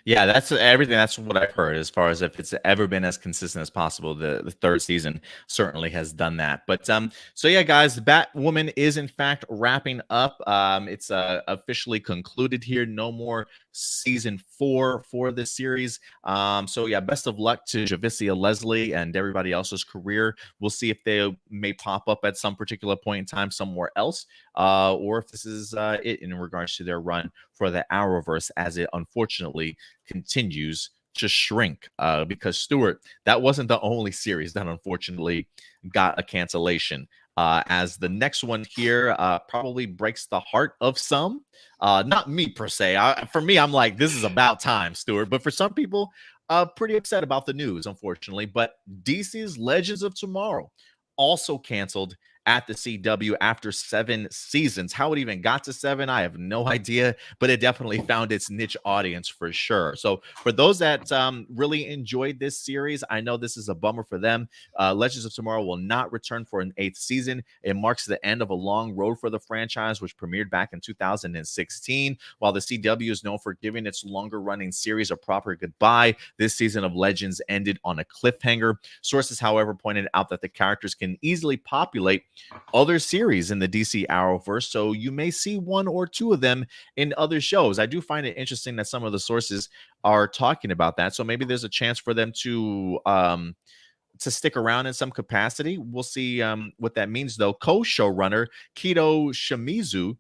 Yeah, that's everything. That's what I've heard, as far as if it's ever been as consistent as possible. The 3rd season certainly has done that. But so yeah, guys, Batwoman is in fact wrapping up. It's officially concluded here. No more season 4 for this series. So yeah, best of luck to Javicia Leslie and everybody else's career. We'll see if they may pop up at some particular point in time somewhere else, or if this is it in regards to their run for the Arrowverse, as it unfortunately continues to shrink. Because, Stuart, that wasn't the only series that unfortunately got a cancellation. As the next one here probably breaks the heart of some. Not me per se. For me, I'm like, this is about time, Stuart. But for some people, pretty upset about the news, unfortunately. But DC's Legends of Tomorrow also canceled at the CW after 7 seasons. How it even got to 7, I have no idea, but it definitely found its niche audience for sure. So for those that really enjoyed this series, I know this is a bummer for them. Legends of Tomorrow will not return for an 8th season. It marks the end of a long road for the franchise, which premiered back in 2016. While the CW is known for giving its longer running series a proper goodbye, this season of Legends ended on a cliffhanger. Sources, however, pointed out that the characters can easily populate other series in the DC Arrowverse, so you may see 1 or 2 of them in other shows. I do find it interesting that some of the sources are talking about that, so maybe there's a chance for them to stick around in some capacity. We'll see what that means, though. Co-showrunner Kito Shimizu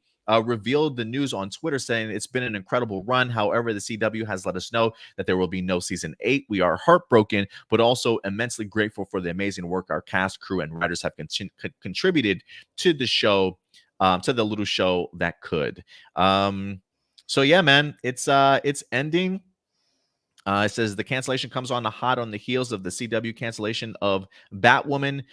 revealed the news on Twitter, saying it's been an incredible run. However, the CW has let us know that there will be no season 8. We are heartbroken, but also immensely grateful for the amazing work our cast, crew, and writers have contributed to the show. to the little show that could. So yeah, man, it's ending. It says the cancellation comes on the hot on the heels of the CW cancellation of Batwoman.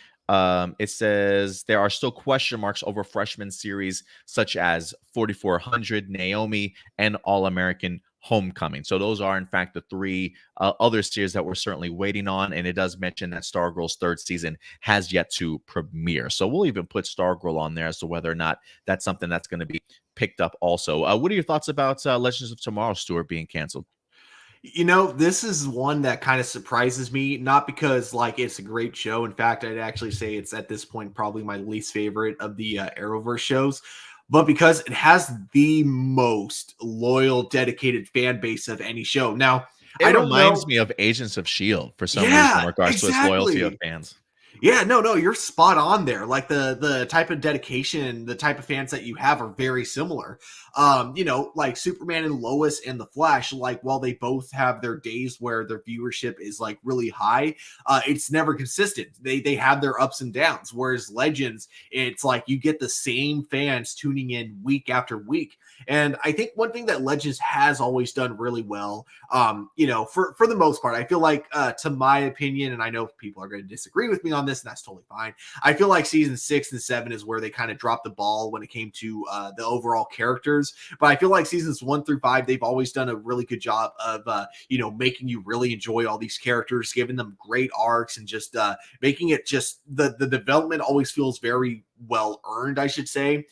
It says there are still question marks over freshman series such as 4400, Naomi, and All American Homecoming. So those are, in fact, the three other series that we're certainly waiting on. And it does mention that Stargirl's third season has yet to premiere. So we'll even put Stargirl on there as to whether or not that's something that's going to be picked up also. What are your thoughts about Legends of Tomorrow, Stuart, being canceled? This is one that kind of surprises me, not because like it's a great show. In fact, I'd actually say it's at this point probably my least favorite of the Arrowverse shows, but because it has the most loyal, dedicated fan base of any show. Now, It I don't reminds know. me of Agents of S.H.I.E.L.D. for some reason in Yeah, regards to its loyalty of exactly. fans. Yeah, no, you're spot on there. Like the type of dedication, the type of fans that you have are very similar. Like Superman and Lois and the Flash, like while they both have their days where their viewership is like really high, it's never consistent. They have their ups and downs. Whereas Legends, it's like you get the same fans tuning in week after week. And I think one thing that Legends has always done really well, for the most part, I feel like, to my opinion, and I know people are going to disagree with me on this, and that's totally fine. I feel like season 6 and 7 is where they kind of dropped the ball when it came to the overall characters. But I feel like seasons 1 through 5, they've always done a really good job of, making you really enjoy all these characters, giving them great arcs, and just making it just the development always feels very well earned, I should say.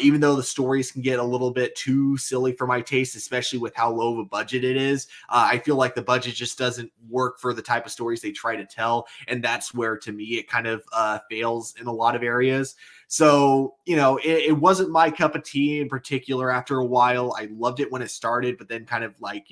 Even though the stories can get a little bit too silly for my taste, especially with how low of a budget it is, I feel like the budget just doesn't work for the type of stories they try to tell. And that's where, to me, it kind of fails in a lot of areas. So, it wasn't my cup of tea in particular after a while. I loved it when it started, but then kind of like,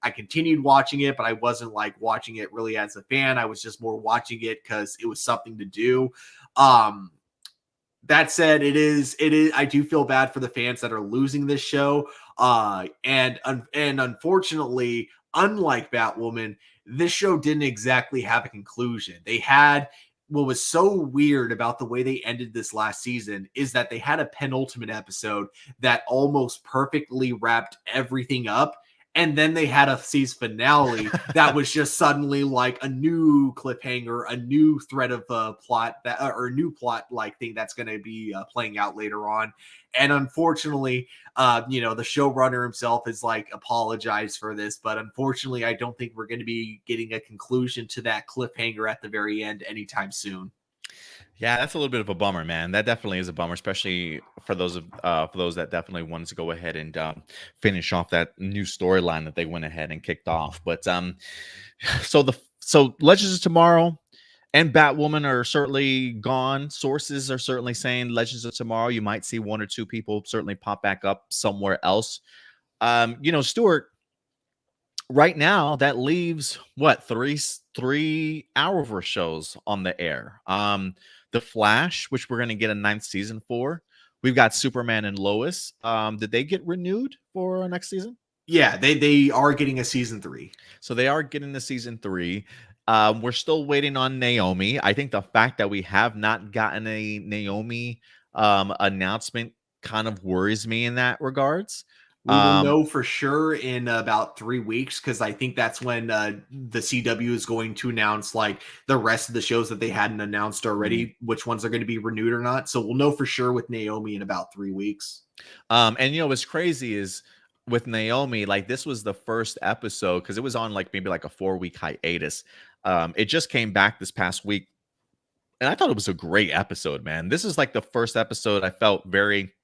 I continued watching it, but I wasn't like watching it really as a fan. I was just more watching it because it was something to do. That said, it is. I do feel bad for the fans that are losing this show. And unfortunately, unlike Batwoman, this show didn't exactly have a conclusion. They had what was so weird about the way they ended this last season is that they had a penultimate episode that almost perfectly wrapped everything up. And then they had a season finale that was just suddenly like a new cliffhanger, a new thread of plot that, or a new plot like thing that's going to be playing out later on. And unfortunately, the showrunner himself has like apologized for this, but unfortunately, I don't think we're going to be getting a conclusion to that cliffhanger at the very end anytime soon. Yeah, that's a little bit of a bummer, man. That definitely is a bummer, especially for those that definitely wanted to go ahead and finish off that new storyline that they went ahead and kicked off. But so Legends of Tomorrow and Batwoman are certainly gone. Sources are certainly saying Legends of Tomorrow. You might see one or two people certainly pop back up somewhere else. Stuart, right now that leaves what, three Arrowverse shows on the air. The Flash, which we're going to get a 9th season for. We've got Superman and Lois. Did they get renewed for next season? Yeah, they are getting a season 3. So they are getting the season 3. We're still waiting on Naomi. I think the fact that we have not gotten a Naomi announcement kind of worries me in that regards. We will know for sure in about 3 weeks, because I think that's when the CW is going to announce like the rest of the shows that they hadn't announced already, which ones are going to be renewed or not. So we'll know for sure with Naomi in about 3 weeks. And what's crazy is with Naomi, like this was the first episode because it was on like maybe like a 4-week hiatus. It just came back this past week, and I thought it was a great episode, man. This is like the first episode I felt very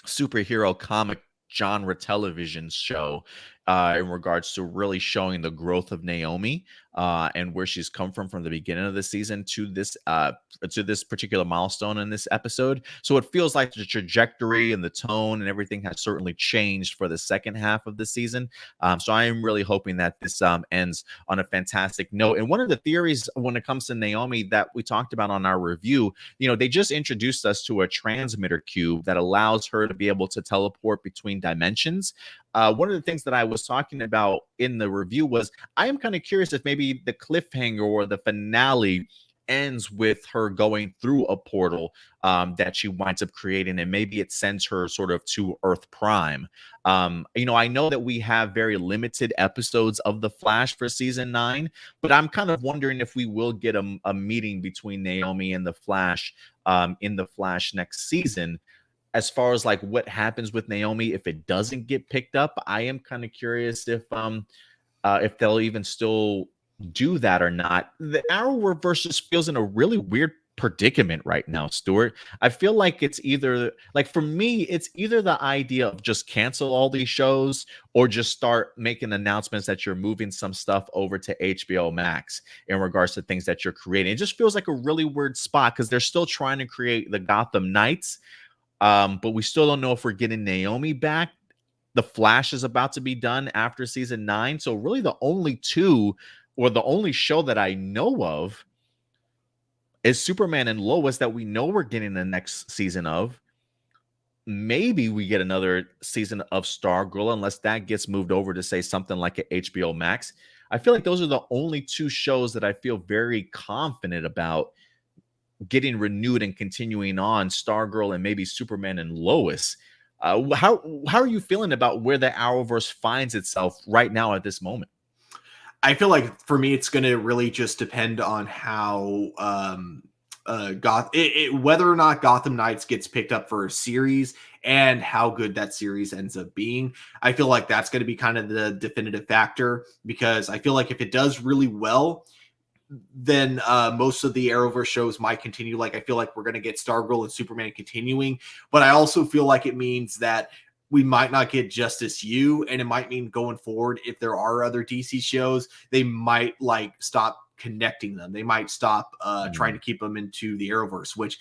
superhero comic genre television show in regards to really showing the growth of Naomi and where she's come from the beginning of the season to this particular milestone in this episode. So it feels like the trajectory and the tone and everything has certainly changed for the second half of the season. So I am really hoping that this ends on a fantastic note. And one of the theories when it comes to Naomi that we talked about on our review, they just introduced us to a transmitter cube that allows her to be able to teleport between dimensions. One of the things that I was talking about in the review was I am kind of curious if maybe the cliffhanger or the finale ends with her going through a portal that she winds up creating, and maybe it sends her sort of to Earth Prime. I know that we have very limited episodes of The Flash for season 9, but I'm kind of wondering if we will get a meeting between Naomi and the Flash in The Flash next season. As far as like what happens with Naomi if it doesn't get picked up, I am kind of curious if they'll even still do that or not. The Arrowverse just feels in a really weird predicament right now, Stuart. I feel like it's either like for me, it's either the idea of just cancel all these shows or just start making announcements that you're moving some stuff over to HBO Max in regards to things that you're creating. It just feels like a really weird spot because they're still trying to create the Gotham Knights. But we still don't know if we're getting Naomi back. The Flash is about to be done after season 9. So really the only show that I know of is Superman and Lois that we know we're getting the next season of. Maybe we get another season of Stargirl unless that gets moved over to say something like a HBO Max. I feel like those are the only 2 shows that I feel very confident about getting renewed and continuing on, Stargirl and maybe Superman and Lois. How are you feeling about where the Arrowverse finds itself right now at this moment? I feel like for me, it's going to really just depend on how whether or not Gotham Knights gets picked up for a series and how good that series ends up being. I feel like that's going to be kind of the definitive factor, because I feel like if it does really well, then most of the Arrowverse shows might continue. Like, I feel like we're going to get Stargirl and Superman continuing, but I also feel like it means that we might not get Justice U, and it might mean going forward, if there are other DC shows, they might like stop connecting them. They might stop trying to keep them into the Arrowverse, which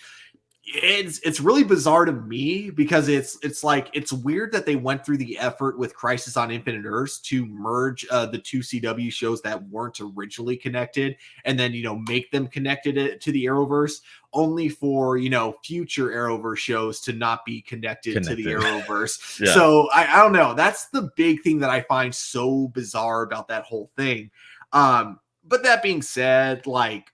it's really bizarre to me, because it's like, it's weird that they went through the effort with Crisis on Infinite Earths to merge the 2 CW shows that weren't originally connected, and then make them connected to the Arrowverse, only for future Arrowverse shows to not be connected to the Arrowverse. Yeah. So I don't know, that's the big thing that I find so bizarre about that whole thing. But that being said, like,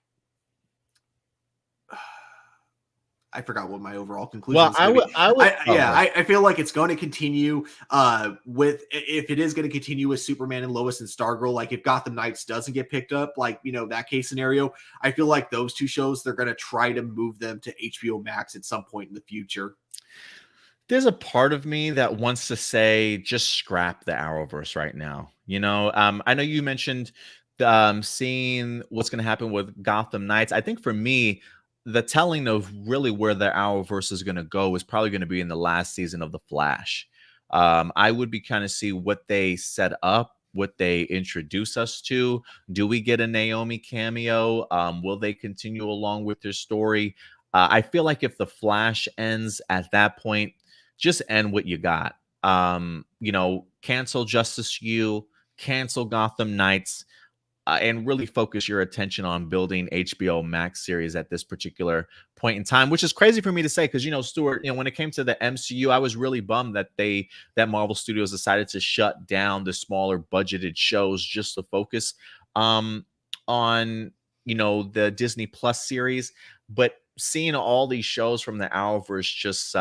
I forgot what my overall conclusion was. I feel like it's going to continue if it is going to continue with Superman and Lois and Stargirl. Like, if Gotham Knights doesn't get picked up, like, that case scenario, I feel like those 2 shows, they're going to try to move them to HBO Max at some point in the future. There's a part of me that wants to say, just scrap the Arrowverse right now. I know you mentioned seeing what's going to happen with Gotham Knights. I think for me, the telling of really where the Arrowverse is going to go is probably going to be in the last season of The Flash. I would be kind of see what they set up, what they introduce us to. Do we get a Naomi cameo? Will they continue along with their story? I feel like if The Flash ends at that point, just end what you got. Cancel Justice U, cancel Gotham Knights, and really focus your attention on building HBO Max series at this particular point in time, which is crazy for me to say, because, Stuart, when it came to the MCU, I was really bummed that Marvel Studios decided to shut down the smaller budgeted shows just to focus on, the Disney Plus series. But seeing all these shows from the Arrowverse just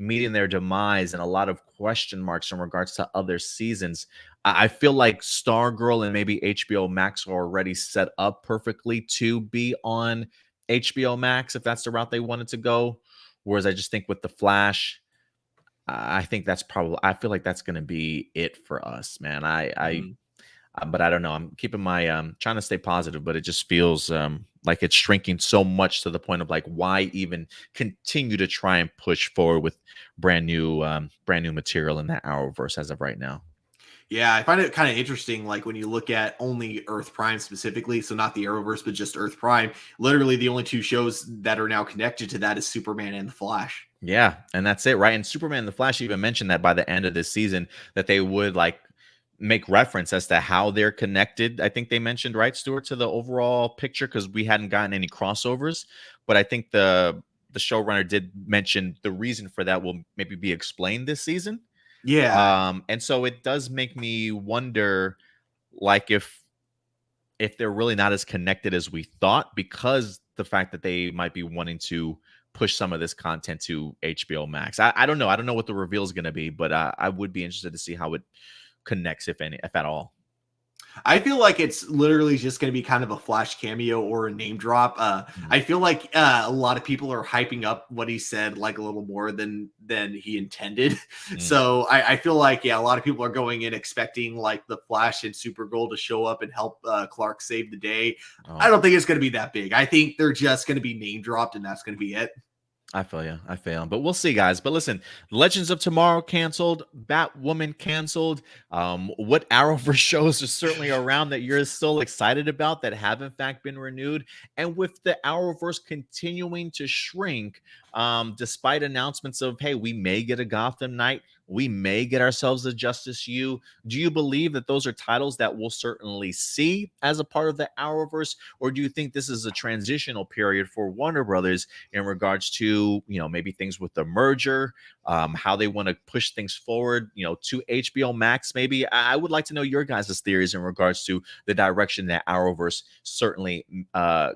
meeting their demise and a lot of question marks in regards to other seasons, I feel like Stargirl and maybe HBO Max are already set up perfectly to be on HBO Max if that's the route they wanted to go. Whereas I just think with The Flash, I think that's probably, I feel like that's going to be it for us, man. But I don't know. I'm keeping my trying to stay positive, but it just feels like it's shrinking so much to the point of like, why even continue to try and push forward with brand new material in that Arrowverse as of right now. Yeah, I find it kind of interesting, like when you look at only Earth Prime specifically, so not the Arrowverse, but just Earth Prime, literally the only 2 shows that are now connected to that is Superman and The Flash. Yeah, and that's it, right? And Superman and The Flash even mentioned that by the end of this season that they would like make reference as to how they're connected. I think they mentioned, right, Stuart, to the overall picture, because we hadn't gotten any crossovers. But I think the showrunner did mention the reason for that will maybe be explained this season. Yeah. And so it does make me wonder, like, if if they're really not as connected as we thought, because the fact that they might be wanting to push some of this content to HBO Max. I don't know. I don't know what the reveal is going to be, but I would be interested to see how it connects, if any, if at all. I feel like it's literally just going to be kind of a flash cameo or a name drop. I feel like a lot of people are hyping up what he said like a little more than he intended. So I feel like, yeah, a lot of people are going in expecting like the Flash and Supergirl to show up and help Clark save the day. I don't think it's going to be that big. I think they're just going to be name dropped and that's going to be it. I feel you. I feel. But we'll see, guys. But listen, Legends of Tomorrow canceled, Batwoman canceled. What Arrowverse shows are certainly around that you're still excited about that have in fact been renewed? And with the Arrowverse continuing to shrink, despite announcements of, hey, we may get a Gotham Knight, we may get ourselves a Justice U. Do you believe that those are titles that we'll certainly see as a part of the Arrowverse, or do you think this is a transitional period for Warner Brothers in regards to, you know, maybe things with the merger, how they want to push things forward, you know, to HBO Max? Maybe I would like to know your guys' theories in regards to the direction that Arrowverse certainly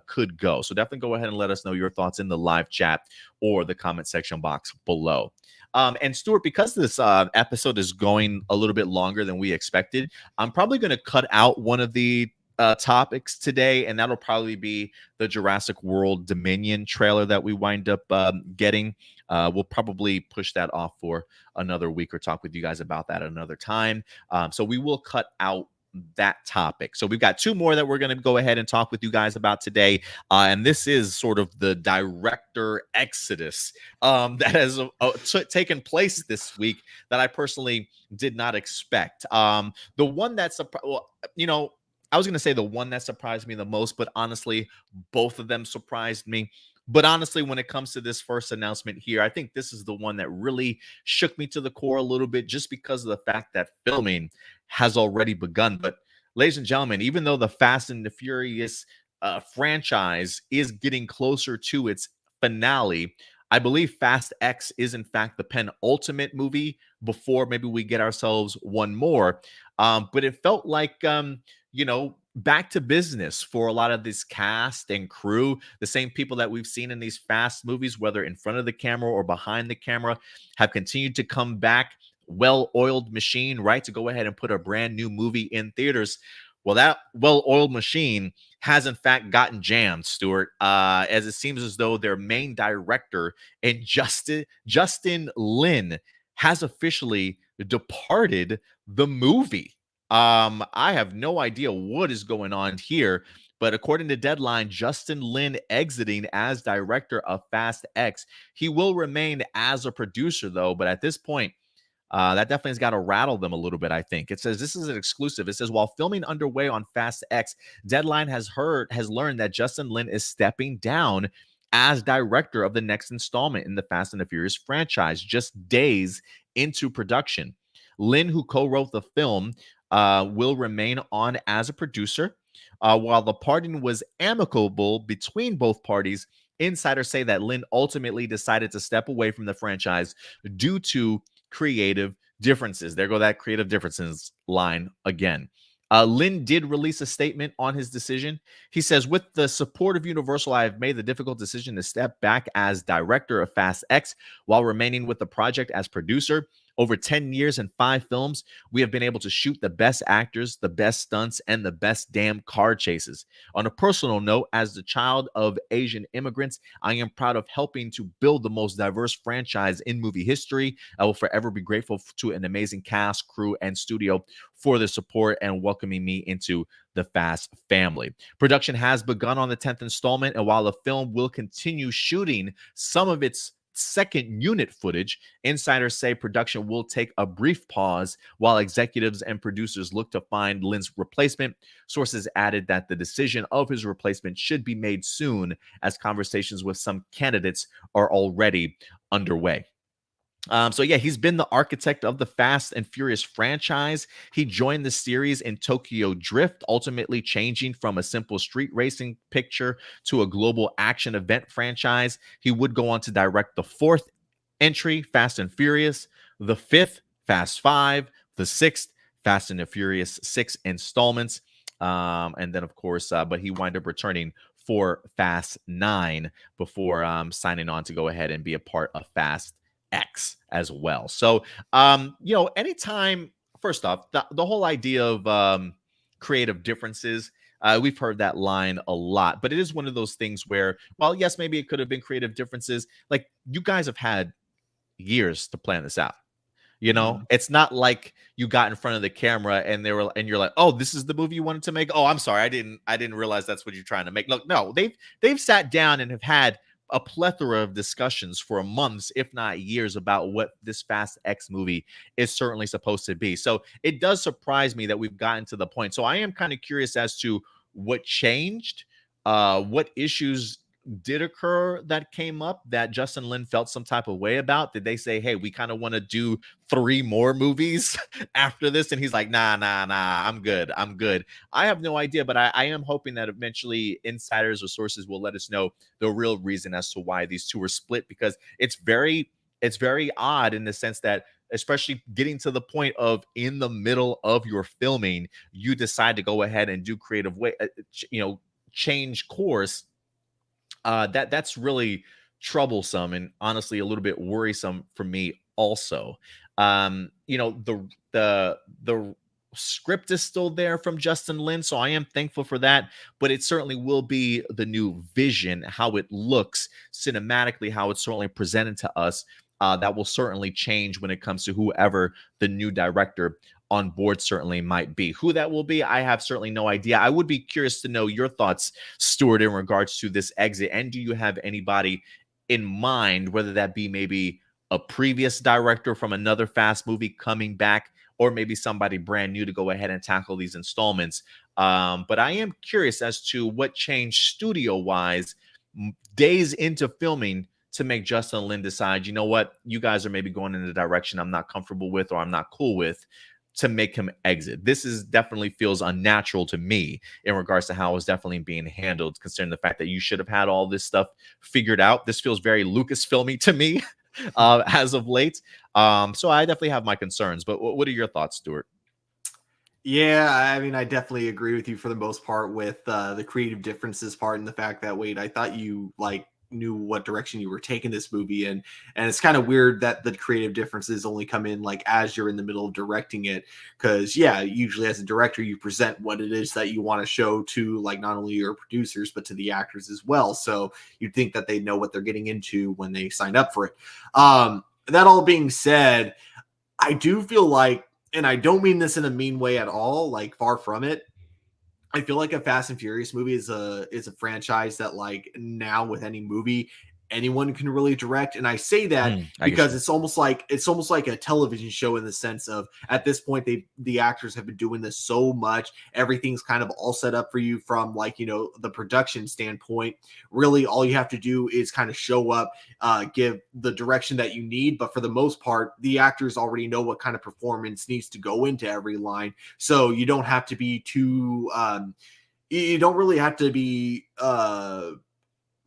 could go. So definitely go ahead and let us know your thoughts in the live chat or the comment section box below. And Stuart, because this episode is going a little bit longer than we expected, I'm probably going to cut out one of the topics today, and that'll probably be the Jurassic World Dominion trailer that we wind up getting. We'll probably push that off for another week or talk with you guys about that another time. So we will cut out that topic. So we've got two more that we're going to go ahead and talk with you guys about today. And this is sort of the director exodus that has taken place this week that I personally did not expect. The one that's, well, you know, I was going to say the one that surprised me the most, but honestly, both of them surprised me. But honestly, when it comes to this first announcement here, I think this is the one that really shook me to the core a little bit, just because of the fact that filming has already begun. But ladies and gentlemen, even though the Fast and the Furious franchise is getting closer to its finale, I believe Fast X is in fact the penultimate movie before maybe we get ourselves one more. But it felt like, you know, back to business for a lot of this cast and crew. The same people that we've seen in these Fast movies, whether in front of the camera or behind the camera, have continued to come back. Well-oiled machine, right? To go ahead and put a brand new movie in theaters. Well, that well-oiled machine has in fact gotten jammed, Stuart, as it seems as though their main director and Justin Lin has officially departed the movie. I have no idea what is going on here, but according to Deadline, Justin Lin exiting as director of Fast X. He will remain as a producer, though, but at this point, that definitely has got to rattle them a little bit, I think. It says this is an exclusive. It says, while filming underway on Fast X, Deadline has learned that Justin Lin is stepping down as director of the next installment in the Fast and the Furious franchise, just days into production. Lin, who co-wrote the film, will remain on as a producer. While the parting was amicable between both parties, insiders say that Lin ultimately decided to step away from the franchise due to creative differences. There go that creative differences line again. Lin did release a statement on his decision. He says, with the support of Universal, I have made the difficult decision to step back as director of Fast X while remaining with the project as producer. Over 10 years and 5 films, we have been able to shoot the best actors, the best stunts, and the best damn car chases. On a personal note, as the child of Asian immigrants, I am proud of helping to build the most diverse franchise in movie history. I will forever be grateful to an amazing cast, crew, and studio for the support and welcoming me into the Fast family. Production has begun on the 10th installment, and while the film will continue shooting some of its second unit footage, insiders say production will take a brief pause while executives and producers look to find Lin's replacement. Sources added that the decision of his replacement should be made soon, as conversations with some candidates are already underway. So yeah, he's been the architect of the Fast and Furious franchise. He joined the series in Tokyo Drift, ultimately changing from a simple street racing picture to a global action event franchise. He would go on to direct the 4th entry, Fast and Furious, the 5th, Fast 5, the 6th, Fast and the Furious 6 installments. And then of course, but he wound up returning for Fast 9 before signing on to go ahead and be a part of Fast X as well. So, anytime, first off, the whole idea of creative differences, we've heard that line a lot, but it is one of those things where, well, yes, maybe it could have been creative differences. Like, you guys have had years to plan this out. Mhm. It's not like you got in front of the camera and you're like, "Oh, this is the movie you wanted to make." "Oh, I'm sorry. I didn't realize that's what you're trying to make." Look, no, they've sat down and have had a plethora of discussions for months, if not years, about what this Fast X movie is certainly supposed to be. So it does surprise me that we've gotten to the point. So I am kind of curious as to what changed, what issues did occur that came up that Justin Lin felt some type of way about. Did they say, "Hey, we kind of want to do 3 more movies after this?" And he's like, "Nah, nah, nah, I'm good. I'm good." I have no idea, but I am hoping that eventually insiders or sources will let us know the real reason as to why these two were split, because it's very odd in the sense that, especially getting to the point of in the middle of your filming, you decide to go ahead and do creative way, change course. That's really troublesome and honestly a little bit worrisome for me also. The script is still there from Justin Lin, so I am thankful for that, but it certainly will be the new vision, how it looks cinematically, how it's certainly presented to us. That will certainly change when it comes to whoever the new director on board certainly might be. Who that will be, I have certainly no idea. I would be curious to know your thoughts, Stuart, in regards to this exit. And do you have anybody in mind, whether that be maybe a previous director from another Fast movie coming back, or maybe somebody brand new to go ahead and tackle these installments? But I am curious as to what changed studio-wise days into filming to make Justin Lin decide, you know what, you guys are maybe going in a direction I'm not comfortable with or I'm not cool with, to make him exit. This is definitely feels unnatural to me in regards to how it's definitely being handled, considering the fact that you should have had all this stuff figured out. This feels very Lucasfilmy to me as of late. So I definitely have my concerns, but what are your thoughts, Stuart? Yeah, I mean, I definitely agree with you for the most part with the creative differences part and the fact that, wait, I thought you like knew what direction you were taking this movie in, and it's kind of weird that the creative differences only come in like as you're in the middle of directing it, because yeah, usually as a director you present what it is that you want to show to like not only your producers but to the actors as well, so you'd think that they know what they're getting into when they sign up for it. That all being said, I do feel like, and I don't mean this in a mean way at all, like far from it, I feel like a Fast and Furious movie is a franchise that like now with any movie anyone can really direct, and I say that I get because you. it's almost like a television show in the sense of at this point the actors have been doing this so much, everything's kind of all set up for you from like the production standpoint. Really all you have to do is kind of show up, give the direction that you need, but for the most part the actors already know what kind of performance needs to go into every line, so you don't have to be too you don't really have to be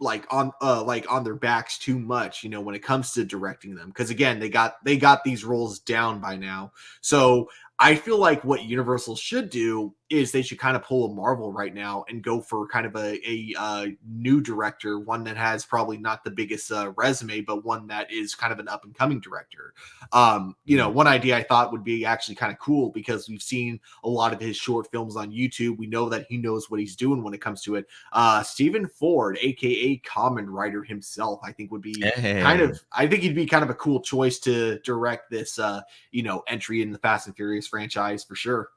like on their backs too much when it comes to directing them, because again they got these roles down by now. So I feel like what Universal should do is they should kind of pull a Marvel right now and go for kind of a new director, one that has probably not the biggest resume, but one that is kind of an up and coming director. Mm. One idea I thought would be actually kind of cool, because we've seen a lot of his short films on YouTube. We know that he knows what he's doing when it comes to it. Stephen Ford, aka Common Writer himself, I think would be Hey. I think he'd be kind of a cool choice to direct this entry in the Fast and Furious franchise for sure.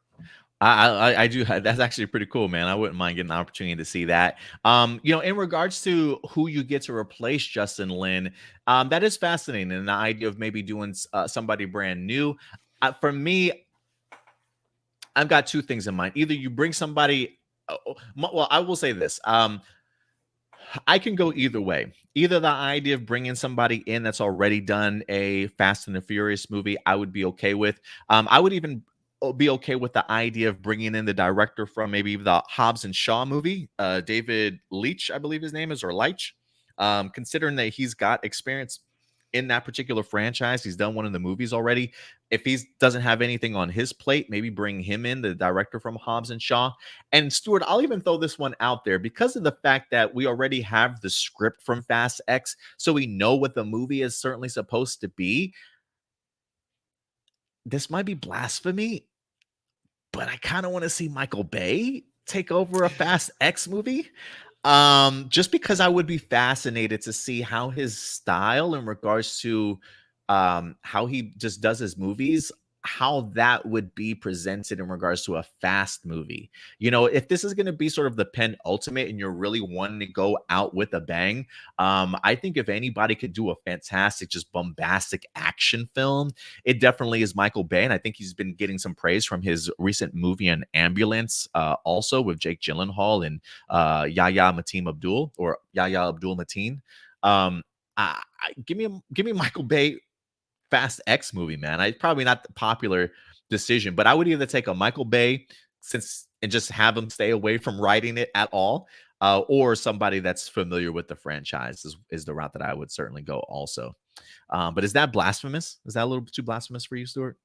I do. That's actually pretty cool, man. I wouldn't mind getting the opportunity to see that. In regards to who you get to replace Justin Lin, that is fascinating. And the idea of maybe doing somebody brand new. For me, I've got two things in mind. Either you bring somebody. Well, I will say this. I can go either way. Either the idea of bringing somebody in that's already done a Fast and the Furious movie, I would be okay with. I would even be okay with the idea of bringing in the director from maybe the Hobbs and Shaw movie, David Leitch, I believe his name is, or Leitch. Considering that he's got experience in that particular franchise. He's done one in the movies already. If he doesn't have anything on his plate, maybe bring him in, the director from Hobbs and Shaw. And Stuart, I'll even throw this one out there because of the fact that we already have the script from Fast X, so we know what the movie is certainly supposed to be. This might be blasphemy, but I kind of want to see Michael Bay take over a Fast X movie. Just because I would be fascinated to see how his style in regards to how he just does his movies, how that would be presented in regards to a fast movie. You know, if this is going to be sort of the penultimate and you're really wanting to go out with a bang, I think if anybody could do a fantastic, just bombastic action film, it definitely is Michael Bay. And I think he's been getting some praise from his recent movie, An Ambulance, also with Jake Gyllenhaal and Yahya Mateen Abdul, or Yahya Abdul Mateen. Give me Michael Bay Fast X movie, man. I probably not the popular decision, but I would either take a Michael Bay and just have him stay away from writing it at all, or somebody that's familiar with the franchise is the route that I would certainly go also. But is that blasphemous? Is that a little bit too blasphemous for you, Stuart?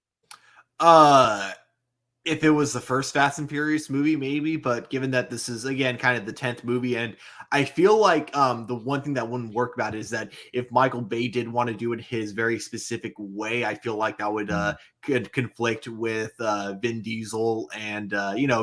If it was the first Fast and Furious movie, maybe, but given that this is, again, kind of the 10th movie, and I feel like the one thing that wouldn't work about it is that if Michael Bay did want to do it his very specific way, I feel like that would could conflict with Vin Diesel and,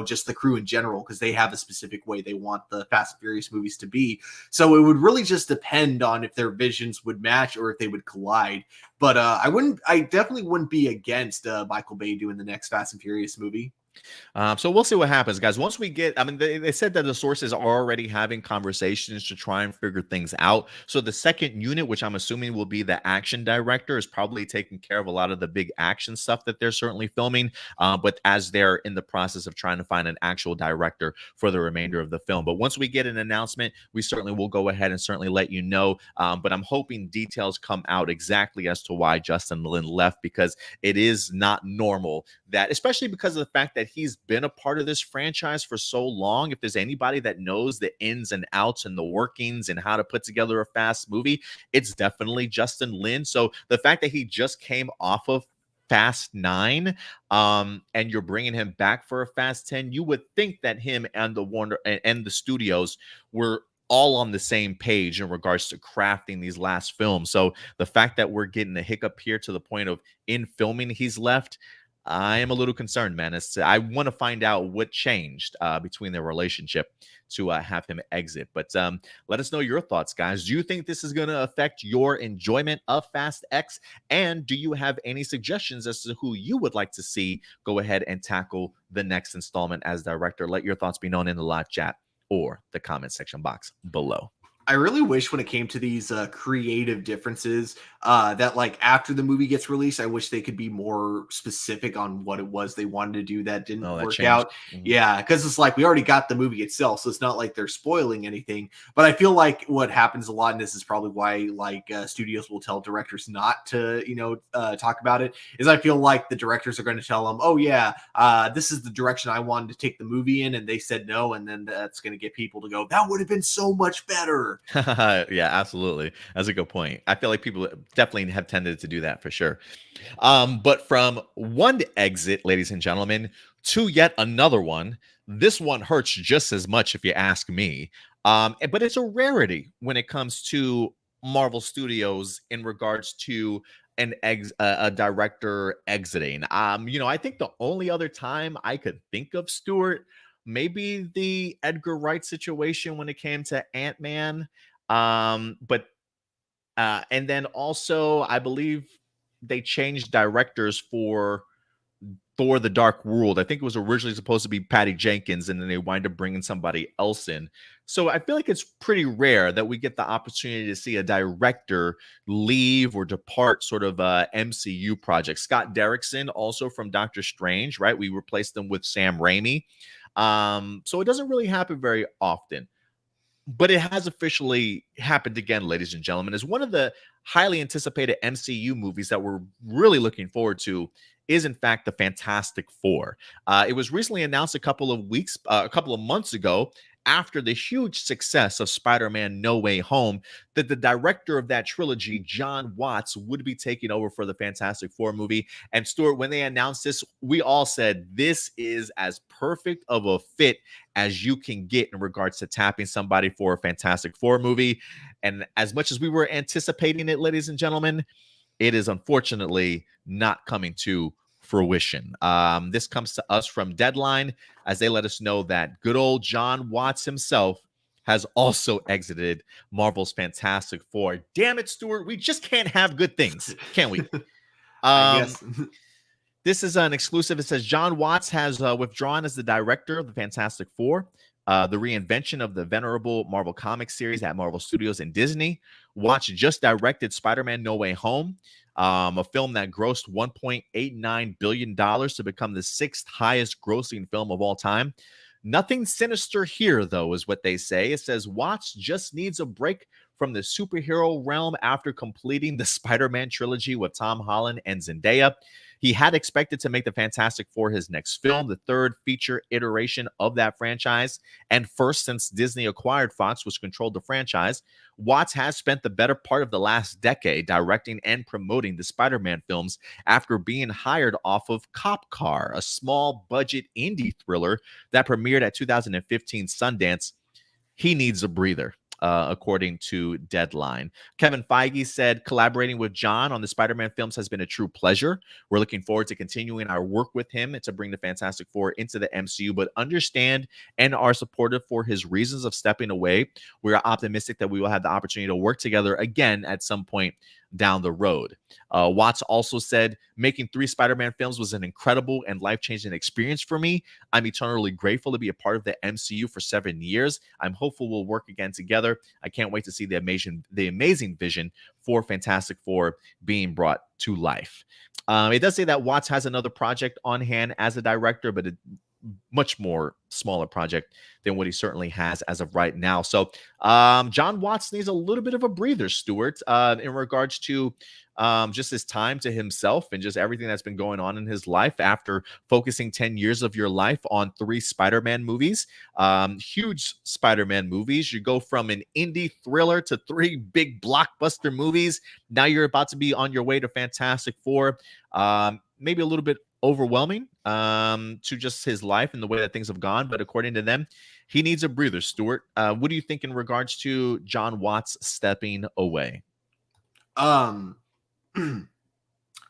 just the crew in general, because they have a specific way they want the Fast and Furious movies to be. So it would really just depend on if their visions would match or if they would collide. But I definitely wouldn't be against Michael Bay doing the next Fast and Furious movie. So we'll see what happens, guys. Once we get, I mean, they said that the sources are already having conversations to try and figure things out. So the second unit, which I'm assuming will be the action director, is probably taking care of a lot of the big action stuff that they're certainly filming. But as they're in the process of trying to find an actual director for the remainder of the film. But once we get an announcement, we certainly will go ahead and certainly let you know. But I'm hoping details come out exactly as to why Justin Lin left, because it is not normal that, especially because of the fact that he's been a part of this franchise for so long. If there's anybody that knows the ins and outs and the workings and how to put together a fast movie, it's definitely Justin Lin. So the fact that he just came off of Fast 9, and you're bringing him back for a Fast 10, you would think that him and the Warner and the studios were all on the same page in regards to crafting these last films. So the fact that we're getting a hiccup here to the point of in filming he's left, I am a little concerned, man. I want to find out what changed between their relationship to have him exit. But let us know your thoughts, guys. Do you think this is going to affect your enjoyment of Fast X? And do you have any suggestions as to who you would like to see go ahead and tackle the next installment as director? Let your thoughts be known in the live chat or the comment section box below. I really wish when it came to these creative differences that, like, after the movie gets released, I wish they could be more specific on what it was they wanted to do that didn't work out. Mm-hmm. Yeah, because it's like we already got the movie itself, so it's not like they're spoiling anything. But I feel like what happens a lot, and this is probably why studios will tell directors not to, talk about it, is I feel like the directors are going to tell them, oh yeah, this is the direction I wanted to take the movie in, and they said no, and then that's going to get people to go, that would have been so much better. Yeah, absolutely. That's a good point. I feel like people definitely have tended to do that for sure. But from one exit, ladies and gentlemen, to yet another one, this one hurts just as much if you ask me. But it's a rarity when it comes to Marvel Studios in regards to a director exiting. I think the only other time I could think of, Stuart, maybe the Edgar Wright situation when it came to Ant-Man. And then also I believe they changed directors for Thor: The Dark World. I think it was originally supposed to be Patty Jenkins, and then they wind up bringing somebody else in. So I feel like it's pretty rare that we get the opportunity to see a director leave or depart sort of MCU project. Scott Derrickson, also from Doctor Strange, right? We replaced them with Sam Raimi. So it doesn't really happen very often, but it has officially happened again, ladies and gentlemen. As one of the highly anticipated MCU movies that we're really looking forward to is, in fact, the Fantastic Four. It was recently announced a couple of months ago, after the huge success of Spider-Man No Way Home, that the director of that trilogy, John Watts, would be taking over for the Fantastic Four movie. And Stuart, when they announced this, we all said this is as perfect of a fit as you can get in regards to tapping somebody for a Fantastic Four movie. And as much as we were anticipating it, ladies and gentlemen, it is unfortunately not coming to fruition. This comes to us from Deadline as they let us know that good old John Watts himself has also exited Marvel's Fantastic Four. Damn it, Stuart. We just can't have good things, can we? I guess. This is an exclusive. It says John Watts has withdrawn as the director of the Fantastic Four, the reinvention of the venerable Marvel Comics series at Marvel Studios and Disney. Watts just directed Spider-Man No Way Home, a film that grossed $1.89 billion to become the sixth highest grossing film of all time. Nothing sinister here, though, is what they say. It says Watts just needs a break from the superhero realm after completing the Spider-Man trilogy with Tom Holland and Zendaya. He had expected to make the Fantastic Four his next film, the third feature iteration of that franchise, and first since Disney acquired Fox, which controlled the franchise. Watts has spent the better part of the last decade directing and promoting the Spider-Man films after being hired off of Cop Car, a small-budget indie thriller that premiered at 2015 Sundance. He needs a breather. According to Deadline. Kevin Feige said, collaborating with John on the Spider-Man films has been a true pleasure. We're looking forward to continuing our work with him and to bring the Fantastic Four into the MCU, but understand and are supportive for his reasons of stepping away. We are optimistic that we will have the opportunity to work together again at some point down the road. Watts also said, making 3 Spider-Man films was an incredible and life-changing experience for me. I'm eternally grateful to be a part of the MCU for 7 years. I'm hopeful we'll work again together. I can't wait to see the amazing vision for Fantastic Four being brought to life. It does say that Watts has another project on hand as a director, but much more smaller project than what he certainly has as of right now. So John Watts needs a little bit of a breather, Stuart, in regards to just his time to himself and just everything that's been going on in his life after focusing 10 years of your life on 3 Spider-Man movies, huge Spider-Man movies. You go from an indie thriller to 3 big blockbuster movies. Now you're about to be on your way to Fantastic Four. Maybe a little bit overwhelming to just his life and the way that things have gone. But according to them, he needs a breather, Stuart. What do you think in regards to John Watts stepping away?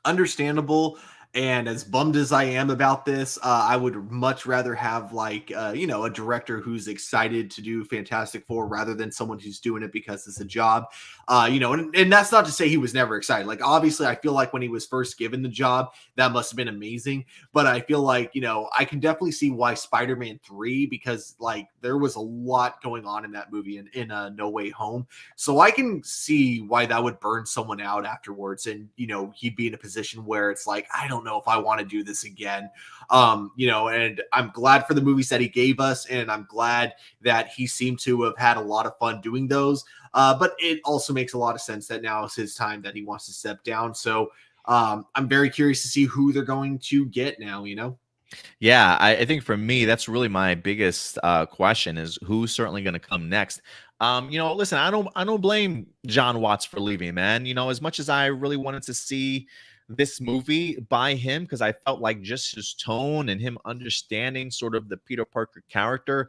Understandable. And as bummed as I am about this, I would much rather have a director who's excited to do Fantastic Four rather than someone who's doing it because it's a job. And that's not to say he was never excited. Like, obviously, I feel like when he was first given the job, that must have been amazing. But I feel like, I can definitely see why Spider-Man 3, because there was a lot going on in that movie in No Way Home. So I can see why that would burn someone out afterwards. And, he'd be in a position where it's like, I don't know if I want to do this again. And I'm glad for the movies that he gave us. And I'm glad that he seemed to have had a lot of fun doing those. But it also makes a lot of sense that now is his time that he wants to step down. So I'm very curious to see who they're going to get now, Yeah, I think for me, that's really my biggest question is who's certainly going to come next. Listen, I don't blame John Watts for leaving, man. As much as I really wanted to see this movie by him, because I felt like just his tone and him understanding sort of the Peter Parker character,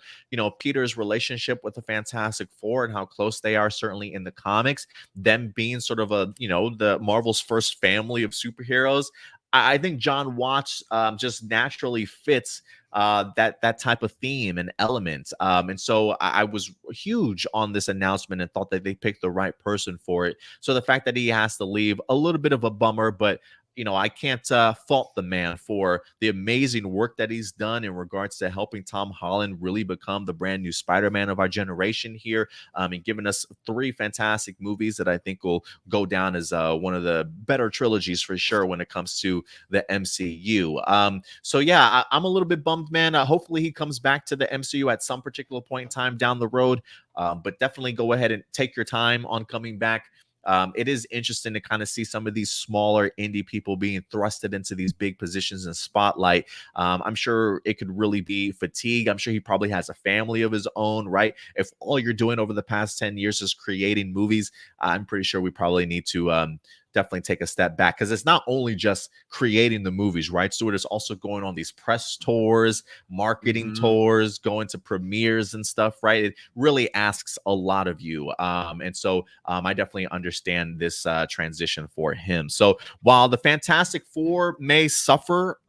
Peter's relationship with the Fantastic Four and how close they are certainly in the comics, them being sort of the Marvel's first family of superheroes. I think John Watts just naturally fits that type of theme and element. And so I was huge on this announcement and thought that they picked the right person for it. So the fact that he has to leave, a little bit of a bummer, but I can't fault the man for the amazing work that he's done in regards to helping Tom Holland really become the brand new Spider-Man of our generation here, and giving us 3 fantastic movies that I think will go down as one of the better trilogies for sure when it comes to the MCU. So yeah, I'm a little bit bummed, man. Hopefully he comes back to the MCU at some particular point in time down the road, but definitely go ahead and take your time on coming back. It is interesting to kind of see some of these smaller indie people being thrusted into these big positions and spotlight. I'm sure it could really be fatigue. I'm sure he probably has a family of his own, right? If all you're doing over the past 10 years is creating movies, I'm pretty sure we probably need to definitely take a step back, because it's not only just creating the movies, right, Stuart? It's also going on these press tours, marketing tours, going to premieres and stuff, right? It really asks a lot of you. And so I definitely understand this transition for him. So while the Fantastic Four may suffer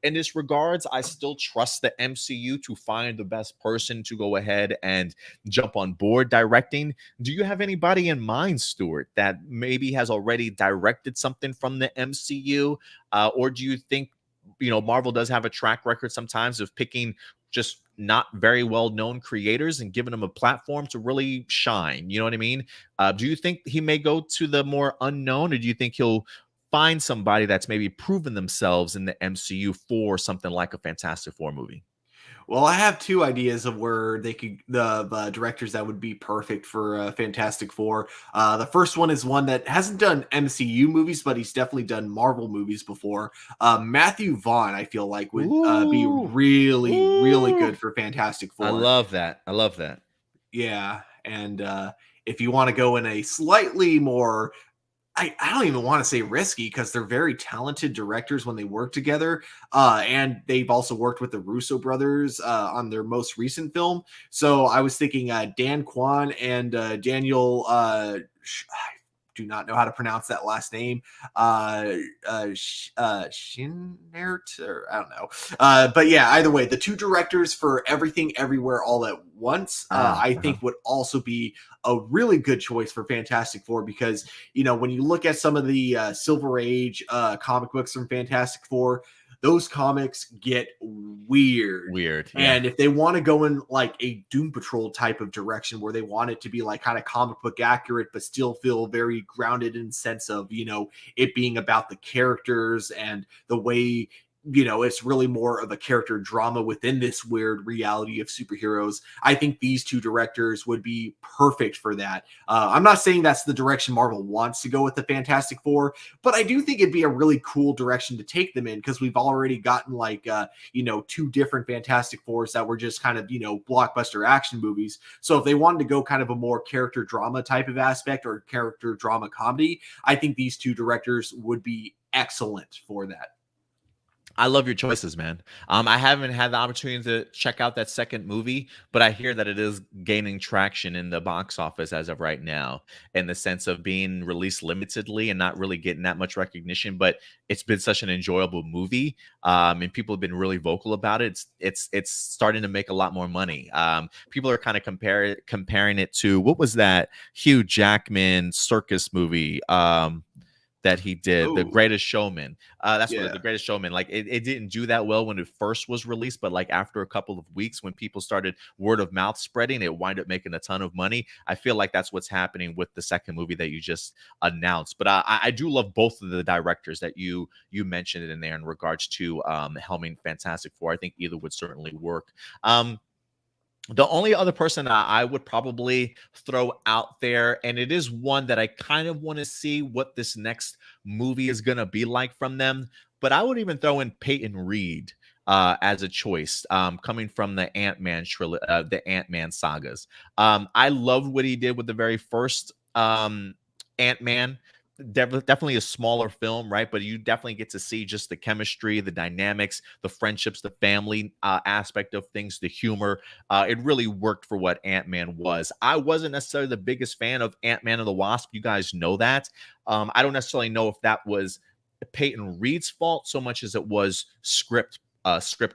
in this regards, I still trust the MCU to find the best person to go ahead and jump on board directing. Do you have anybody in mind, Stuart, that maybe has already directed something from the MCU? Or do you think, Marvel does have a track record sometimes of picking just not very well known creators and giving them a platform to really shine? You know what I mean? Do you think he may go to the more unknown, or do you think he'll find somebody that's maybe proven themselves in the MCU for something like a Fantastic Four movie? Well, I have two ideas of where they could the directors that would be perfect for Fantastic Four. The first one is one that hasn't done MCU movies, but he's definitely done Marvel movies before. Matthew Vaughn, I feel like, would be Ooh, really, really ooh. good for Fantastic I Four. love that. I love that. Yeah, and if you want to go in a slightly more, I don't even want to say risky, because they're very talented directors when they work together. And they've also worked with the Russo brothers on their most recent film. So I was thinking Dan Kwan and Daniel, I do not know how to pronounce that last name. Shinert, or I don't know. But yeah, either way, the two directors for Everything Everywhere All at Once, I think would also be a really good choice for Fantastic Four, because when you look at some of the Silver Age comic books from Fantastic Four, those comics get weird. Weird. Yeah. And if they want to go in like a Doom Patrol type of direction, where they want it to be like kind of comic book accurate, but still feel very grounded in sense of, it being about the characters and the way, it's really more of a character drama within this weird reality of superheroes. I think these two directors would be perfect for that. I'm not saying that's the direction Marvel wants to go with the Fantastic Four, but I do think it'd be a really cool direction to take them in, because we've already gotten two different Fantastic Fours that were just kind of, blockbuster action movies. So if they wanted to go kind of a more character drama type of aspect, or character drama comedy, I think these two directors would be excellent for that. I love your choices, man. I haven't had the opportunity to check out that second movie, but I hear that it is gaining traction in the box office as of right now, in the sense of being released limitedly and not really getting that much recognition. But it's been such an enjoyable movie, and people have been really vocal about it. It's starting to make a lot more money. People are kind of comparing it to, what was that Hugh Jackman circus movie? That he did, The Oh, Greatest Showman. That's what, yeah. The Greatest Showman. Like, it didn't do that well when it first was released, but like after a couple of weeks, when people started word of mouth spreading, it wound up making a ton of money. I feel like that's what's happening with the second movie that you just announced. But I do love both of the directors that you mentioned in there in regards to helming Fantastic Four. I think either would certainly work. The only other person I would probably throw out there, and it is one that I kind of want to see what this next movie is going to be like from them, but I would even throw in Peyton Reed as a choice, coming from the the Ant-Man sagas. I loved what he did with the very first Ant-Man. Definitely a smaller film, right? But you definitely get to see just the chemistry, the dynamics, the friendships, the family aspect of things, the humor. It really worked for what Ant-Man was. I wasn't necessarily the biggest fan of Ant-Man and the Wasp. You guys know that. I don't necessarily know if that was Peyton Reed's fault so much as it was script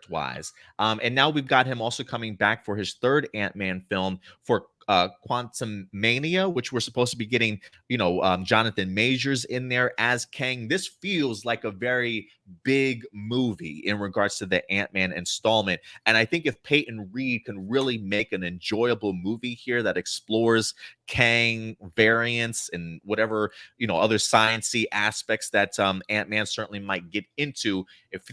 wise. And now we've got him also coming back for his third Ant-Man film for Quantum Mania, which we're supposed to be getting, Jonathan Majors in there as Kang. This feels like a very big movie in regards to the Ant-Man installment. And I think if Peyton Reed can really make an enjoyable movie here that explores Kang variants and whatever, other sciencey aspects that Ant-Man certainly might get into, if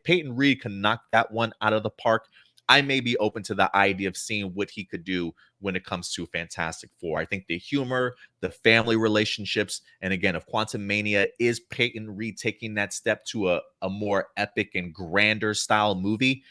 Peyton Reed can knock that one out of the park, I may be open to the idea of seeing what he could do when it comes to Fantastic Four. I think the humor, the family relationships, and again, if Quantum Mania is Peyton Reed taking that step to a more epic and grander style movie,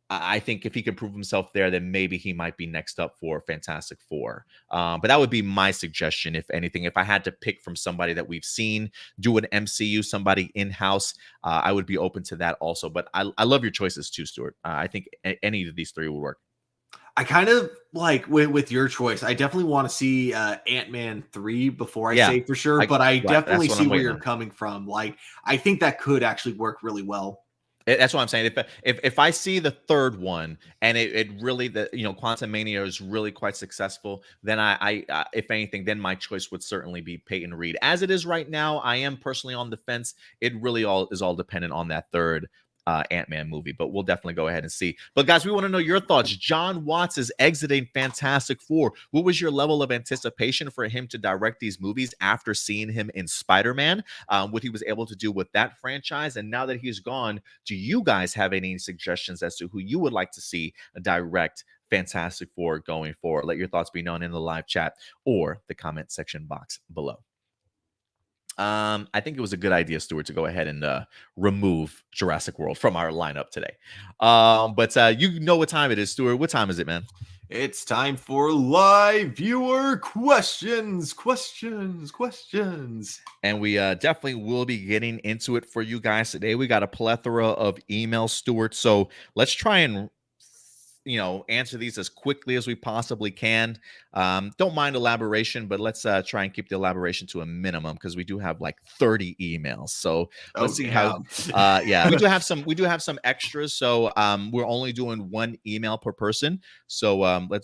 I think if he can prove himself there, then maybe he might be next up for Fantastic Four. But that would be my suggestion, if anything. If I had to pick from somebody that we've seen do an MCU, somebody in-house, I would be open to that also. But I love your choices too, Stuart. I think any of these three would work. I kind of like with your choice. I definitely want to see Ant-Man 3 before I say for sure, but I definitely see where you're coming from. Like, I think that could actually work really well. That's what I'm saying. If I see the third one and it really, Quantum Mania is really quite successful, then I if anything, then my choice would certainly be Peyton Reed. As it is right now, I am personally on the fence. It really is all dependent on that third Ant-Man movie, but we'll definitely go ahead and see. But guys, we want to know your thoughts. John Watts is exiting Fantastic Four. What was your level of anticipation for him to direct these movies after seeing him in Spider-Man? What he was able to do with that franchise, and now that he's gone, do you guys have any suggestions as to who you would like to see direct Fantastic Four going forward? Let your thoughts be known in the live chat or the comment section box below. I think it was a good idea, Stuart, to go ahead and remove Jurassic World from our lineup today. But you know what time it is, Stuart. What time is it, man? It's time for live viewer questions. And we definitely will be getting into it for you guys today. We got a plethora of emails, Stuart. So let's try and answer these as quickly as we possibly can. Don't mind elaboration, but let's try and keep the elaboration to a minimum, because we do have like 30 emails. So let's see how. Yeah, we do have some extras. So we're only doing one email per person. So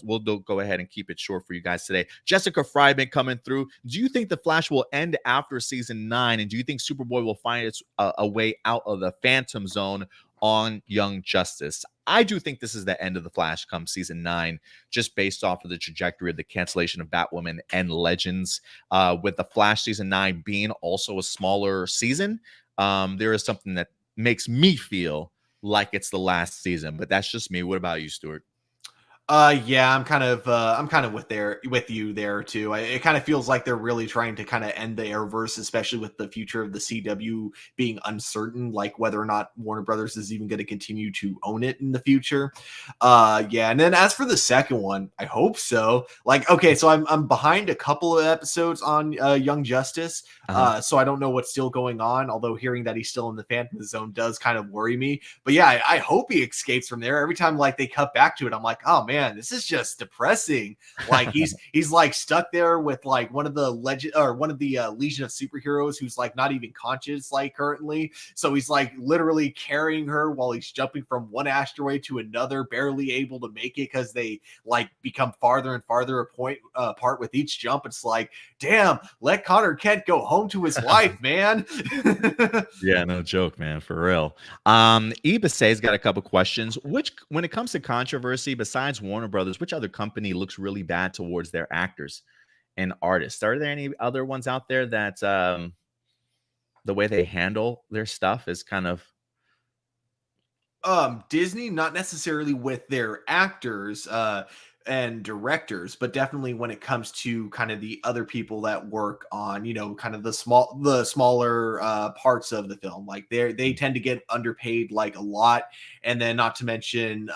we'll go ahead and keep it short for you guys today. Jessica Fryman coming through. Do you think The Flash will end after season 9? And do you think Superboy will find its a way out of the Phantom Zone on Young Justice? I do think this is the end of The Flash come season 9, just based off of the trajectory of the cancellation of Batwoman and Legends. With The Flash season 9 being also a smaller season, there is something that makes me feel like it's the last season, but that's just me. What about you, Stuart? Yeah, I'm kind of with you there too. It kind of feels like they're really trying to kind of end the Arrowverse, especially with the future of the CW being uncertain, like whether or not Warner Brothers is even going to continue to own it in the future. Yeah, and then as for the second one, I hope so. Like, okay, so I'm behind a couple of episodes on Young Justice, so I don't know what's still going on. Although hearing that he's still in the Phantom Zone does kind of worry me. But yeah, I hope he escapes from there. Every time like they cut back to it, I'm like, oh man, this is just depressing. Like he's like stuck there with like one of the Legion of Superheroes who's like not even conscious like currently. So he's like literally carrying her while he's jumping from one asteroid to another, barely able to make it because they like become farther and farther apart with each jump. It's like, damn, let Connor Kent go home to his wife, man. Yeah, no joke, man, for real. Ibasay's got a couple questions. When it comes to controversy, besides Warner Brothers, which other company looks really bad towards their actors and artists? Are there any other ones out there that the way they handle their stuff is kind of Disney, not necessarily with their actors and directors, but definitely when it comes to kind of the other people that work on, kind of the smaller parts of the film. Like they tend to get underpaid like a lot. And then not to mention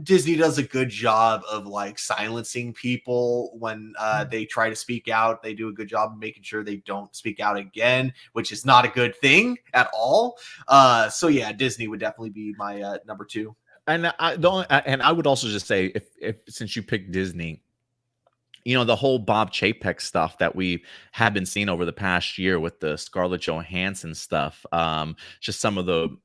Disney does a good job of like silencing people when they try to speak out. They do a good job of making sure they don't speak out again, which is not a good thing at all. So yeah, Disney would definitely be my number 2. And I would also just say, if since you picked Disney, the whole Bob Chapek stuff that we have been seeing over the past year with the Scarlett Johansson stuff, just some of the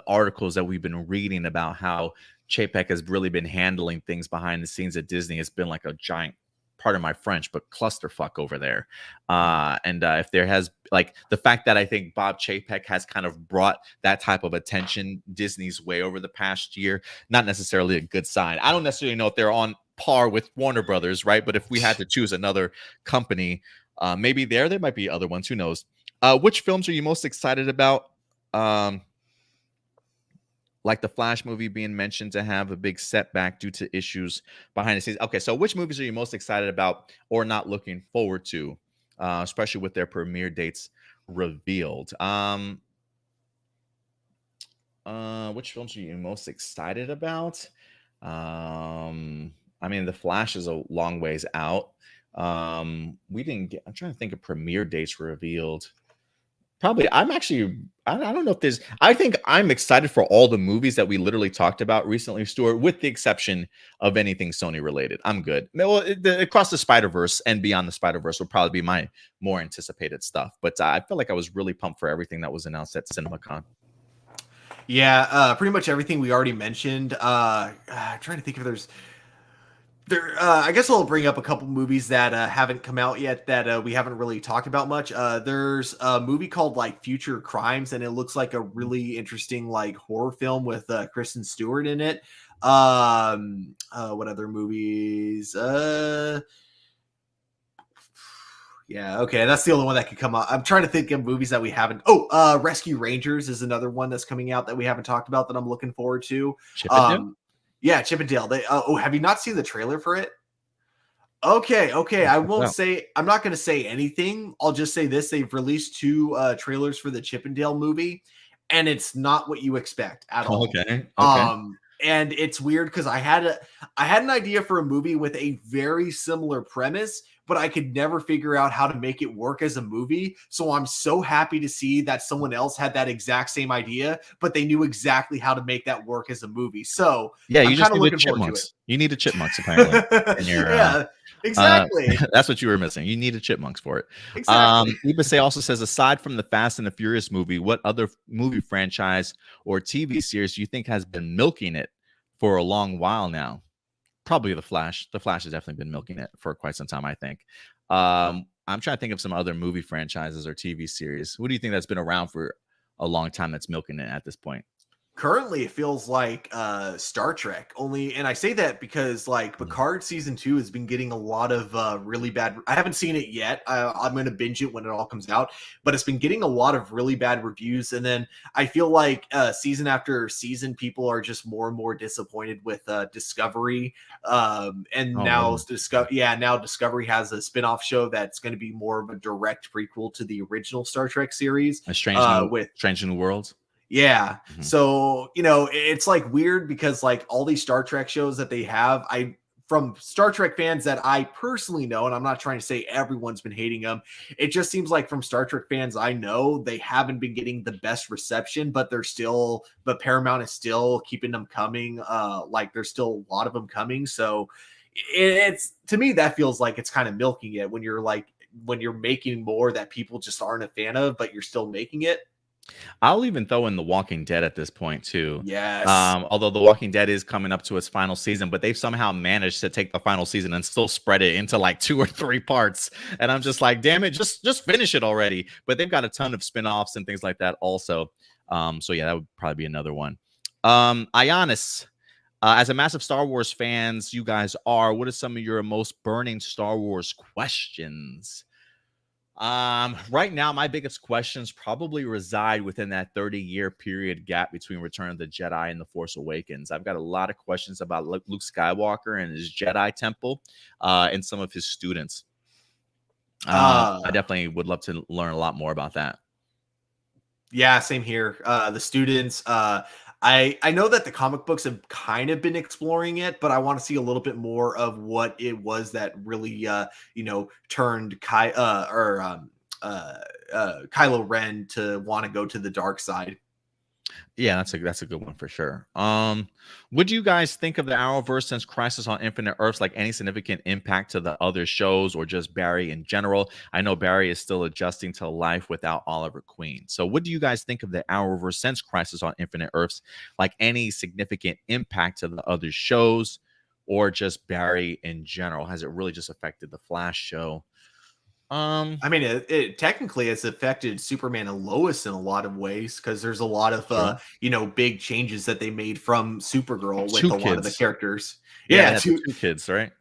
articles that we've been reading about how Chapek has really been handling things behind the scenes at Disney. It's been like a giant, pardon my French, but clusterfuck over there. And if there has, like, the fact that I think Bob Chapek has kind of brought that type of attention Disney's way over the past year, not necessarily a good sign. I don't necessarily know if they're on par with Warner Brothers, right? But if we had to choose another company, maybe there might be other ones. Who knows? Which films are you most excited about? like the Flash movie being mentioned to have a big setback due to issues behind the scenes. Okay, so which movies are you most excited about or not looking forward to, especially with their premiere dates revealed? Which films are you most excited about? I mean, The Flash is a long ways out. We didn't get. I'm trying to think of premiere dates revealed. Probably, I'm actually. I don't know if there's. I think I'm excited for all the movies that we literally talked about recently, Stuart, with the exception of anything Sony related. I'm good. Well, Across the Spider-Verse and Beyond the Spider-Verse will probably be my more anticipated stuff. But I feel like I was really pumped for everything that was announced at CinemaCon. Yeah, pretty much everything we already mentioned. Trying to think if there. I guess I'll bring up a couple movies that haven't come out yet that we haven't really talked about much. There's a movie called like Future Crimes, and it looks like a really interesting like horror film with Kristen Stewart in it. What other movies? Yeah, okay, that's the only one that could come out. I'm trying to think of movies that we haven't. Oh, Rescue Rangers is another one that's coming out that we haven't talked about that I'm looking forward to. Chip and Dale? Yeah, Chip and Dale. Have you not seen the trailer for it? Okay. I won't say. I'm not going to say anything. I'll just say this: they've released two trailers for the Chip and Dale movie, and it's not what you expect at all. Okay. And it's weird because I had an idea for a movie with a very similar premise, but I could never figure out how to make it work as a movie. So I'm so happy to see that someone else had that exact same idea, but they knew exactly how to make that work as a movie. So yeah, I'm you just kind of need the looking forward to it. chipmunks. You need the chipmunks apparently. In your, yeah, exactly. That's what you were missing. You needed chipmunks for it. Exactly. Ibase also says, aside from the Fast and the Furious movie, what other movie franchise or TV series do you think has been milking it for a long while now? Probably The Flash. The Flash has definitely been milking it for quite some time, I think. I'm trying to think of some other movie franchises or TV series. What do you think that's been around for a long time that's milking it at this point? Currently it feels like Star Trek only, and I say that because like Picard season 2 has been getting a lot of really bad. I haven't seen it yet. I'm going to binge it when it all comes out, but it's been getting a lot of really bad reviews. And then I feel like season after season, people are just more and more disappointed with Discovery. Now Discovery has a spin-off show that's going to be more of a direct prequel to the original Star Trek series. Strange New Worlds. Yeah. Mm-hmm. So, it's like weird because like all these Star Trek shows that they have, from Star Trek fans that I personally know, and I'm not trying to say everyone's been hating them. It just seems like from Star Trek fans I know, they haven't been getting the best reception, but Paramount is still keeping them coming. Like there's still a lot of them coming. So it's, to me, that feels like it's kind of milking it when you're making more that people just aren't a fan of, but you're still making it. I'll even throw in The Walking Dead at this point too. Yes. Although The Walking Dead is coming up to its final season, but they've somehow managed to take the final season and still spread it into like 2 or 3 parts. And I'm just like, damn it, just finish it already. But they've got a ton of spinoffs and things like that also. So yeah, that would probably be another one. Ionis, as a massive Star Wars fans, you guys are, what are some of your most burning Star Wars questions? Right now, my biggest questions probably reside within that 30-year period gap between Return of the Jedi and The Force Awakens. I've got a lot of questions about Luke Skywalker and his Jedi Temple, and some of his students. I definitely would love to learn a lot more about that. Yeah, same here. The students, I know that the comic books have kind of been exploring it, but I want to see a little bit more of what it was that really, turned Kylo Ren to want to go to the dark side. Yeah, that's a good one for sure. What do you guys think of the Arrowverse since Crisis on Infinite Earths? Like any significant impact to the other shows or just Barry in general? I know Barry is still adjusting to life without Oliver Queen. So what do you guys think of the Arrowverse since Crisis on Infinite Earths? Like any significant impact to the other shows or just Barry in general? Has it really just affected the Flash show? Um, I mean, it technically has affected Superman and Lois in a lot of ways because there's a lot of true. big changes that they made from Supergirl with Two a lot of the kids. characters. Yeah, they Yeah, had the two kids, right?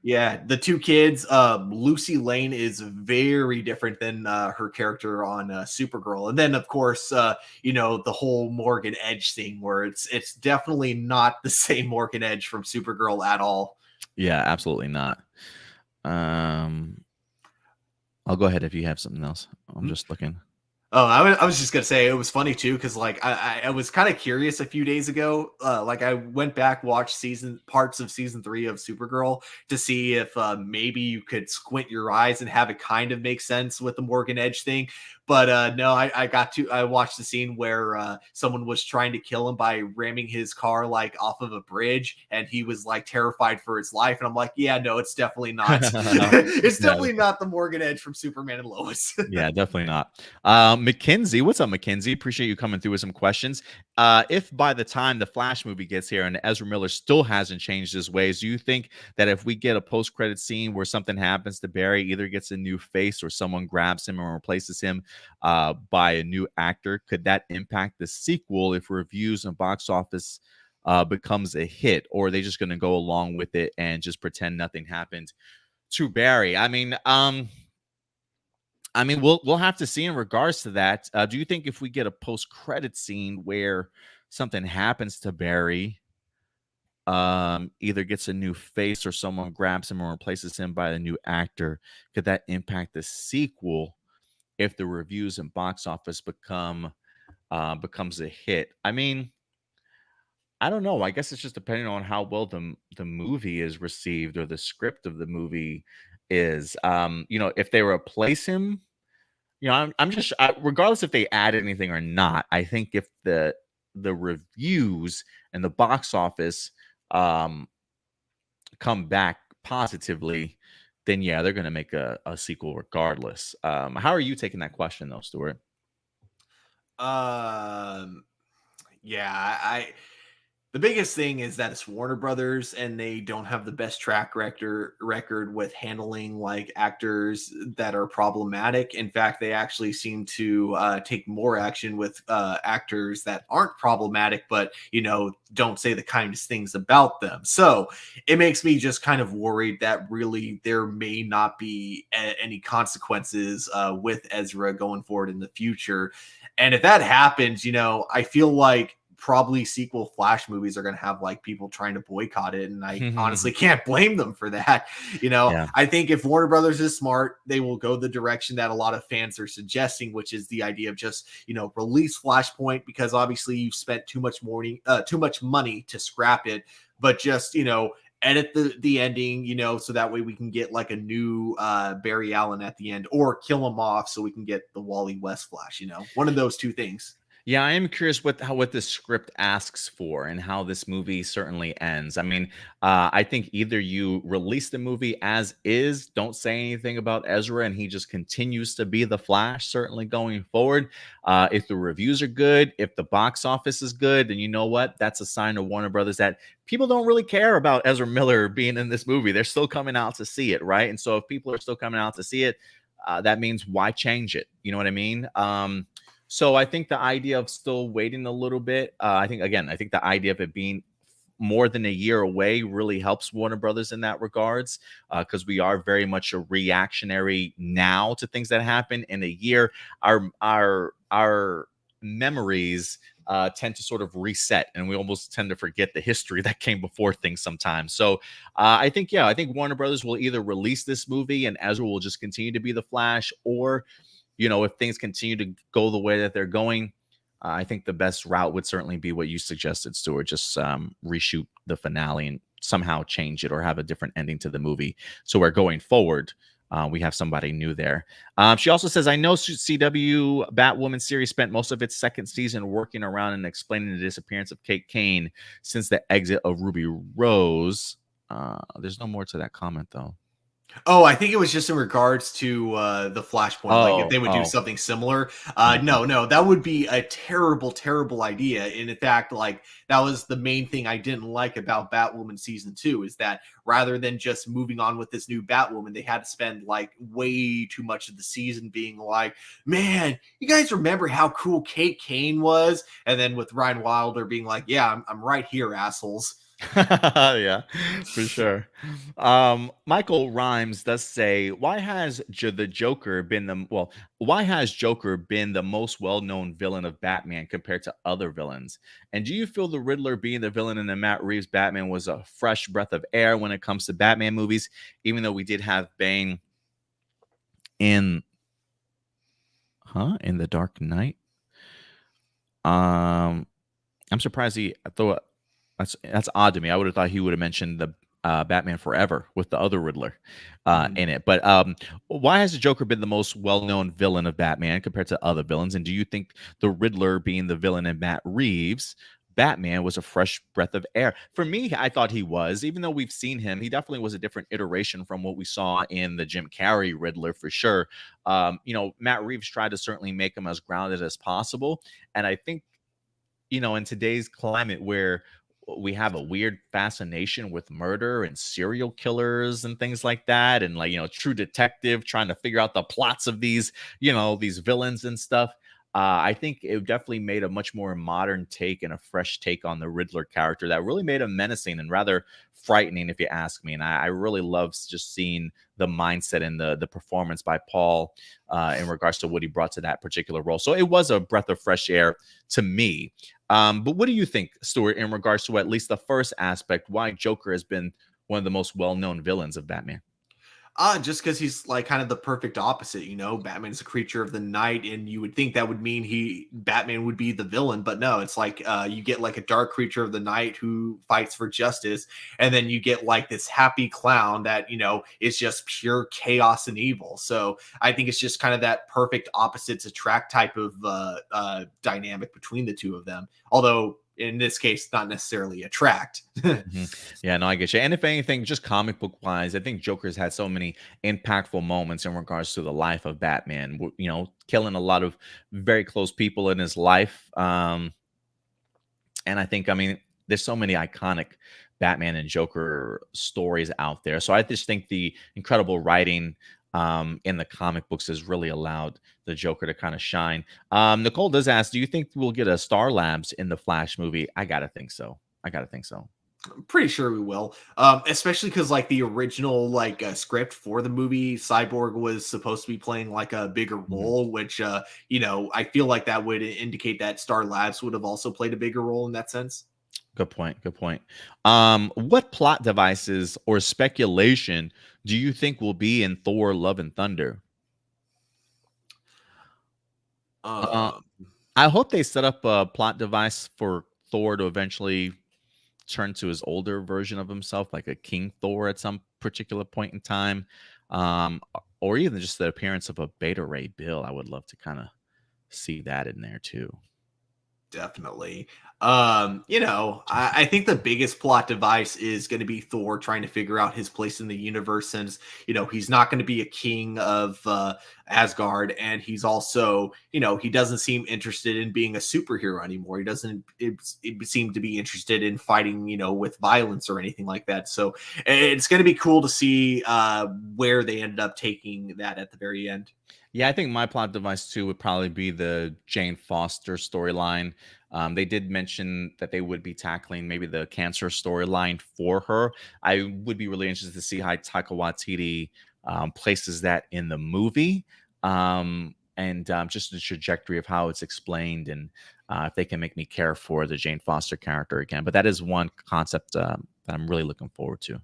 the two kids. Lucy Lane is very different than her character on Supergirl, and then of course, the whole Morgan Edge thing, where it's definitely not the same Morgan Edge from Supergirl at all. Yeah, absolutely not. Um, I'll go ahead if you have something else. I'm just looking. Oh, I was just gonna say it was funny too because like I was kind of curious a few days ago. Like I went back watched parts of season 3 of Supergirl to see if maybe you could squint your eyes and have it kind of make sense with the Morgan Edge thing. But no, I watched the scene where someone was trying to kill him by ramming his car like off of a bridge, and he was like terrified for his life. And I'm like, yeah, no, it's definitely not. It's No, definitely not the Morgan Edge from Superman and Lois. yeah, definitely not. Mackenzie, what's up, Mackenzie? Appreciate you coming through with some questions. If by the time the Flash movie gets here and Ezra Miller still hasn't changed his ways, do you think that if we get a post-credit scene where something happens to Barry, either gets a new face or someone grabs him and replaces him by a new actor, could that impact the sequel if reviews and box office becomes a hit, or are they just going to go along with it and just pretend nothing happened to Barry? I mean, we'll have to see in regards to that. Do you think if we get a post credit scene where something happens to Barry, either gets a new face or someone grabs him and replaces him by a new actor, could that impact the sequel if the reviews and box office becomes a hit? I mean, I don't know. I guess it's just depending on how well the movie is received or the script of the movie is. If they replace him, I'm just regardless if they add anything or not. I think if the reviews and the box office um, come back positively, then yeah, they're going to make a sequel regardless. How are you taking that question though, Stuart? Um, yeah, the biggest thing is that it's Warner Brothers and they don't have the best track record with handling like actors that are problematic. In fact, they actually seem to take more action with actors that aren't problematic, but don't say the kindest things about them. So it makes me just kind of worried that really there may not be any consequences with Ezra going forward in the future. And if that happens, I feel like probably sequel Flash movies are going to have like people trying to boycott it. And I honestly can't blame them for that. Yeah. I think if Warner Brothers is smart, they will go the direction that a lot of fans are suggesting, which is the idea of just, release Flashpoint because obviously you've spent too much money to scrap it, but just, edit the ending, so that way we can get like a new Barry Allen at the end or kill him off so we can get the Wally West Flash, one of those two things. Yeah, I am curious what this script asks for and how this movie certainly ends. I mean, I think either you release the movie as is, don't say anything about Ezra, and he just continues to be the Flash, certainly going forward. If the reviews are good, if the box office is good, then you know what? That's a sign of Warner Brothers that people don't really care about Ezra Miller being in this movie. They're still coming out to see it, right? And so if people are still coming out to see it, that means why change it? You know what I mean? So I think the idea of still waiting a little bit, I think the idea of it being more than a year away really helps Warner Brothers in that regards, because we are very much a reactionary now to things that happen in a year. Our memories tend to sort of reset, and we almost tend to forget the history that came before things sometimes. So I think Warner Brothers will either release this movie and Ezra will just continue to be the Flash, or if things continue to go the way that they're going, I think the best route would certainly be what you suggested, Stuart. Just reshoot the finale and somehow change it or have a different ending to the movie. So we're going forward. We have somebody new there. She also says, I know CW Batwoman series spent most of its second season working around and explaining the disappearance of Kate Kane since the exit of Ruby Rose. There's no more to that comment, though. Oh, I think it was just in regards to the Flashpoint. Like if Oh, they would do oh. something similar. Mhm. No, that would be a terrible, terrible idea. And in fact, like that was the main thing I didn't like about Batwoman season 2 is that rather than just moving on with this new Batwoman, they had to spend like way too much of the season being like, man, you guys remember how cool Kate Kane was? And then with Ryan Wilder being like, yeah, I'm right here, assholes. Yeah, for sure. Michael Rhymes does say, "Why has the Joker been why has Joker been the most well-known villain of Batman compared to other villains? And do you feel the Riddler being the villain in the Matt Reeves Batman was a fresh breath of air when it comes to Batman movies, even though we did have Bane in in the Dark Knight? Um, I'm surprised he I thought that's odd to me. I would have thought he would have mentioned the Batman Forever with the other Riddler Mhm. in it. But why has the Joker been the most well-known villain of Batman compared to other villains? And do you think the Riddler being the villain in Matt Reeves' Batman was a fresh breath of air? For me, I thought he was. Even though we've seen him, he definitely was a different iteration from what we saw in the Jim Carrey Riddler for sure. Matt Reeves tried to certainly make him as grounded as possible, and I think in today's climate where we have a weird fascination with murder and serial killers and things like that, and like True Detective trying to figure out the plots of these villains and stuff. I think it definitely made a much more modern take and a fresh take on the Riddler character that really made him menacing and rather frightening, if you ask me. And I really love just seeing the mindset and the performance by Paul in regards to what he brought to that particular role. So it was a breath of fresh air to me. But what do you think, Stuart, in regards to at least the first aspect, why Joker has been one of the most well-known villains of Batman? Just because he's like kind of the perfect opposite, Batman's a creature of the night, and you would think that would mean Batman would be the villain, but no, it's like you get like a dark creature of the night who fights for justice, and then you get like this happy clown that is just pure chaos and evil. So I think it's just kind of that perfect opposites attract type of dynamic between the two of them. Although in this case, not necessarily attract. Mhm. Yeah, no, I get you. And if anything, just comic book wise, I think Joker's had so many impactful moments in regards to the life of Batman. Killing a lot of very close people in his life. And I think, I mean, there's so many iconic Batman and Joker stories out there. So I just think the incredible writing in the comic books has really allowed the Joker to kind of shine. Nicole does ask, do you think we'll get a Star Labs in the Flash movie? I gotta think so. I gotta think so. I'm pretty sure we will. Especially because like the original like script for the movie, Cyborg was supposed to be playing like a bigger Mhm. role, which I feel like that would indicate that Star Labs would have also played a bigger role in that sense. Good point. Good point. What plot devices or speculation do you think will be in Thor: Love and Thunder? Uh, Um, I hope they set up a plot device for Thor to eventually turn to his older version of himself, like a King Thor at some particular point in time, or even just the appearance of a Beta Ray Bill. I would love to kind of see that in there too. Definitely. I think the biggest plot device is going to be Thor trying to figure out his place in the universe, since he's not going to be a king of Asgard, and he's also he doesn't seem interested in being a superhero anymore. He doesn't it seem to be interested in fighting with violence or anything like that. So it's going to be cool to see where they ended up taking that at the very end. Yeah, I think my plot device too would probably be the Jane Foster storyline. They did mention that they would be tackling maybe the cancer storyline for her. I would be really interested to see how Taika Waititi places that in the movie, and just the trajectory of how it's explained, and if they can make me care for the Jane Foster character again. But that is one concept that I'm really looking forward to.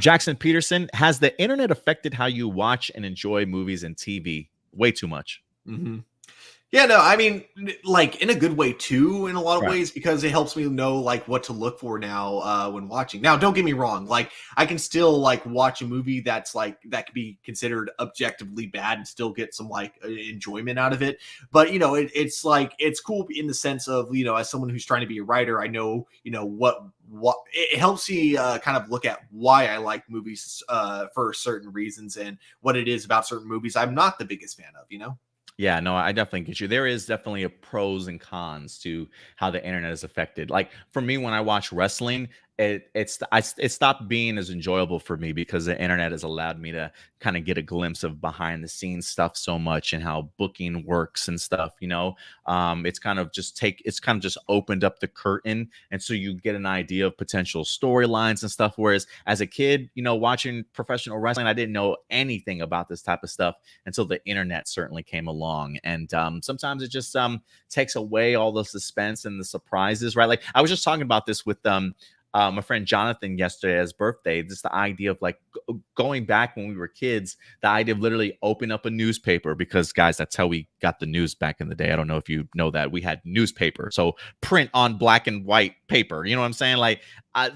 Jackson Peterson, has the internet affected how you watch and enjoy movies and TV? Way too much. Mhm. Yeah, no, I mean, like in a good way too, in a lot of Right. ways, because it helps me know like what to look for now when watching. Now, don't get me wrong, like I can still like watch a movie that's like that could be considered objectively bad and still get some like enjoyment out of it. But it's like it's cool in the sense of as someone who's trying to be a writer, I know what what it helps you kind of look at why I like movies for certain reasons and what it is about certain movies I'm not the biggest fan of, you know? Yeah, no, I definitely get you. There is definitely a pros and cons to how the internet is affected. Like for me, when I watch wrestling, it stopped being as enjoyable for me because the internet has allowed me to kind of get a glimpse of behind the scenes stuff so much and how booking works and stuff. It's kind of just opened up the curtain, and so you get an idea of potential storylines and stuff. Whereas as a kid, watching professional wrestling, I didn't know anything about this type of stuff until the internet certainly came along. And sometimes it just takes away all the suspense and the surprises, right? Like I was just talking about this with my friend Jonathan yesterday at his birthday. Just the idea of like going back when we were kids, the idea of literally opening up a newspaper, because guys, that's how we got the news back in the day. I don't know if you know that we had newspaper, so print on black and white paper. You know what I'm saying? Like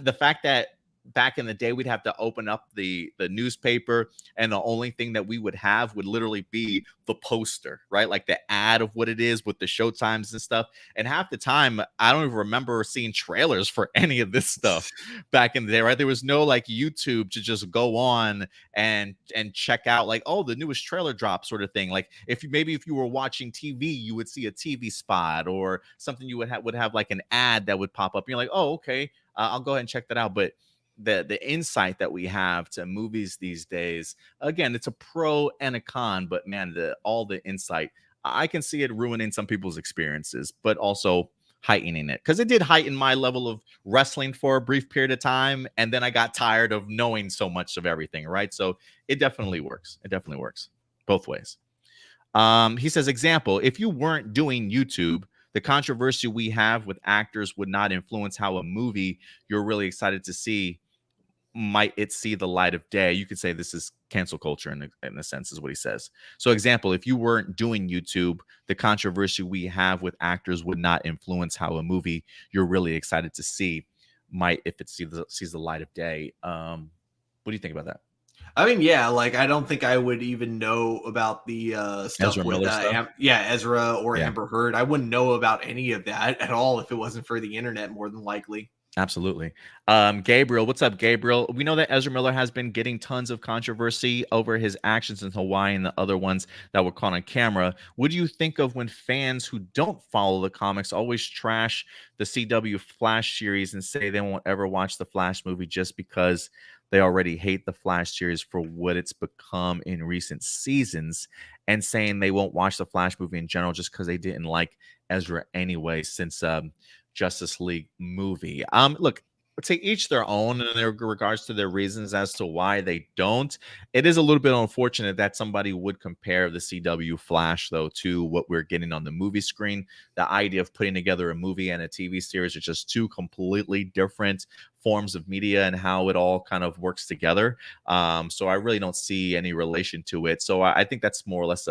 the fact that back in the day we'd have to open up the newspaper, and the only thing that we would have would literally be the poster, right? Like the ad of what it is with the show times and stuff. And half the time I don't even remember seeing trailers for any of this stuff back in the day, right? There was no like YouTube to just go on and check out like, oh, the newest trailer drop sort of thing. Like if you were watching TV, you would see a TV spot or something, you would have like an ad that would pop up and you're like, oh, okay, I'll go ahead and check that out. But the insight that we have to movies these days, again, it's a pro and a con, but man, all the insight, I can see it ruining some people's experiences, but also heightening it, because it did heighten my level of wrestling for a brief period of time, and then I got tired of knowing so much of everything, right? So it definitely works. It definitely works both ways. He says, example, if you weren't doing YouTube, the controversy we have with actors would not influence how a movie you're really excited to see might it see the light of day. You could say this is cancel culture in a sense, is what he says. So example, if you weren't doing YouTube, the controversy we have with actors would not influence how a movie you're really excited to see might if it sees the light of day. What do you think about that? I mean, yeah, like I don't think I would even know about the stuff Ezra with Miller stuff? Ezra or Yeah. Amber Heard. I wouldn't know about any of that at all if it wasn't for the internet, more than likely. Absolutely. Gabriel, what's up, Gabriel? We know that Ezra Miller has been getting tons of controversy over his actions in Hawaii and the other ones that were caught on camera. What do you think of when fans who don't follow the comics always trash the CW Flash series and say they won't ever watch the Flash movie just because they already hate the Flash series for what it's become in recent seasons, and saying they won't watch the Flash movie in general just because they didn't like Ezra anyway since Justice League movie? Look, to each their own in their regards to their reasons as to why they don't. It is a little bit unfortunate that somebody would compare the CW Flash, though, to what we're getting on the movie screen. The idea of putting together a movie and a TV series are just two completely different forms of media and how it all kind of works together. So I really don't see any relation to it. So I think that's more or less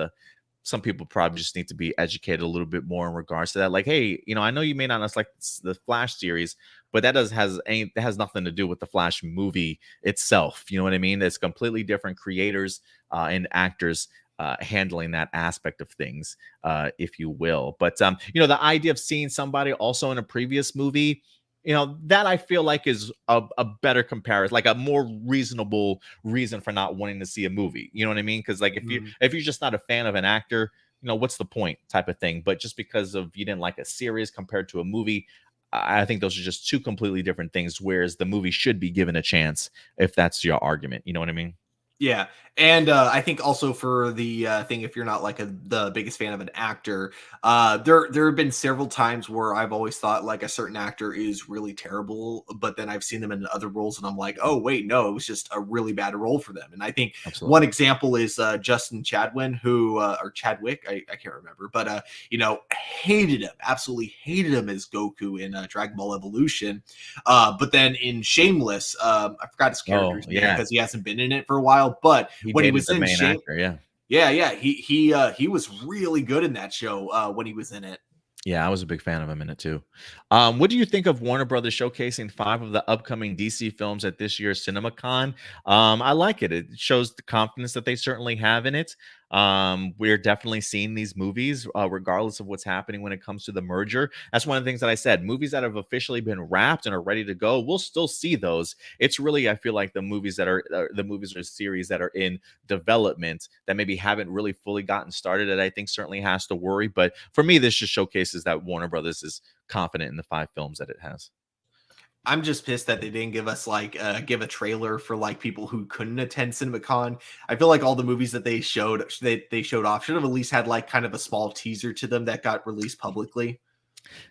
some people probably just need to be educated a little bit more in regards to that. Like, hey, I know you may not like the Flash series, but that has nothing to do with the Flash movie itself. You know what I mean? It's completely different creators and actors handling that aspect of things, if you will. But the idea of seeing somebody also in a previous movie, that I feel like is a better comparison, like a more reasonable reason for not wanting to see a movie. You know what I mean? Because like if you're just not a fan of an actor, what's the point type of thing. But just because of you didn't like a series compared to a movie, I think those are just two completely different things. Whereas the movie should be given a chance if that's your argument. You know what I mean? Yeah. And I think also for the thing, if you're not like the biggest fan of an actor, there have been several times where I've always thought like a certain actor is really terrible, but then I've seen them in other roles and I'm like, oh, wait, no, it was just a really bad role for them. And I think Absolutely. one example is Justin Chadwin, or Chadwick, I can't remember, but, hated him, absolutely hated him as Goku in Dragon Ball Evolution. But then in Shameless, I forgot his character's name because he hasn't been in it for a while. But when he was the in main actor, yeah, he was really good in that show when he was in it. Yeah, I was a big fan of him in it too. What do you think of Warner Brothers showcasing 5 of the upcoming DC films at this year's CinemaCon? I like it. It shows the confidence that they certainly have in it. We're definitely seeing these movies, regardless of what's happening when it comes to the merger. That's one of the things that I said. Movies that have officially been wrapped and are ready to go, we'll still see those. It's really, I feel like the movies that are the movies or series that are in development that maybe haven't really fully gotten started that I think certainly has to worry. But for me, this just showcases that Warner Brothers is confident in the 5 films that it has. I'm just pissed that they didn't give us like give a trailer for like people who couldn't attend CinemaCon. I feel like all the movies that they showed off should have at least had like kind of a small teaser to them that got released publicly.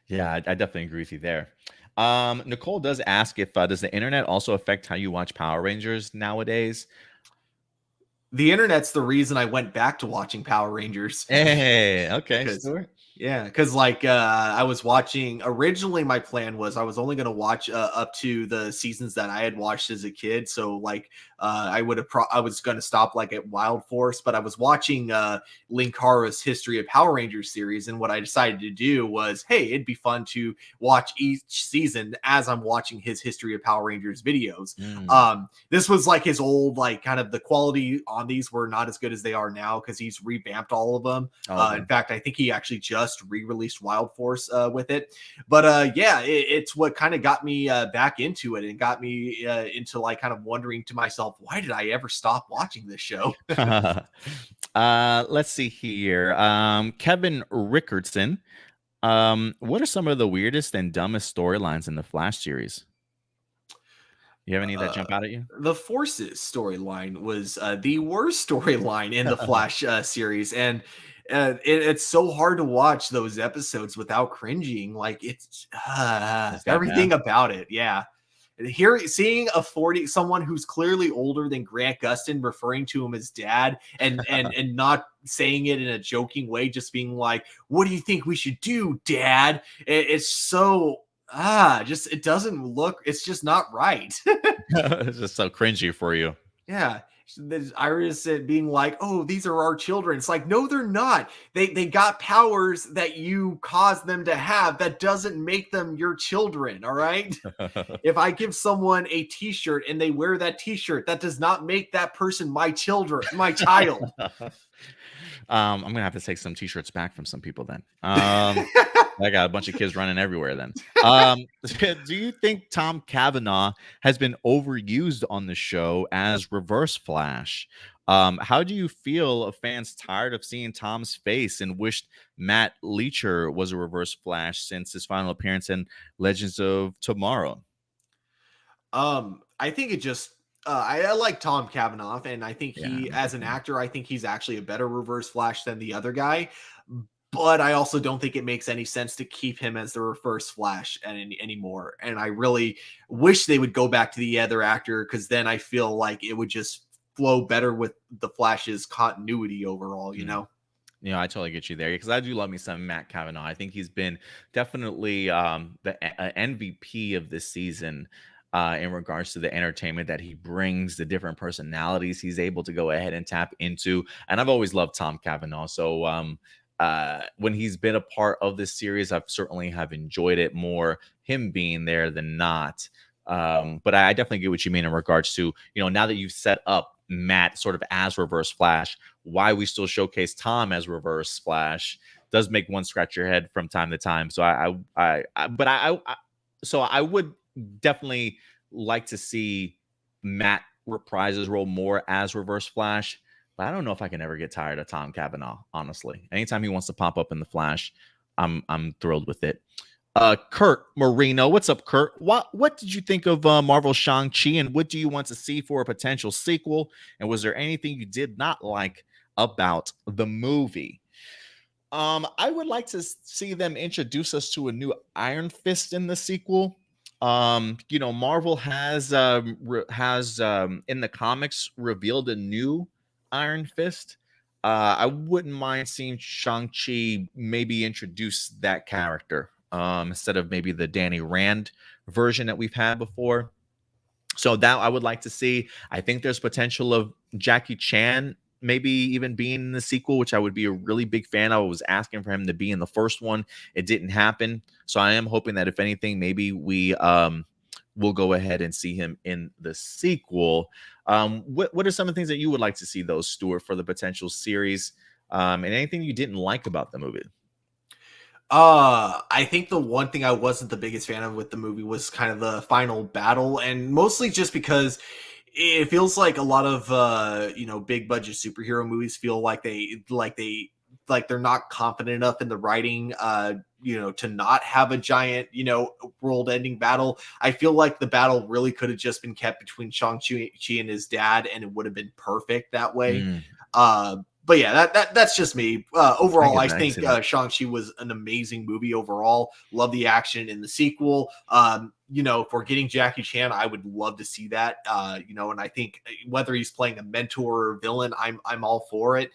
Yeah, I definitely agree with you there. Nicole does ask if does the internet also affect how you watch Power Rangers nowadays? The internet's the reason I went back to watching Power Rangers. Hey, okay, Because sure. yeah, because like I was watching originally my plan was I was only going to watch up to the seasons that I had watched as a kid. So like I was going to stop like at Wild Force, but I was watching Linkara's History of Power Rangers series, and what I decided to do was, hey, it'd be fun to watch each season as I'm watching his History of Power Rangers videos. Mm. This was like his old, like kind of the quality on these were not as good as they are now because he's revamped all of them. Okay. In fact, I think he actually just re-released Wild Force with it. But yeah, it's what kind of got me back into it and got me into like kind of wondering to myself, why did I ever stop watching this show? Let's see here. Kevin Rickardson. What are some of the weirdest and dumbest storylines in the Flash series? You have any that jump out at you? The Forces storyline was the worst storyline in the Flash series, and it's so hard to watch those episodes without cringing. Like it's Is that bad? everything about it. Yeah, here seeing someone who's clearly older than Grant Gustin referring to him as dad, and not saying it in a joking way, just being like, "What do you think we should do, Dad?" It's so just it doesn't look. It's just not right. It's just so cringy for you. Yeah. There's Iris being like, "Oh, these are our children." It's like, no, they're not. They got powers that you caused them to have. That doesn't make them your children. All right. If I give someone a T-shirt and they wear that T-shirt, that does not make that person my child. I'm gonna have to take some t-shirts back from some people then. I got a bunch of kids running everywhere then. Do you think Tom Cavanaugh has been overused on the show as Reverse Flash? How do you feel of fans tired of seeing Tom's face and wished Matt Leacher was a Reverse Flash since his final appearance in Legends of Tomorrow? I think it just I like Tom Cavanaugh, and I think Yeah, he, I'm a as big an fan. actor, I think he's actually a better Reverse Flash than the other guy. But I also don't think it makes any sense to keep him as the Reverse Flash anymore. And I really wish they would go back to the other actor, because then I feel like it would just flow better with the Flash's continuity overall. You Mm. know. I totally get you there because I do love me some Matt Cavanaugh. I think he's been definitely the MVP of this season in regards to the entertainment that he brings, the different personalities he's able to go ahead and tap into. And I've always loved Tom Cavanaugh. So when he's been a part of this series, I've certainly have enjoyed it more, him being there than not. But I definitely get what you mean in regards to, now that you've set up Matt sort of as Reverse Flash, why we still showcase Tom as Reverse Flash does make one scratch your head from time to time. So so I would definitely like to see Matt reprise his role more as Reverse Flash. But I don't know if I can ever get tired of Tom Cavanaugh, honestly. Anytime he wants to pop up in the Flash, I'm thrilled with it. Kurt Marino, what's up, Kurt? What did you think of Marvel Shang-Chi, and what do you want to see for a potential sequel? And was there anything you did not like about the movie? I would like to see them introduce us to a new Iron Fist in the sequel. Marvel has in the comics revealed a new Iron Fist. I wouldn't mind seeing Shang-Chi maybe introduce that character instead of maybe the Danny Rand version that we've had before. So that I would like to see. I think there's potential of Jackie Chan maybe even being in the sequel, which I would be a really big fan. I was asking for him to be in the first one. It didn't happen. So I am hoping that if anything, maybe we will go ahead and see him in the sequel. What are some of the things that you would like to see, though, Stuart, for the potential series? And anything you didn't like about the movie? I think the one thing I wasn't the biggest fan of with the movie was kind of the final battle, and mostly just because it feels like a lot of big budget superhero movies feel like they're not confident enough in the writing to not have a giant world ending battle. I feel like the battle really could have just been kept between Shang-Chi and his dad, and it would have been perfect that way. Mm, But yeah, that's just me. Overall, I I think see that. Shang-Chi was an amazing movie overall. Love the action in the sequel. For getting Jackie Chan, I would love to see that. And I think whether he's playing a mentor or villain, I'm all for it.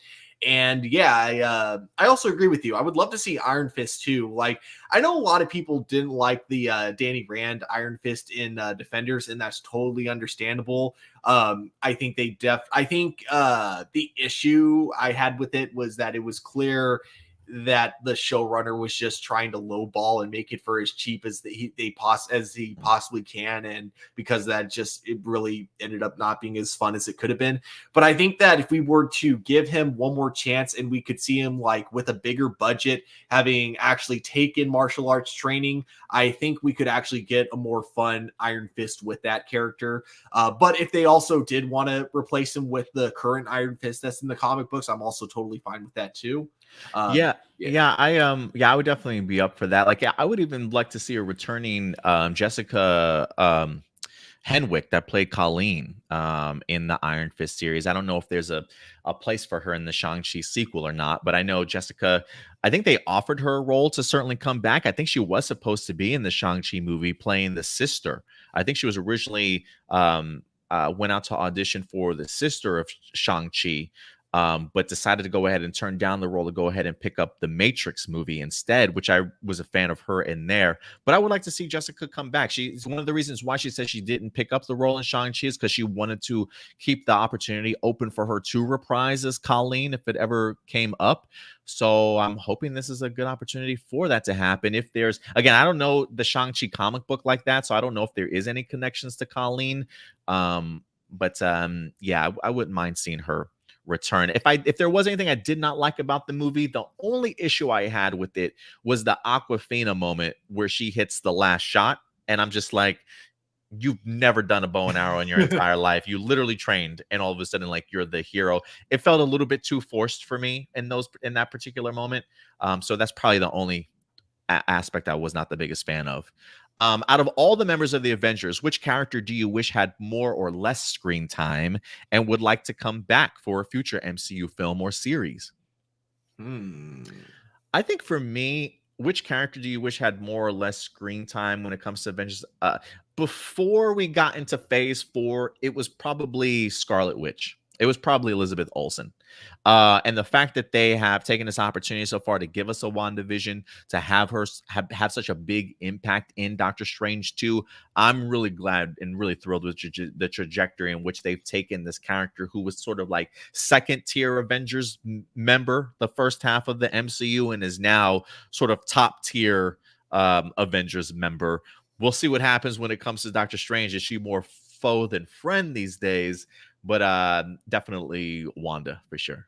And yeah, I also agree with you. I would love to see Iron Fist too. Like, I know a lot of people didn't like the Danny Rand Iron Fist in Defenders, and that's totally understandable. I think the issue I had with it was that it was clear that the showrunner was just trying to lowball and make it for as cheap as he possibly can, and because that just it really ended up not being as fun as it could have been. But I think that if we were to give him one more chance and we could see him like with a bigger budget, having actually taken martial arts training, I think we could actually get a more fun Iron Fist with that character. But if they also did want to replace him with the current Iron Fist that's in the comic books, I'm also totally fine with that too. Yeah, Yeah. yeah, I would definitely be up for that. Like, yeah, I would even like to see a returning Jessica Henwick that played Colleen in the Iron Fist series. I don't know if there's a place for her in the Shang-Chi sequel or not, but I know Jessica, I think they offered her a role to certainly come back. I think she was supposed to be in the Shang-Chi movie playing the sister. I think she was originally went out to audition for the sister of Shang-Chi, but decided to go ahead and turn down the role to go ahead and pick up the Matrix movie instead, which I was a fan of her in there. But I would like to see Jessica come back. She's one of the reasons why she said she didn't pick up the role in Shang-Chi is because she wanted to keep the opportunity open for her to reprise as Colleen if it ever came up. So I'm hoping this is a good opportunity for that to happen. If there's, again, I don't know the Shang-Chi comic book like that, so I don't know if there is any connections to Colleen. But yeah, I wouldn't mind seeing her return. If there was anything I did not like about the movie, the only issue I had with it was the Aquafina moment where she hits the last shot, and I'm just like, you've never done a bow and arrow in your entire life. You literally trained, and all of a sudden, like, you're the hero. It felt a little bit too forced for me in that particular moment. So that's probably the only aspect I was not the biggest fan of. Out of all the members of the Avengers, which character do you wish had more or less screen time and would like to come back for a future MCU film or series? Hmm. I think for me, which character do you wish had more or less screen time when it comes to Avengers? Before we got into Phase 4, it was probably Scarlet Witch. It was probably Elizabeth Olsen. And the fact that they have taken this opportunity so far to give us a WandaVision, to have her have such a big impact in Doctor Strange 2, I'm really glad and really thrilled with the trajectory in which they've taken this character who was sort of like second tier Avengers member the first half of the MCU and is now sort of top tier Avengers member. We'll see what happens when it comes to Doctor Strange. Is she more foe than friend these days? But definitely Wanda for sure.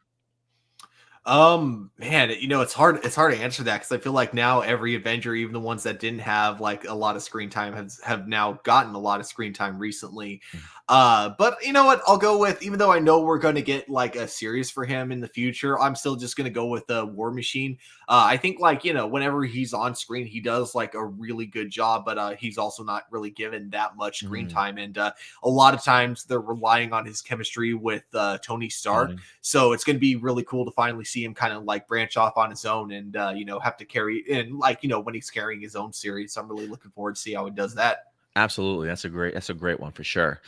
Man, it's hard to answer that because I feel like now every Avenger, even the ones that didn't have like a lot of screen time, have now gotten a lot of screen time recently. But you know what? I'll go with, even though I know we're going to get like a series for him in the future, I'm still just going to go with the War Machine. I think, like, whenever he's on screen, he does like a really good job, but he's also not really given that much screen Mm, time, and a lot of times they're relying on his chemistry with Tony Stark. Tony. So it's going to be really cool to finally see him kind of like branch off on his own and have to carry in, like, when he's carrying his own series. So I'm really looking forward to see how he does that. Absolutely. That's a great one for sure.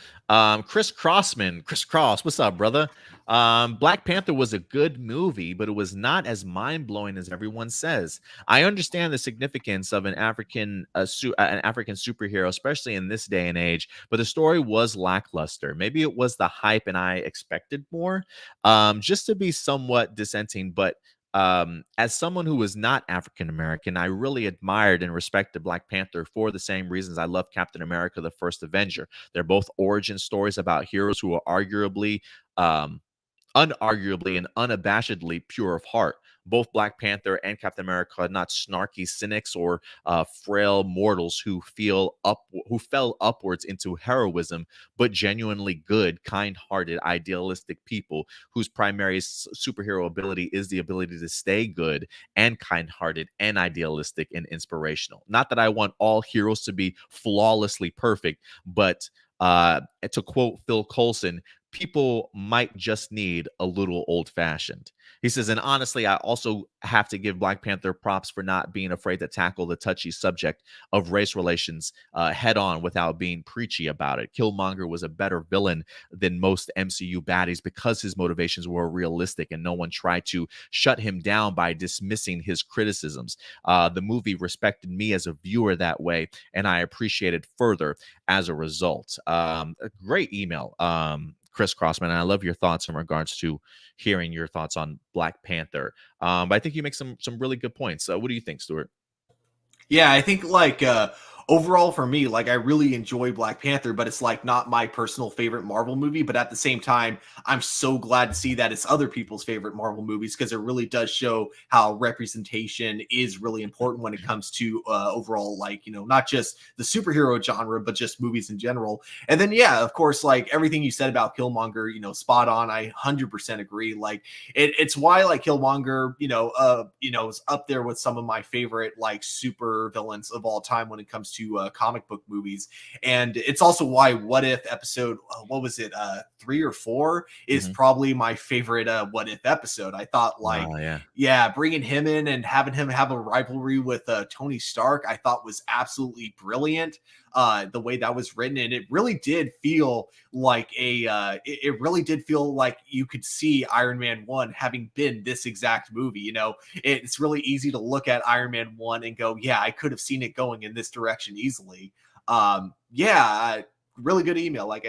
Chris Crossman, Chris Cross, what's up, brother? Black Panther was a good movie, but it was not as mind-blowing as everyone says. I understand the significance of an African superhero, especially in this day and age, but the story was lackluster. Maybe it was the hype and I expected more. Just to be somewhat dissenting, but as someone who was not African American, I really admired and respected Black Panther for the same reasons I love Captain America: The First Avenger. They're both origin stories about heroes who are um, unarguably and unabashedly pure of heart. Both Black Panther and Captain America are not snarky cynics or frail mortals who fell upwards into heroism, but genuinely good, kind-hearted, idealistic people whose primary superhero ability is the ability to stay good and kind-hearted and idealistic and inspirational. Not that I want all heroes to be flawlessly perfect, but to quote Phil Coulson, people might just need a little old fashioned. He says, and honestly, I also have to give Black Panther props for not being afraid to tackle the touchy subject of race relations head on without being preachy about it. Killmonger was a better villain than most MCU baddies because his motivations were realistic and no one tried to shut him down by dismissing his criticisms. The movie respected me as a viewer that way, and I appreciate it further as a result. A great email. Chris Crossman, and I love your thoughts in regards to hearing your thoughts on Black Panther. But I think you make some really good points. What do you think, Stuart? Yeah, I think like overall for me, like I really enjoy Black Panther, but it's like not my personal favorite Marvel movie. But at the same time, I'm so glad to see that it's other people's favorite Marvel movies because it really does show how representation is really important when it comes to overall, like, you know, not just the superhero genre, but just movies in general. And then, yeah, of course, like everything you said about Killmonger, you know, spot on. I 100% agree. Like it's why like Killmonger, is up there with some of my favorite like super villains of all time when it comes to comic book movies. And it's also why What If episode, what was it, 3 or 4 is probably my favorite What If episode. I thought like, yeah, bringing him in and having him have a rivalry with Tony Stark, I thought was absolutely brilliant. The way that was written, and it really did feel like it really did feel like you could see Iron Man 1 having been this exact movie. You know, it's really easy to look at Iron Man 1 and go, yeah, I could have seen it going in this direction easily. Really good email, like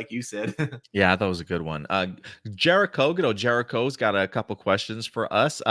you said. Yeah, I thought it was a good one. Jericho, good old Jericho's got a couple questions for us.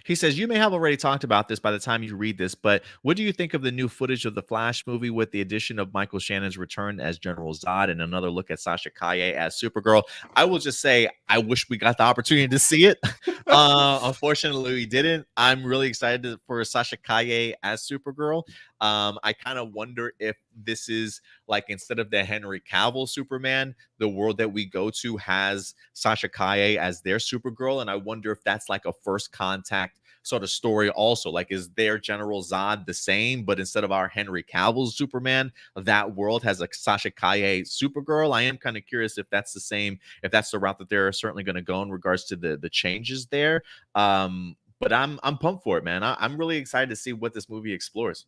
He says, you may have already talked about this by the time you read this, but what do you think of the new footage of the Flash movie with the addition of Michael Shannon's return as General Zod and another look at Sasha Kaye as Supergirl? I will just say, I wish we got the opportunity to see it. Unfortunately, we didn't. I'm really excited for Sasha Kaye as Supergirl. I kind of wonder if this is like, instead of the Henry Cavill Superman, the world that we go to has Sasha Kaye as their Supergirl. And I wonder if that's like a first contact sort of story also. Like, is their General Zod the same, but instead of our Henry Cavill Superman, that world has a Sasha Kaye Supergirl? I am kind of curious if that's the same, if that's the route that they're certainly going to go in regards to the changes there. But I'm pumped for it, man. I'm really excited to see what this movie explores.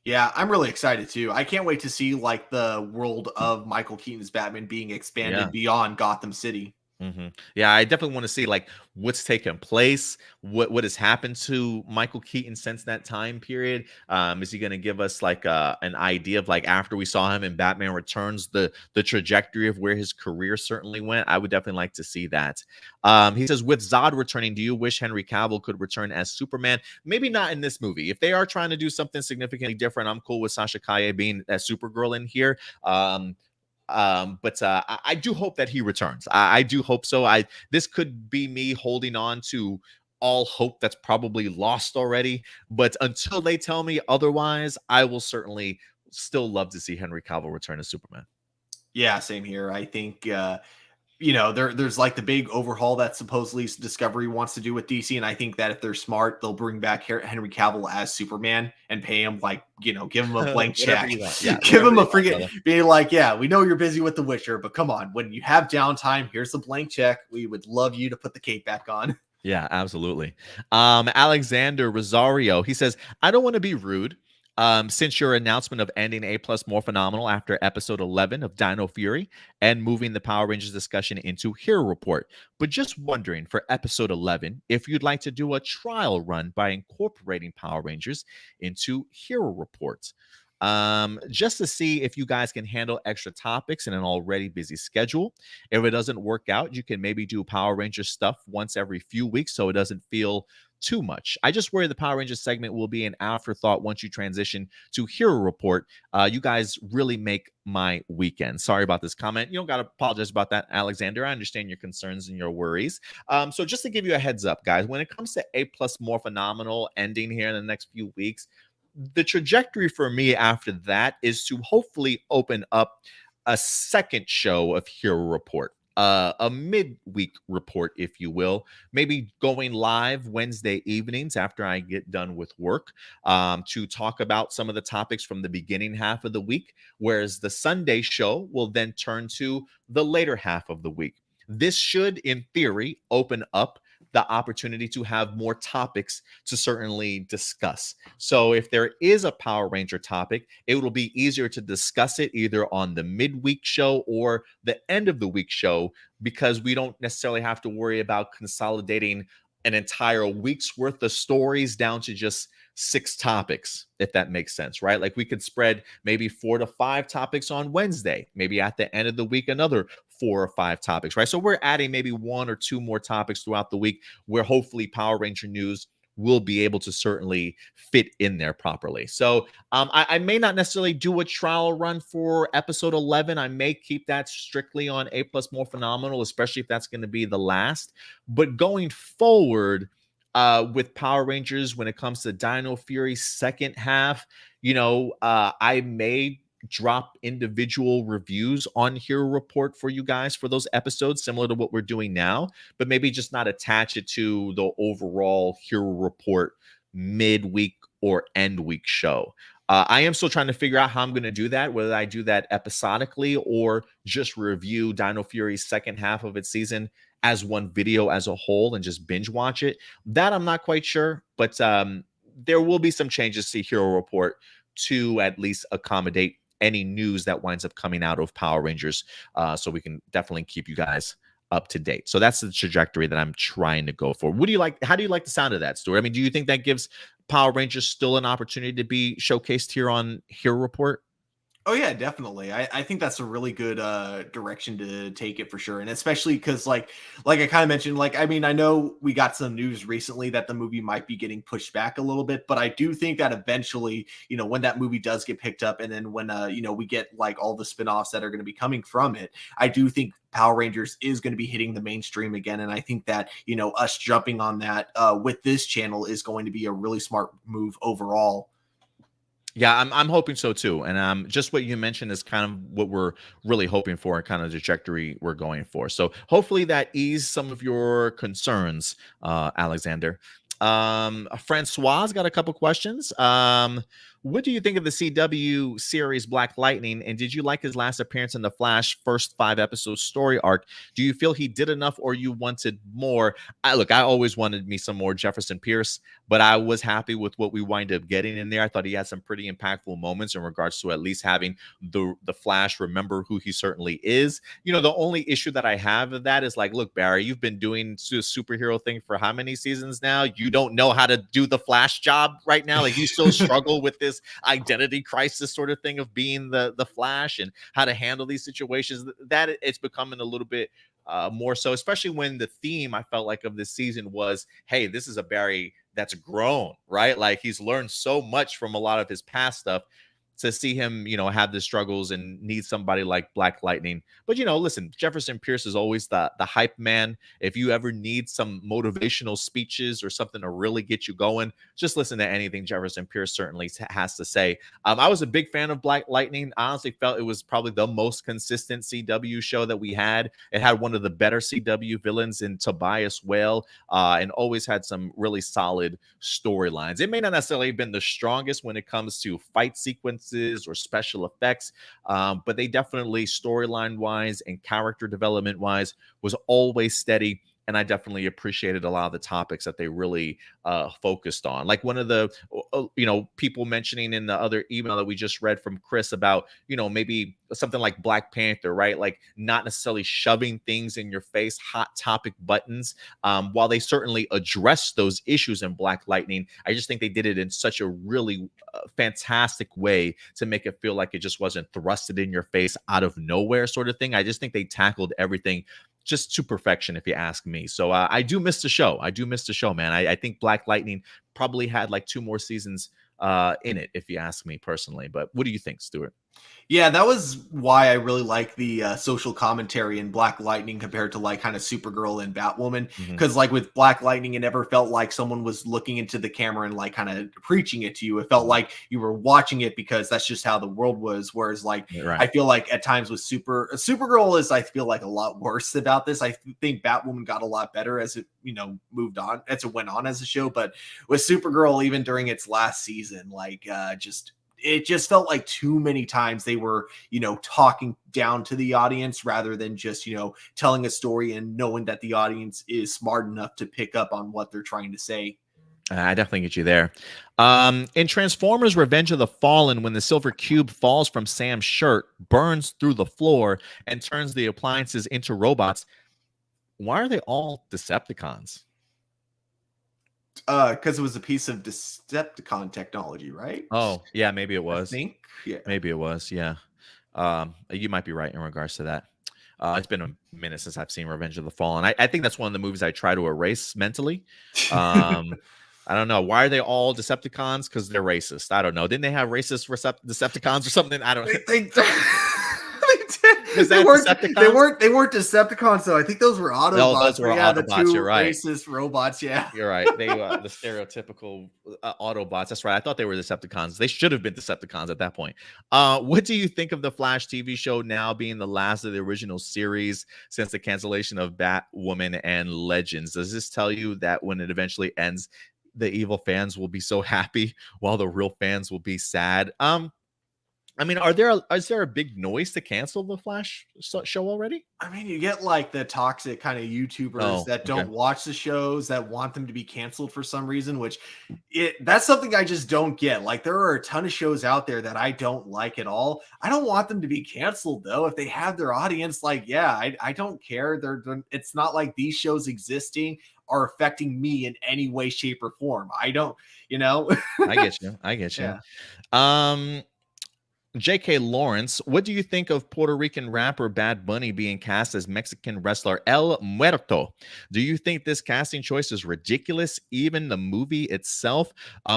Yeah, I'm really excited too. I can't wait to see like the world of Michael Keaton's Batman being expanded Yeah. beyond Gotham City. Yeah, I definitely want to see like what's taken place, what has happened to Michael Keaton since that time period. Is he going to give us like an idea of, like, after we saw him in Batman Returns, the trajectory of where his career certainly went? I would definitely like to see that. He says, with Zod returning, do you wish Henry Cavill could return as Superman? Maybe not in this movie. If they are trying to do something significantly different, I'm cool with Sasha Kaye being as Supergirl in here. But I do hope that he returns. I do hope so. This could be me holding on to all hope that's probably lost already. But until they tell me otherwise, I will certainly still love to see Henry Cavill return as Superman. Yeah, same here. I think there's like the big overhaul that supposedly Discovery wants to do with DC, and I think that if they're smart, they'll bring back Henry Cavill as Superman and pay him like, give him a blank check, Yeah, give him a freaking be like, yeah, we know you're busy with The Witcher, but come on, when you have downtime, here's a blank check. We would love you to put the cape back on. Yeah, absolutely. Alexander Rosario, he says, I don't want to be rude, Since your announcement of ending A Plus More Phenomenal after episode 11 of Dino Fury and moving the Power Rangers discussion into Hero Report. But just wondering for episode 11 if you'd like to do a trial run by incorporating Power Rangers into Hero Reports. Just to see if you guys can handle extra topics in an already busy schedule. If it doesn't work out, you can maybe do Power Rangers stuff once every few weeks so it doesn't feel too much. I just worry the Power Rangers segment will be an afterthought once you transition to Hero Report. You guys really make my weekend. Sorry about this comment. You don't got to apologize about that, Alexander. I understand your concerns and your worries. So just to give you a heads up, guys, when it comes to A Plus More Phenomenal ending here in the next few weeks, the trajectory for me after that is to hopefully open up a second show of Hero Report. A midweek report, if you will, maybe going live Wednesday evenings after I get done with work to talk about some of the topics from the beginning half of the week, whereas the Sunday show will then turn to the later half of the week. This should, in theory, open up the opportunity to have more topics to certainly discuss. So if there is a Power Ranger topic, it will be easier to discuss it either on the midweek show or the end of the week show, because we don't necessarily have to worry about consolidating an entire week's worth of stories down to just 6 topics, if that makes sense, right? Like we could spread maybe 4 to 5 topics on Wednesday, maybe at the end of the week, another 4 or 5 topics, right? So we're adding maybe 1 or 2 more topics throughout the week where hopefully Power Ranger news will be able to certainly fit in there properly. So I may not necessarily do a trial run for episode 11. I may keep that strictly on A Plus More Phenomenal, especially if that's going to be the last. But going forward, with Power Rangers, when it comes to Dino Fury's second half, I may drop individual reviews on Hero Report for you guys for those episodes, similar to what we're doing now, but maybe just not attach it to the overall Hero Report midweek or end week show. I am still trying to figure out how I'm going to do that, whether I do that episodically or just review Dino Fury's second half of its season as one video as a whole and just binge watch it. That I'm not quite sure, but there will be some changes to Hero Report to at least accommodate any news that winds up coming out of Power Rangers, so we can definitely keep you guys up to date. So that's the trajectory that I'm trying to go for. What do you like? How do you like the sound of that, Stuart? I mean, do you think that gives Power Rangers still an opportunity to be showcased here on Hero Report? Oh yeah, definitely. I think that's a really good direction to take it for sure. And especially because like I kind of mentioned, like, I mean, I know we got some news recently that the movie might be getting pushed back a little bit, but I do think that eventually, when that movie does get picked up and then when we get like all the spinoffs that are going to be coming from it, I do think Power Rangers is going to be hitting the mainstream again. And I think that, us jumping on that with this channel is going to be a really smart move overall. Yeah, I'm hoping so too. And just what you mentioned is kind of what we're really hoping for and kind of the trajectory we're going for. So hopefully that eased some of your concerns, Alexander. Francois got a couple questions. What do you think of the CW series Black Lightning? And did you like his last appearance in the Flash first 5 episode story arc? Do you feel he did enough or you wanted more? I always wanted me some more Jefferson Pierce, but I was happy with what we wind up getting in there. I thought he had some pretty impactful moments in regards to at least having the Flash remember who he certainly is. The only issue that I have of that is like, look, Barry, you've been doing a superhero thing for how many seasons now? You don't know how to do the Flash job right now. Like you still struggle with this identity crisis sort of thing of being the Flash and how to handle these situations. That it's becoming a little bit more so, especially when the theme I felt like of this season was, hey, this is a Barry that's grown, right? Like he's learned so much from a lot of his past stuff. To see him, have the struggles and need somebody like Black Lightning. But, listen, Jefferson Pierce is always the hype man. If you ever need some motivational speeches or something to really get you going, just listen to anything Jefferson Pierce certainly has to say. I was a big fan of Black Lightning. I honestly felt it was probably the most consistent CW show that we had. It had one of the better CW villains in Tobias Whale, and always had some really solid storylines. It may not necessarily have been the strongest when it comes to fight sequences or special effects, but they definitely storyline wise and character development wise was always steady, and I definitely appreciated a lot of the topics that they really focused on. Like one of the people mentioning in the other email that we just read from Chris about maybe something like Black Panther, right? Like not necessarily shoving things in your face, hot topic buttons. While they certainly address those issues in Black Lightning, I just think they did it in such a really fantastic way to make it feel like it just wasn't thrusted in your face out of nowhere sort of thing. I just think they tackled everything just to perfection, if you ask me. So I do miss the show. I do miss the show, man. I think Black Lightning probably had like 2 more seasons in it, if you ask me personally. But what do you think, Stuart? Yeah, that was why I really like the social commentary in Black Lightning compared to like kind of Supergirl and Batwoman. Because like with Black Lightning, it never felt like someone was looking into the camera and like kind of preaching it to you. It felt like you were watching it because that's just how the world was. Whereas like I feel like at times with Supergirl is, I feel like, a lot worse about this. I think Batwoman got a lot better as it moved on, as it went on as a show. But with Supergirl, even during its last season, like it just felt like too many times they were, talking down to the audience rather than just, telling a story and knowing that the audience is smart enough to pick up on what they're trying to say. I definitely get you there. In Transformers Revenge of the Fallen, when the silver cube falls from Sam's shirt, burns through the floor, and turns the appliances into robots, why are they all Decepticons? Because it was a piece of Decepticon technology, right? Oh, yeah, maybe it was. I think, yeah. Maybe it was, yeah. You might be right in regards to that. It's been a minute since I've seen Revenge of the Fallen. I think that's one of the movies I try to erase mentally. I don't know. Why are they all Decepticons? Because they're racist. I don't know. Didn't they have racist Decepticons or something? I don't know. They weren't Decepticons, though. I think those were Autobots. No, those were Autobots. The 2 you're right. Racist robots. Yeah, you're right. They the stereotypical Autobots. That's right. I thought they were Decepticons. They should have been Decepticons at that point. What do you think of the Flash TV show now being the last of the original series since the cancellation of Batwoman and Legends? Does this tell you that when it eventually ends, the evil fans will be so happy while the real fans will be sad? I mean, is there a big noise to cancel the Flash show already? I mean, you get like the toxic kind of YouTubers that don't watch the shows, that want them to be canceled for some reason, which that's something I just don't get. Like, there are a ton of shows out there that I don't like at all. I don't want them to be canceled, though. If they have their audience, like, yeah, I don't care. It's not like these shows existing are affecting me in any way, shape, or form. I don't, I get you. Yeah. J.K. Lawrence, what do you think of Puerto Rican rapper Bad Bunny being cast as Mexican wrestler El Muerto? Do you think this casting choice is ridiculous, even the movie itself?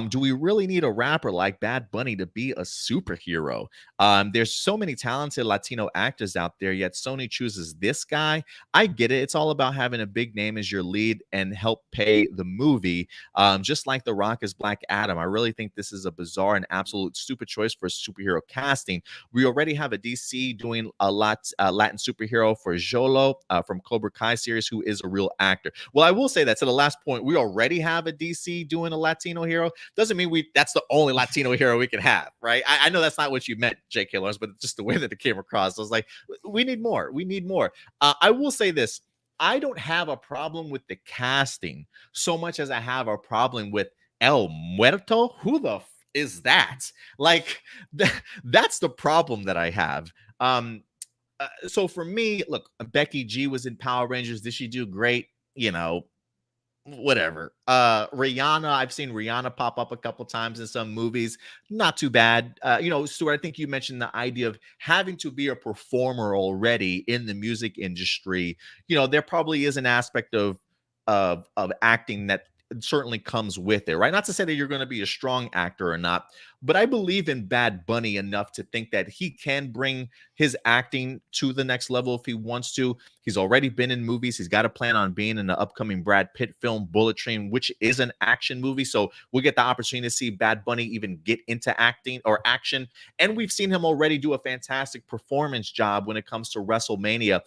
Do we really need a rapper like Bad Bunny to be a superhero? There's so many talented Latino actors out there, yet Sony chooses this guy. I get it. It's all about having a big name as your lead and help pay the movie, just like The Rock as Black Adam. I really think this is a bizarre and absolute stupid choice for a superhero casting. We already have a DC doing a Latin superhero for Jolo from Cobra Kai series, who is a real actor. Well, I will say that to the last point, we already have a DC doing a Latino hero. Doesn't mean that's the only Latino hero we can have, right? I know that's not what you meant, J.K. Lawrence, but just the way that it came across, I was like, we need more. We need more. I will say this. I don't have a problem with the casting so much as I have a problem with El Muerto. Who the is that? Like, that's the problem that I have. So for me, look, Becky G was in Power Rangers. Did she do great? Whatever. Rihanna, I've seen Rihanna pop up a couple times in some movies. Not too bad. Stuart, I think you mentioned the idea of having to be a performer already in the music industry. There probably is an aspect of acting that certainly comes with it, right? Not to say that you're going to be a strong actor or not, but I believe in Bad Bunny enough to think that he can bring his acting to the next level if he wants to. He's already been in movies. He's got a plan on being in the upcoming Brad Pitt film Bullet Train, which is an action movie. So we'll get the opportunity to see Bad Bunny even get into acting or action. And we've seen him already do a fantastic performance job when it comes to WrestleMania,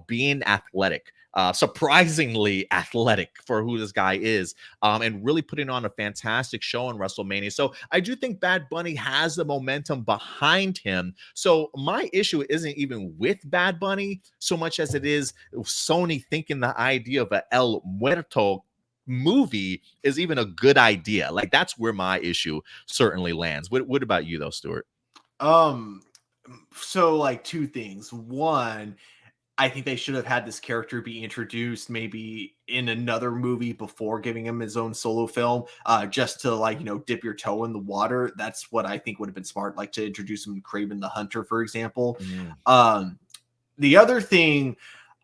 being athletic. surprisingly athletic for who this guy is, and really putting on a fantastic show in WrestleMania. So I do think Bad Bunny has the momentum behind him. So my issue isn't even with Bad Bunny so much as it is Sony thinking the idea of a El Muerto movie is even a good idea. Like, that's where my issue certainly lands. What about you though, Stuart? Um, so like two things. One, I think they should have had this character be introduced maybe in another movie before giving him his own solo film, just to like, dip your toe in the water. That's what I think would have been smart, like to introduce him in Kraven the Hunter, for example. Mm. The other thing,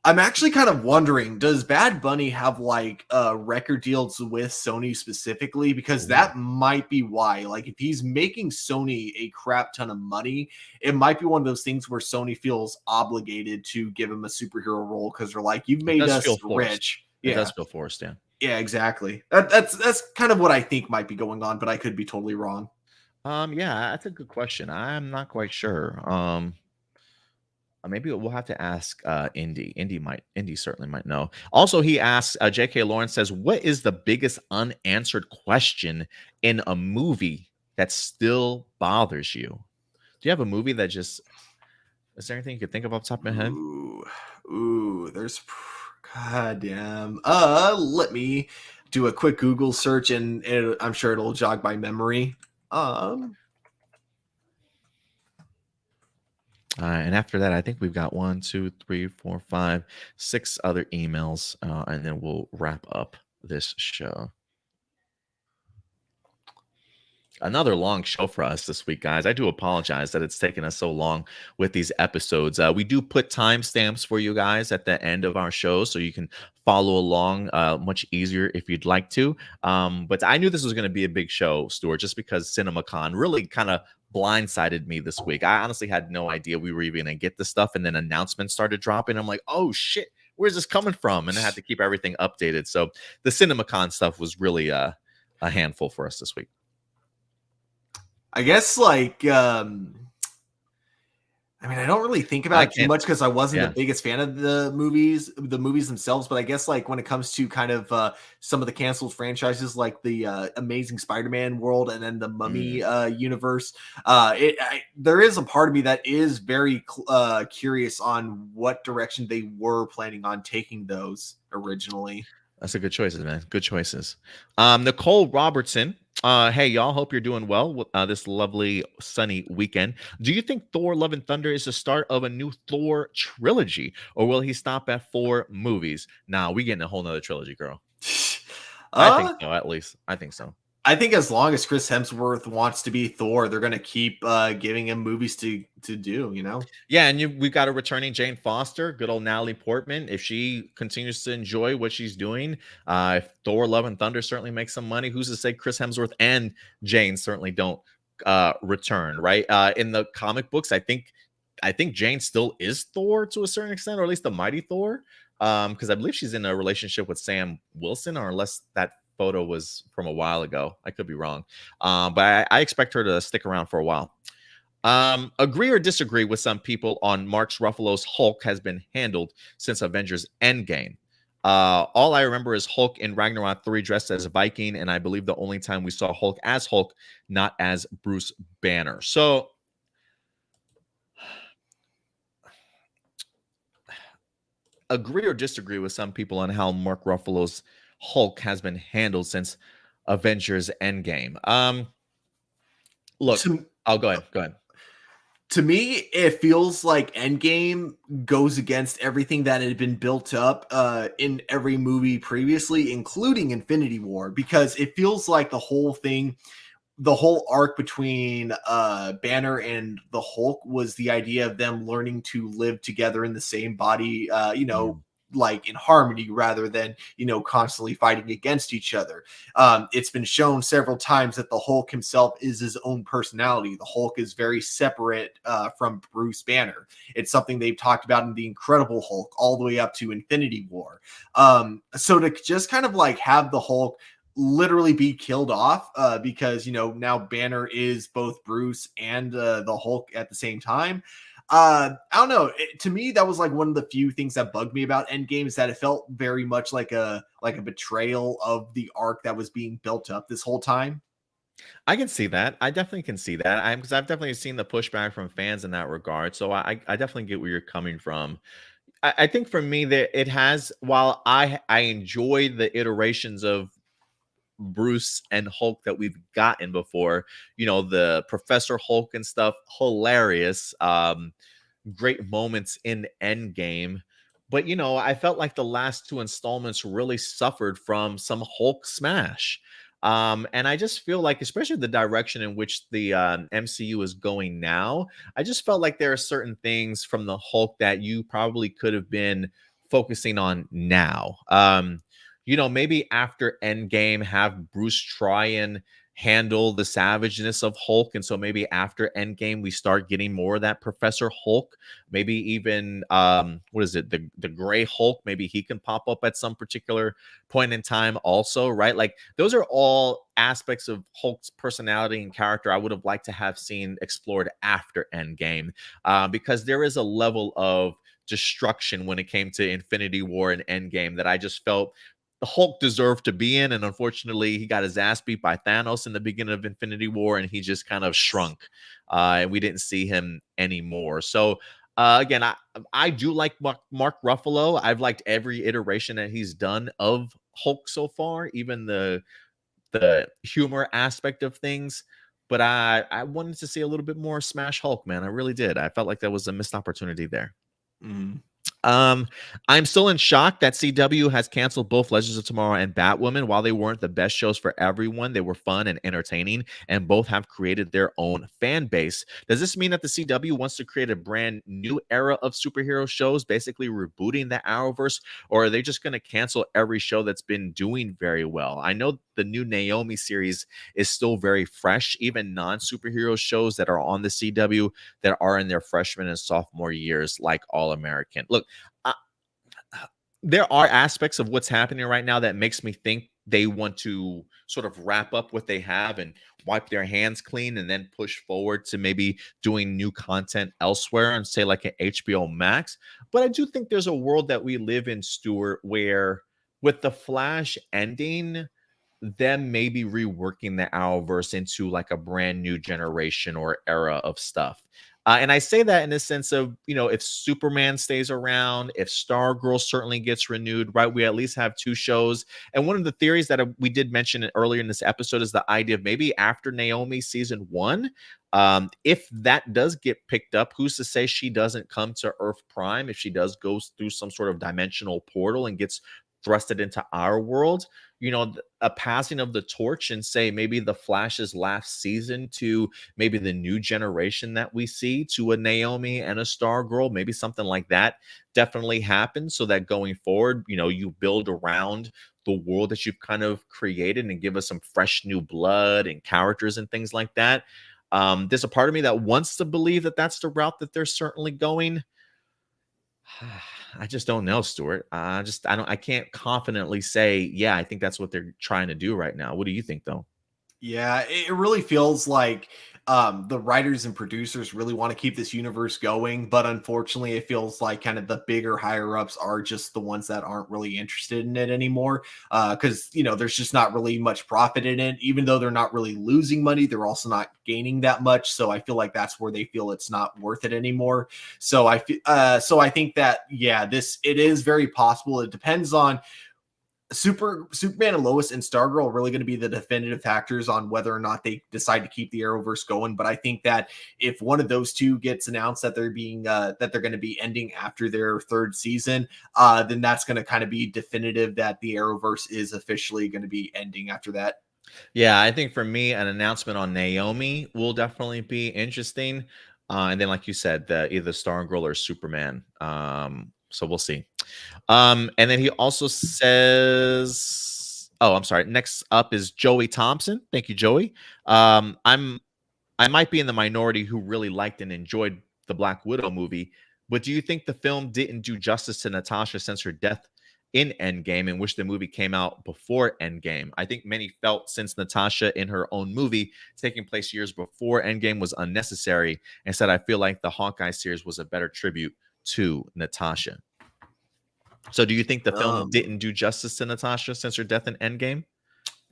I'm actually kind of wondering, does Bad Bunny have like record deals with Sony specifically? Because that might be why. Like, if he's making Sony a crap ton of money, it might be one of those things where Sony feels obligated to give him a superhero role because they're like, you've made us rich. It does feel forced, yeah. Yeah, exactly. That's kind of what I think might be going on, but I could be totally wrong. Yeah, that's a good question. I'm not quite sure. Maybe we'll have to ask Indy. Indy certainly might know. Also, he asks, J.K. Lawrence says, what is the biggest unanswered question in a movie that still bothers you? Do you have a movie that just, is there anything you could think of off the top of my head? There's goddamn. Let me do a quick Google search and I'm sure it'll jog my memory. And after that, I think we've got 1, 2, 3, 4, 5, 6 other emails, and then we'll wrap up this show. Another long show for us this week, guys. I do apologize that it's taken us so long with these episodes. We do put timestamps for you guys at the end of our show, so you can follow along much easier if you'd like to. But I knew this was going to be a big show, Stuart, just because CinemaCon really kind of blindsided me this week. I honestly had no idea we were even going to get this stuff, and then announcements started dropping. I'm like, oh shit, where's this coming from? And I had to keep everything updated. So the CinemaCon stuff was really a handful for us this week. I guess like I don't really think about it too much because I wasn't the biggest fan of the movies themselves, but I guess like when it comes to kind of some of the canceled franchises like the Amazing Spider-Man world and then the Mummy universe, there is a part of me that is very curious on what direction they were planning on taking those originally. That's a good choices, man. Good choices. Nicole Robertson. Hey, y'all. Hope you're doing well this lovely sunny weekend. Do you think Thor: Love and Thunder is the start of a new Thor trilogy, or will he stop at 4 movies? Nah, we getting a whole nother trilogy, girl. I think so. At least I think so. I think as long as Chris Hemsworth wants to be Thor, they're going to keep giving him movies to do, Yeah, and we've got a returning Jane Foster, good old Natalie Portman. If she continues to enjoy what she's doing, if Thor: Love and Thunder certainly makes some money, who's to say Chris Hemsworth and Jane certainly don't return, right? In the comic books, I think Jane still is Thor to a certain extent, or at least the Mighty Thor, because I believe she's in a relationship with Sam Wilson, or unless that photo was from a while ago. I could be wrong. But I expect her to stick around for a while. Agree or disagree with some people on Mark Ruffalo's Hulk has been handled since Avengers Endgame. All I remember is Hulk in Ragnarok 3 dressed as a Viking, and I believe the only time we saw Hulk, not as Bruce Banner. So agree or disagree with some people on how Mark Ruffalo's Hulk has been handled since Avengers Endgame. Look, I'll go ahead. To me, it feels like Endgame goes against everything that had been built up in every movie previously, including Infinity War, because it feels like the whole arc between Banner and the Hulk was the idea of them learning to live together in the same body, like in harmony rather than, constantly fighting against each other. It's been shown several times that the Hulk himself is his own personality. The Hulk is very separate from Bruce Banner. It's something they've talked about in the Incredible Hulk all the way up to Infinity War. So to just kind of like have the Hulk literally be killed off because, now Banner is both Bruce and the Hulk at the same time. I don't know. To me, that was like one of the few things that bugged me about Endgame is that it felt very much like a betrayal of the arc that was being built up this whole time. I can see that. I definitely can see that. I'm because I've definitely seen the pushback from fans in that regard. So I definitely get where you're coming from. I think for me that it has, while I enjoy the iterations of Bruce and Hulk that we've gotten before, the Professor Hulk and stuff, hilarious. Great moments in Endgame. But I felt like the last two installments really suffered from some Hulk smash. And I just feel like, especially the direction in which the MCU is going now, I just felt like there are certain things from the Hulk that you probably could have been focusing on now. Maybe after Endgame, have Bruce try and handle the savageness of Hulk. And so maybe after Endgame, we start getting more of that Professor Hulk. Maybe even what is it, the Gray Hulk? Maybe he can pop up at some particular point in time, also, right? Like those are all aspects of Hulk's personality and character I would have liked to have seen explored after Endgame, because there is a level of destruction when it came to Infinity War and Endgame that I just felt the Hulk deserved to be in. And unfortunately, he got his ass beat by Thanos in the beginning of Infinity War, and he just kind of shrunk. And we didn't see him anymore. So, again, I do like Mark Ruffalo. I've liked every iteration that he's done of Hulk so far, even the humor aspect of things. But I wanted to see a little bit more Smash Hulk, man. I really did. I felt like that was a missed opportunity there. Mm. Um, I'm still in shock that CW has canceled both Legends of Tomorrow and Batwoman. While they weren't the best shows for everyone, they were fun and entertaining, and both have created their own fan base. Does this mean that the CW wants to create a brand new era of superhero shows, basically rebooting the Arrowverse, or are they just going to cancel every show that's been doing very well? I know the new Naomi series is still very fresh. Even non-superhero shows that are on the CW that are in their freshman and sophomore years, like All American. Look, uh, there are aspects of what's happening right now that makes me think they want to sort of wrap up what they have and wipe their hands clean and then push forward to maybe doing new content elsewhere and say like an HBO Max. But I do think there's a world that we live in, Stuart, where with the Flash ending, them maybe reworking the Arrowverse into like a brand new generation or era of stuff. And I say that in the sense of, if Superman stays around, if Stargirl certainly gets renewed, right? We at least have two shows. And one of the theories that we did mention earlier in this episode is the idea of maybe after Naomi season 1, if that does get picked up, who's to say she doesn't come to Earth Prime if she does go through some sort of dimensional portal and gets thrusted into our world? A passing of the torch and say maybe the Flash's last season to maybe the new generation that we see, to a Naomi and a Stargirl, maybe something like that definitely happens, so that going forward, you build around the world that you've kind of created and give us some fresh new blood and characters and things like that. There's a part of me that wants to believe that that's the route that they're certainly going. I just don't know, Stuart. I can't confidently say, yeah, I think that's what they're trying to do right now. What do you think, though? Yeah, it really feels like the writers and producers really want to keep this universe going, but unfortunately, it feels like kind of the bigger higher ups are just the ones that aren't really interested in it anymore. Because there's just not really much profit in it. Even though they're not really losing money, they're also not gaining that much. So I feel like that's where they feel it's not worth it anymore. So I think that it is very possible. It depends on Superman and Lois and Stargirl are really going to be the definitive factors on whether or not they decide to keep the Arrowverse going. But I think that if one of those two gets announced that they're going to be ending after their third season, then that's going to kind of be definitive that the Arrowverse is officially going to be ending after that. Yeah, I think for me, an announcement on Naomi will definitely be interesting. And then, like you said, either Stargirl or Superman. So we'll see. And then he also says, oh, I'm sorry. Next up is Joey Thompson. Thank you, Joey. I might be in the minority who really liked and enjoyed the Black Widow movie, but do you think the film didn't do justice to Natasha since her death in Endgame and wish the movie came out before Endgame. I think many felt since Natasha in her own movie taking place years before Endgame was unnecessary, and said I feel like the Hawkeye series was a better tribute to Natasha. So do you think the film didn't do justice to Natasha since her death in Endgame?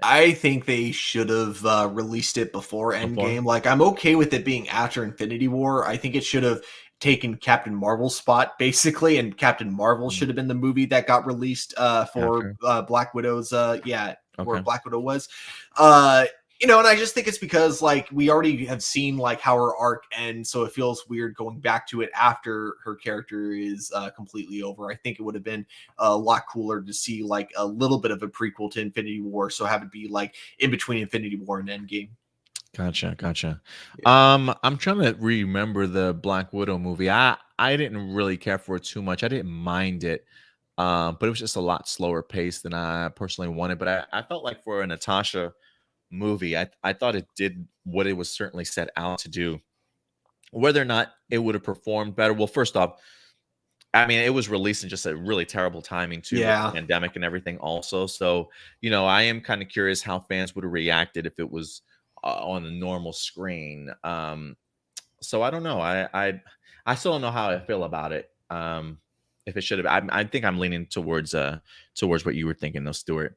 I think they should have released it before Endgame. Like, I'm okay with it being after Infinity War. I think it should have taken Captain Marvel's spot, basically, and Captain Marvel should have been the movie that got released for Black Widow's, where Black Widow was. You know, and I just think it's because, like, we already have seen, like, how her arc ends, so it feels weird going back to it after her character is completely over. I think it would have been a lot cooler to see, like, a little bit of a prequel to Infinity War, so have it be, like, in between Infinity War and Endgame. Gotcha. I'm trying to remember the Black Widow movie. I didn't really care for it too much. I didn't mind it. But it was just a lot slower paced than I personally wanted. But I felt like for a Natasha movie, I thought it did what it was certainly set out to do. Whether or not it would have performed better, well, first off, I mean, it was released in just a really terrible timing too, with the pandemic and everything also. So, you know, I am kind of curious how fans would have reacted if it was on the normal screen. So I don't know. I still don't know how I feel about it. If it should have, I think I'm leaning towards what you were thinking, though, Stuart.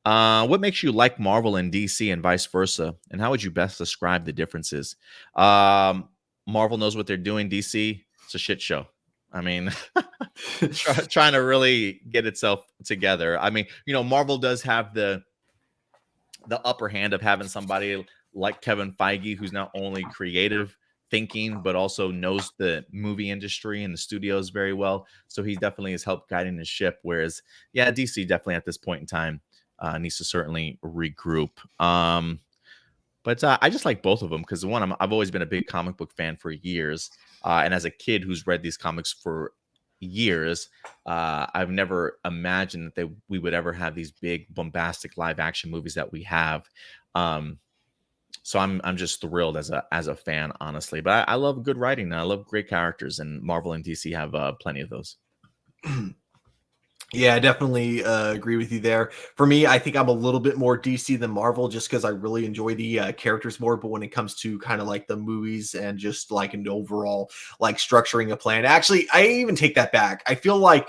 What makes you like Marvel and DC and vice versa, and how would you best describe the differences? Marvel knows what they're doing. DC, it's a shit show. I mean, trying to really get itself together. I mean, you know, Marvel does have the upper hand of having somebody like Kevin Feige, who's not only creative thinking, but also knows the movie industry and the studios very well. So he definitely has helped guiding the ship. Whereas, yeah, DC definitely at this point in time needs to certainly regroup. But I just like both of them because one, I've always been a big comic book fan for years. And as a kid who's read these comics for years, I've never imagined that we would ever have these big bombastic live action movies that we have. So I'm just thrilled as a fan, honestly. But I love good writing and I love great characters, and Marvel and DC have plenty of those. Yeah, I definitely agree with you there. For me, I think I'm a little bit more DC than Marvel just because I really enjoy the characters more. But when it comes to kind of like the movies and just like an overall like structuring a plan, actually, I even take that back. I feel like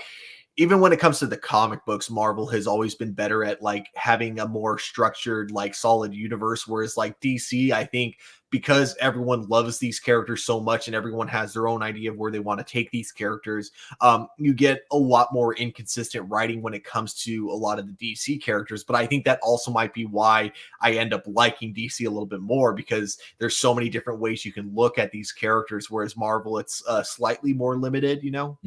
even when it comes to the comic books, Marvel has always been better at like having a more structured, like solid universe. Whereas like DC, I think because everyone loves these characters so much and everyone has their own idea of where they want to take these characters, you get a lot more inconsistent writing when it comes to a lot of the DC characters. But I think that also might be why I end up liking DC a little bit more, because there's so many different ways you can look at these characters, whereas Marvel, it's slightly more limited, you know?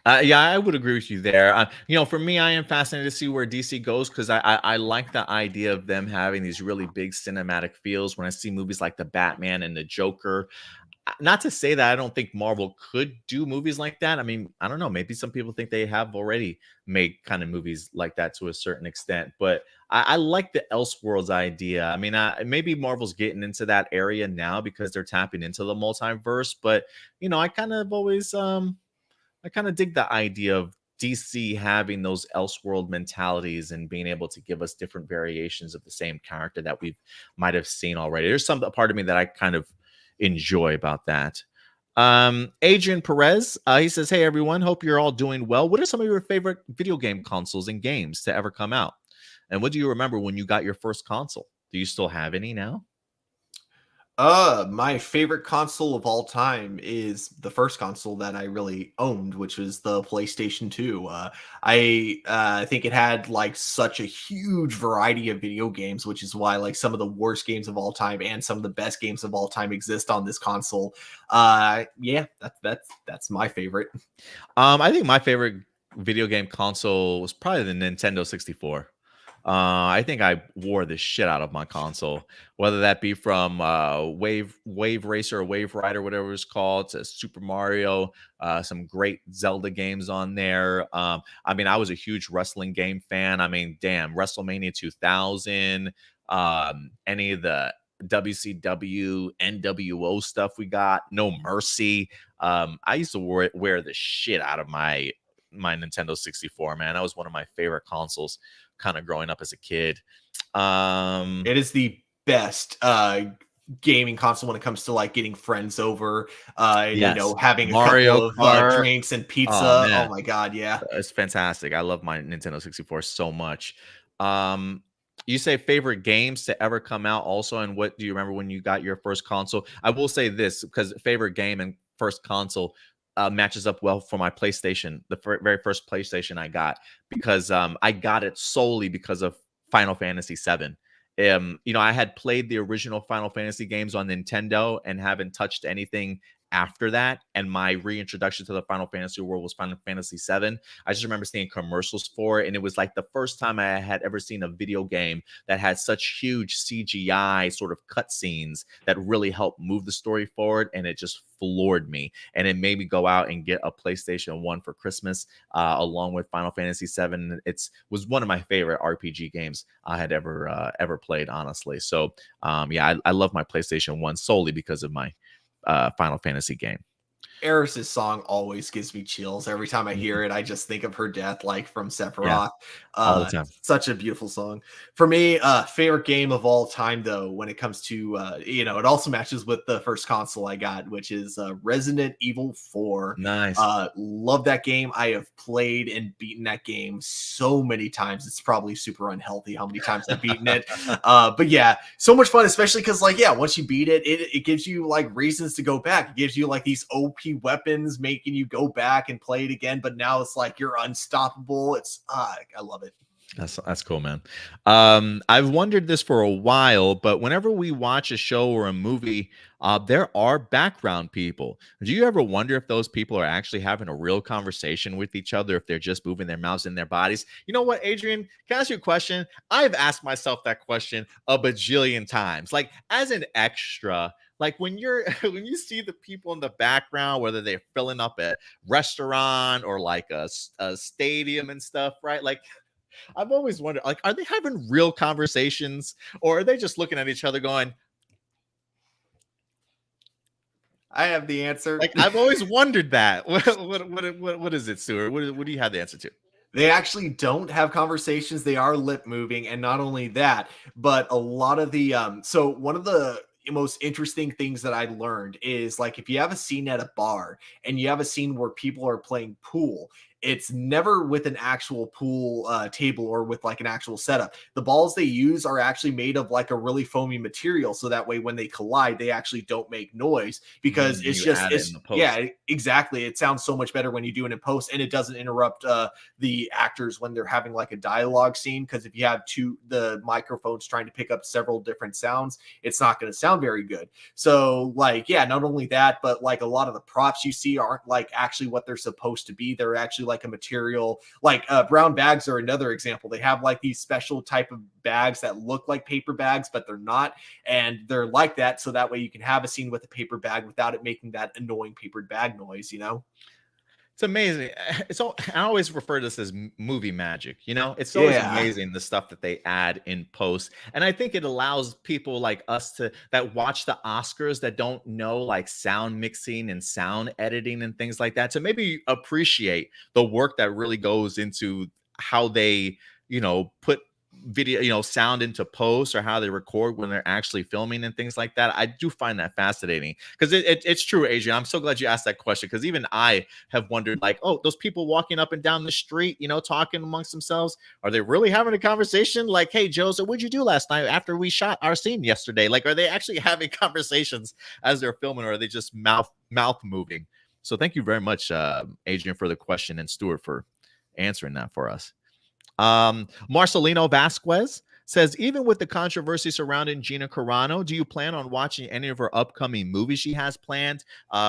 Yeah, I would agree with you there. You know, for me, I am fascinated to see where DC goes because I like the idea of them having these really big cinematic feels. When I see movies like the Batman and the Joker, not to say that I don't think Marvel could do movies like that. I mean, I don't know. Maybe some people think they have already made kind of movies like that to a certain extent, but I like the Elseworlds idea. I mean, maybe Marvel's getting into that area now because they're tapping into the multiverse, but you know, I kind of always I kind of dig the idea of DC having those Elseworld mentalities and being able to give us different variations of the same character that we might have seen already. There's some part of me that I kind of enjoy about that. Adrian Perez, he says, "Hey everyone, hope you're all doing well. What are some of your favorite video game consoles and games to ever come out? And what do you remember when you got your first console? Do you still have any now?" My favorite console of all time is the first console that I really owned, which was the PlayStation 2. I think it had like such a huge variety of video games, which is why like some of the worst games of all time and some of the best games of all time exist on this console. Yeah, that's my favorite. I think my favorite video game console was probably the Nintendo 64. I think I wore the shit out of my console, whether that be from Wave Racer or Wave Rider, whatever it's called, to Super Mario, some great Zelda games on there. I mean, I was a huge wrestling game fan. I mean, damn, WrestleMania 2000, any of the WCW, NWO stuff we got, No Mercy. I used to wear the shit out of my my Nintendo 64, man. That was one of my favorite consoles kind of growing up as a kid. Um, It is the best gaming console when it comes to like getting friends over, and you know, yes, having a couple Mario of Kart. drinks and Oh pizza. Oh man, my god, yeah. it's fantastic. I love my Nintendo 64 so much. Um, you say favorite games to ever come out also, and what do you remember when you got your first console? I will say this because favorite game and first console matches up well for my PlayStation, the very first PlayStation I got, because I got it solely because of Final Fantasy VII. You know, I had played the original Final Fantasy games on Nintendo and haven't touched anything after that. And my reintroduction to the Final Fantasy world was Final Fantasy VII. I just remember seeing commercials for it, and it was like the first time I had ever seen a video game that had such huge CGI sort of cutscenes that really helped move the story forward, and it just floored me. And it made me go out and get a PlayStation 1 for Christmas, along with Final Fantasy VII. It was one of my favorite RPG games I had ever played, honestly. So yeah, I love my PlayStation 1 solely because of my Final Fantasy game. Eris's song always gives me chills every time I hear it. I just think of her death, like from Yeah, Sephiroth. all the time. Such a beautiful song. For me, favorite game of all time, though, when it comes to you know, it also matches with the first console I got, which is Resident Evil 4. Nice. Love that game. I have played and beaten that game so many times. It's probably super unhealthy how many times I've beaten it. But yeah, so much fun, especially because like, yeah, once you beat it, it gives you like reasons to go back. It gives you like these OP weapons making you go back and play it again, but now it's like you're unstoppable. It's I love it. That's cool, man. I've wondered this for a while, but whenever we watch a show or a movie, there are background people. Do you ever wonder if those people are actually having a real conversation with each other, if they're just moving their mouths in their bodies? You know what, Adrian? Can I ask you a question? I've asked myself that question a bajillion times. Like, as an extra, like when you're when you see the people in the background, whether they're filling up a restaurant or like a stadium and stuff, right? Like, I've always wondered, like, are they having real conversations, or are they just looking at each other going, I have the answer. like, I've always wondered that. What is it, Stuart? What do you have the answer to? They actually don't have conversations. They are lip moving. And not only that, but a lot of the so one of the most interesting things that I learned is like if you have a scene at a bar and you have a scene where people are playing pool, it's never with an actual pool table or with like an actual setup. The balls they use are actually made of like a really foamy material, so that way when they collide, they actually don't make noise because it's You just add it in the post. yeah, exactly. It sounds so much better when you do it in post, and it doesn't interrupt the actors when they're having like a dialogue scene. Because if you have the microphones trying to pick up several different sounds, it's not going to sound very good. So like, yeah, not only that, but like a lot of the props you see aren't like actually what they're supposed to be. They're actually like a material, like brown bags are another example. They have like these special type of bags that look like paper bags, but they're not. And they're like that. So that way you can have a scene with a paper bag without it making that annoying paper bag noise, you know? It's amazing. I always refer to this as movie magic. You know, it's always Yeah. amazing the stuff that they add in post, and I think it allows people like us that watch the Oscars that don't know like sound mixing and sound editing and things like that to maybe appreciate the work that really goes into how they, put video, sound into post, or how they record when they're actually filming and things like that. I do find that fascinating because it's true, Adrian. I'm so glad you asked that question, because even I have wondered, like, oh, those people walking up and down the street, talking amongst themselves, are they really having a conversation? Like, hey, Joseph, what'd you do last night after we shot our scene yesterday? Like, are they actually having conversations as they're filming, or are they just mouth moving? So thank you very much, Adrian, for the question, and Stuart for answering that for us. Marcelino Vasquez says, even with the controversy surrounding Gina Carano, do you plan on watching any of her upcoming movies she has planned,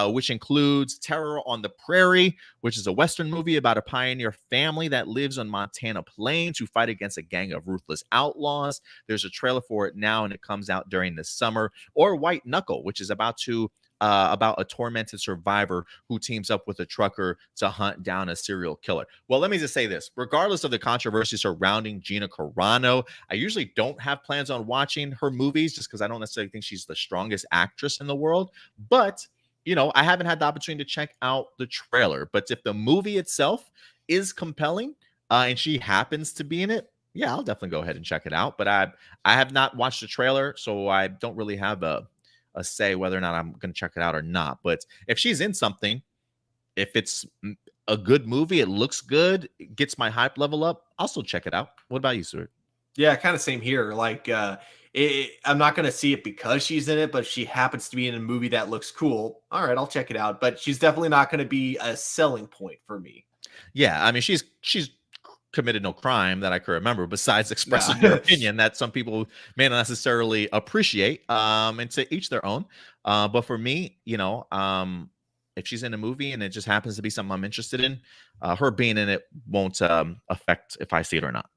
which includes Terror on the Prairie, which is a Western movie about a pioneer family that lives on Montana plains to fight against a gang of ruthless outlaws. There's a trailer for it now, and it comes out during the summer. Or White Knuckle, which is about a tormented survivor who teams up with a trucker to hunt down a serial killer. Well, let me just say this. Regardless of the controversy surrounding Gina Carano, I usually don't have plans on watching her movies just because I don't necessarily think she's the strongest actress in the world. But I haven't had the opportunity to check out the trailer, but if the movie itself is compelling, and she happens to be in it, yeah, I'll definitely go ahead and check it out. But I have not watched the trailer, so I don't really have a say whether or not I'm going to check it out or not. But if she's in something, if it's a good movie, it looks good, it gets my hype level up, I'll still check it out. What about you, Stuart? Yeah, kind of same here. Like, I'm not going to see it because she's in it, but if she happens to be in a movie that looks cool, all right, I'll check it out. But she's definitely not going to be a selling point for me. Yeah, I mean, she's committed no crime that I can remember besides expressing your No. opinion that some people may not necessarily appreciate. And to each their own. But for me, if she's in a movie and it just happens to be something I'm interested in, her being in it won't affect if I see it or not.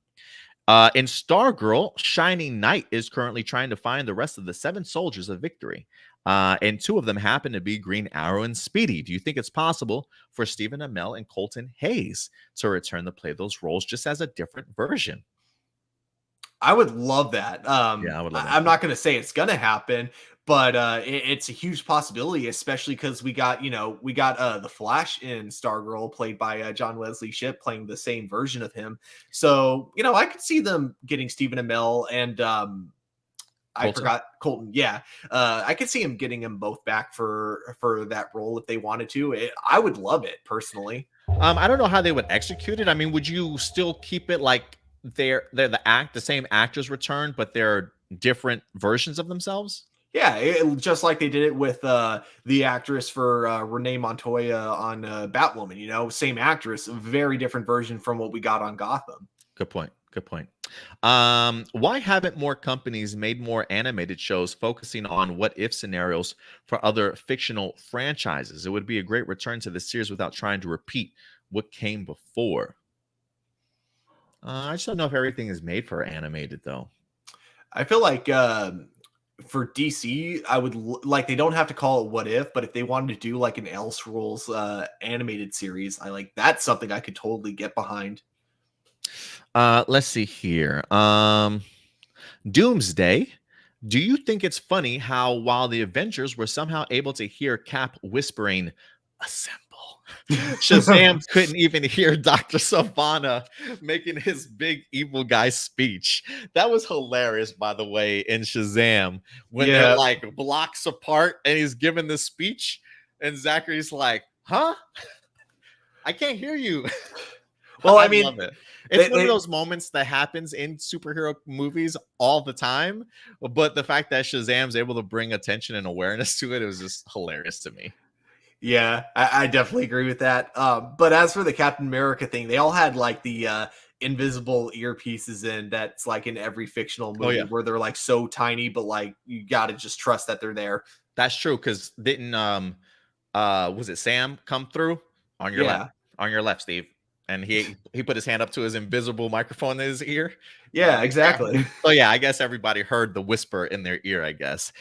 In Stargirl, Shining Knight is currently trying to find the rest of the 7 soldiers of victory. And 2 of them happen to be Green Arrow and Speedy. Do you think it's possible for Stephen Amell and Colton Hayes to return to play those roles just as a different version? I would love that. Yeah, I would love that I'm too. not going to say it's going to happen, but it's a huge possibility, especially because we got the Flash in Stargirl, played by John Wesley Shipp, playing the same version of him. So I could see them getting Stephen Amell and I Colton? forgot Colton. Yeah, I could see him getting them both back for that role if they wanted to. I would love it personally. I don't know how they would execute it. I mean, would you still keep it like they're the same actors return, but they're different versions of themselves? Yeah, just like they did it with the actress for Renee Montoya on Batwoman. Same actress, very different version from what we got on Gotham. Good point. Good point. Why haven't more companies made more animated shows focusing on what if scenarios for other fictional franchises? It would be a great return to the series without trying to repeat what came before. I just don't know if everything is made for animated though. I feel like for DC, I would like they don't have to call it What If, but if they wanted to do like an Elseworlds animated series, that's something I could totally get behind. Let's see here. Doomsday. Do you think it's funny how while the Avengers were somehow able to hear Cap whispering, "Assemble," Shazam couldn't even hear Dr. Savannah making his big evil guy speech. That was hilarious, by the way, in Shazam when they're Yeah. like blocks apart and he's giving the speech, and Zachary's like, "Huh? I can't hear you." Well, I I mean, love it. It's one of they those moments that happens in superhero movies all the time, but the fact that Shazam's able to bring attention and awareness to it, it was just hilarious to me. yeah, I definitely agree with that. But as for the Captain America thing, they all had like the invisible earpieces in that's like in every fictional Oh movie yeah, where they're like so tiny, but like you got to just trust that they're there. that's true. Because didn't was it Sam come through on your left? Yeah. On your left, Steve. And he put his hand up to his invisible microphone in his ear. Yeah, Yeah. exactly. So yeah, I guess everybody heard the whisper in their ear, I guess.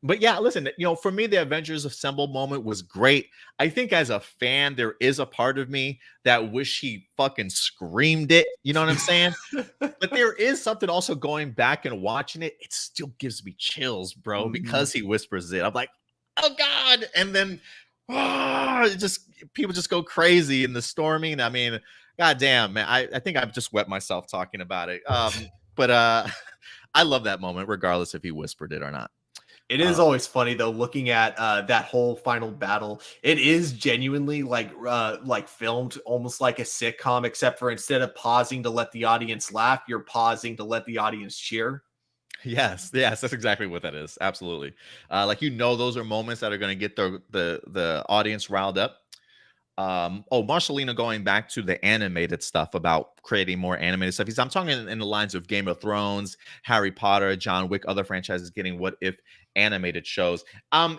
But yeah, listen, for me, the Avengers Assemble moment was great. I think as a fan, there is a part of me that wish he fucking screamed it. You know what I'm saying? But there is something also going back and watching it. It still gives me chills, bro, Mhm. because he whispers it. I'm like, oh God. And then it just people just go crazy in the storming. I mean, god damn, man. I think I've just wet myself talking about it. But I love that moment, regardless if he whispered it or not. It is always funny though, looking at that whole final battle. It is genuinely like filmed almost like a sitcom, except for instead of pausing to let the audience laugh, you're pausing to let the audience cheer. Yes, that's exactly what that is. Absolutely. Like those are moments that are going to get the audience riled up. Marcelino, going back to the animated stuff about creating more animated stuff. I'm talking in the lines of Game of Thrones, Harry Potter, John Wick, other franchises getting what if animated shows. I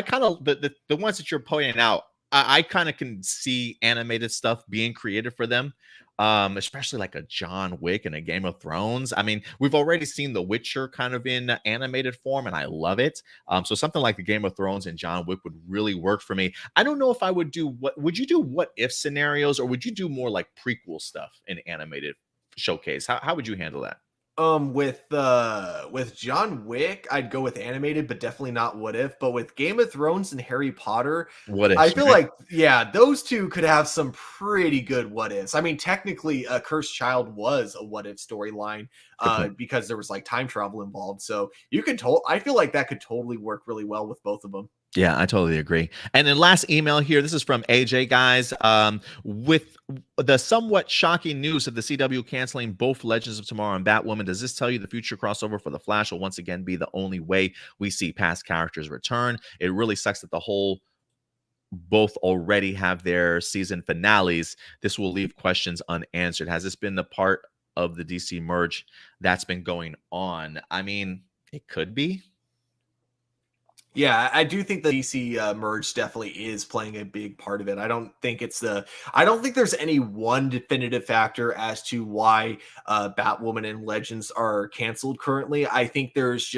kind of the ones that you're pointing out, I kind of can see animated stuff being created for them. Especially like a John Wick and a Game of Thrones. I mean, we've already seen The Witcher kind of in animated form, and I love it. So something like the Game of Thrones and John Wick would really work for me. I don't know if I would do would you do what if scenarios, or would you do more like prequel stuff in animated showcase? How would you handle that? With John Wick, I'd go with animated, but definitely not What If. But with Game of Thrones and Harry Potter, What I if, feel right? like, yeah, those two could have some pretty good what ifs. I mean, technically, a Cursed Child was a what if storyline, Good point. because there was like time travel involved. So you could I feel like that could totally work really well with both of them. Yeah, I totally agree. And then last email here, this is from AJ, guys. With the somewhat shocking news of the CW canceling both Legends of Tomorrow and Batwoman, does this tell you the future crossover for The Flash will once again be the only way we see past characters return? It really sucks that both already have their season finales. This will leave questions unanswered. Has this been the part of the DC merge that's been going on? I mean, it could be. Yeah, I do think the DC merge definitely is playing a big part of it. I don't think there's any one definitive factor as to why Batwoman and Legends are canceled currently. I think there's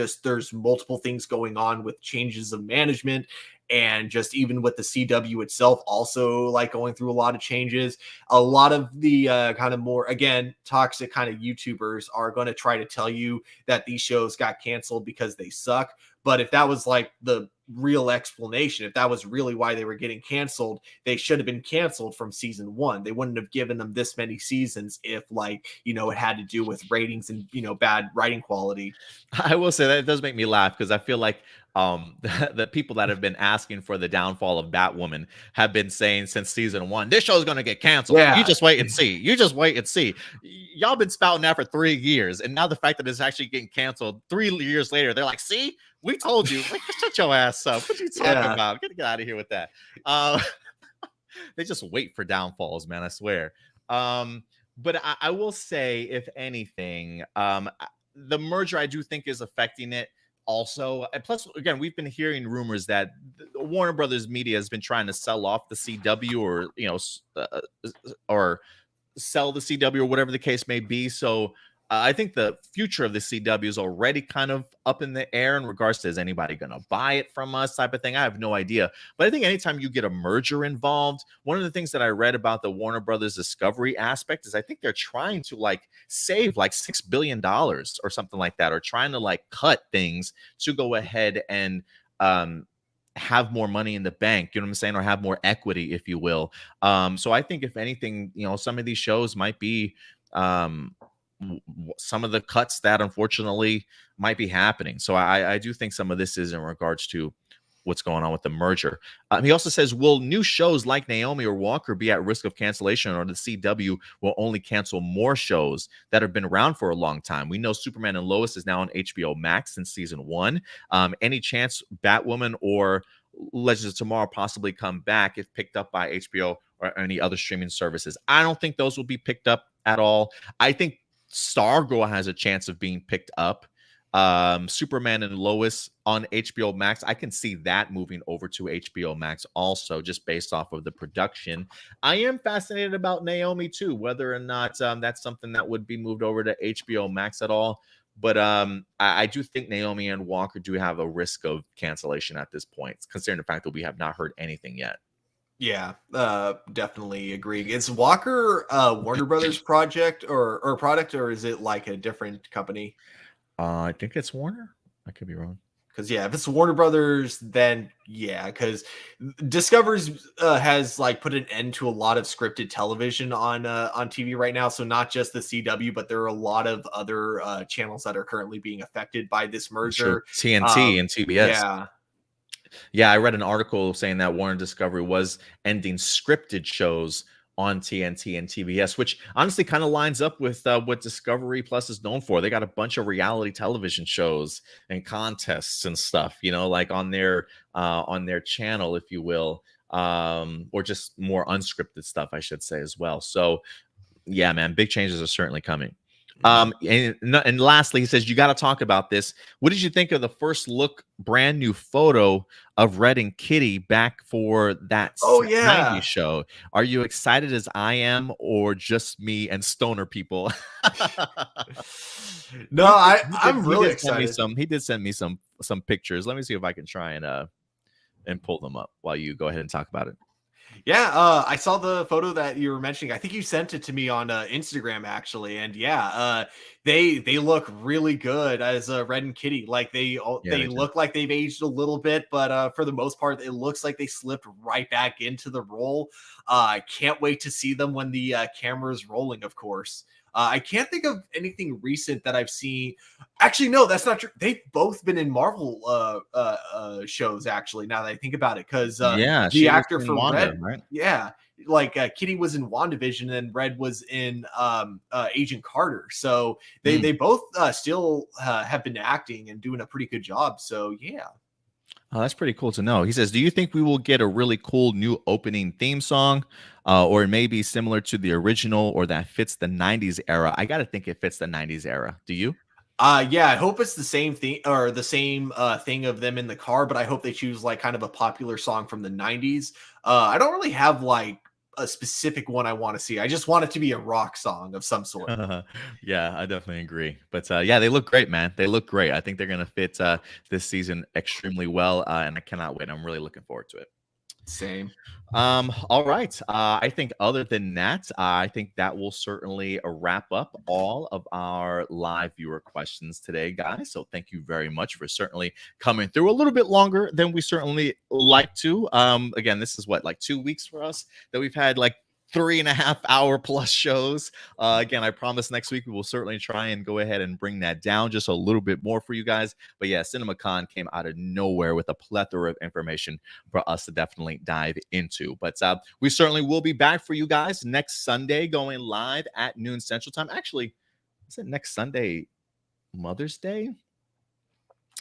multiple things going on with changes of management, and just even with the CW itself also like going through a lot of changes. A lot of the kind of more, again, toxic kind of YouTubers are going to try to tell you that these shows got canceled because they suck. But if that was like the real explanation, if that was really why they were getting canceled, they should have been canceled from season one. They wouldn't have given them this many seasons if, like, it had to do with ratings and, bad writing quality. I will say that it does make me laugh because I feel like the people that have been asking for the downfall of Batwoman have been saying since season one, this show's going to get canceled. You Yeah. just wait and see. You just wait and see. Y'all been spouting that for 3 years. And now the fact that it's actually getting canceled 3 years later, they're like, see, we told you. Like, shut your ass up. What are you talking about? Get out of here with that. They just wait for downfalls, man. I swear. But I will say, if anything, the merger I do think is affecting it also. And plus, again, we've been hearing rumors that Warner Brothers Media has been trying to sell off the CW, or or sell the CW, or whatever the case may be. So I think the future of the CW is already kind of up in the air in regards to, is anybody going to buy it from us type of thing. I have no idea. But I think anytime you get a merger involved, one of the things that I read about the Warner Brothers Discovery aspect is I think they're trying to like save like $6 billion or something like that, or trying to like cut things to go ahead and have more money in the bank, you know what I'm saying, or have more equity, if you will. So I think if anything, some of these shows might be some of the cuts that unfortunately might be happening. So I do think some of this is in regards to what's going on with the merger. He also says, will new shows like Naomi or Walker be at risk of cancellation, or the CW will only cancel more shows that have been around for a long time? We know Superman and Lois is now on HBO Max since season 1. Any chance Batwoman or Legends of Tomorrow possibly come back if picked up by HBO or any other streaming services? I don't think those will be picked up at all. I think Stargirl has a chance of being picked up. Superman and Lois on HBO Max, I can see that moving over to HBO Max also, just based off of the production. I am fascinated about Naomi too, whether or not that's something that would be moved over to HBO Max at all. But I do think Naomi and Walker do have a risk of cancellation at this point, considering the fact that we have not heard anything yet. Yeah, definitely agree. Is Walker Warner Brothers project or product, or is it like a different company? I think it's Warner. I could be wrong. Because if it's Warner Brothers, then because Discovery's has like put an end to a lot of scripted television on TV right now. So not just the CW, but there are a lot of other channels that are currently being affected by this merger. Sure. TNT and TBS. Yeah, I read an article saying that Warner Discovery was ending scripted shows on TNT and TBS, which honestly kind of lines up with what Discovery Plus is known for. They got a bunch of reality television shows and contests and stuff, like on their channel, if you will, or just more unscripted stuff, I should say, as well. So, yeah, man, big changes are certainly coming. And lastly, he says, you got to talk about this. What did you think of the first look brand new photo of Red and Kitty back for that 90s show? Are you excited as I am, or just me and stoner people? No, I'm really excited. He did send me some pictures. Let me see if I can try and pull them up while you go ahead and talk about it. Yeah, I saw the photo that you were mentioning. I think you sent it to me on Instagram actually, and yeah, they look really good as Red and Kitty. Like Yeah, they they do. look like they've aged a little bit, but for the most part, it looks like they slipped right back into the role. I can't wait to see them when the camera is rolling. Of course, I can't think of anything recent that I've seen. Actually, no, that's not true. They've both been in Marvel shows. Actually, now that I think about it, because Yeah, the she was actor in for Wanda, Red, right? yeah, like Kitty was in WandaVision and Red was in Agent Carter. So Mm. they both still have been acting and doing a pretty good job. So yeah. Oh, that's pretty cool to know. He says, "Do you think we will get a really cool new opening theme song, or it may be similar to the original, or that fits the '90s era?" I gotta think it fits the '90s era. Do you? Yeah, I hope it's the same thing or the same thing of them in the car, but I hope they choose like kind of a popular song from the 90s. I don't really have like a specific one I want to see. I just want it to be a rock song of some sort. Yeah, I definitely agree. But yeah, they look great, man. They look great. I think they're gonna fit this season extremely well, and I cannot wait. I'm really looking forward to it. Same. All right. I think other than that, I think that will certainly wrap up all of our live viewer questions today, guys. So thank you very much for certainly coming through a little bit longer than we certainly like to. Again, this is what, like 2 weeks for us that we've had like 3.5 hour plus shows. Again, I promise next week we will certainly try and go ahead and bring that down just a little bit more for you guys. But yeah, CinemaCon came out of nowhere with a plethora of information for us to definitely dive into. But we certainly will be back for you guys next Sunday, going live at noon Central Time. Actually, is it next Sunday, Mother's Day?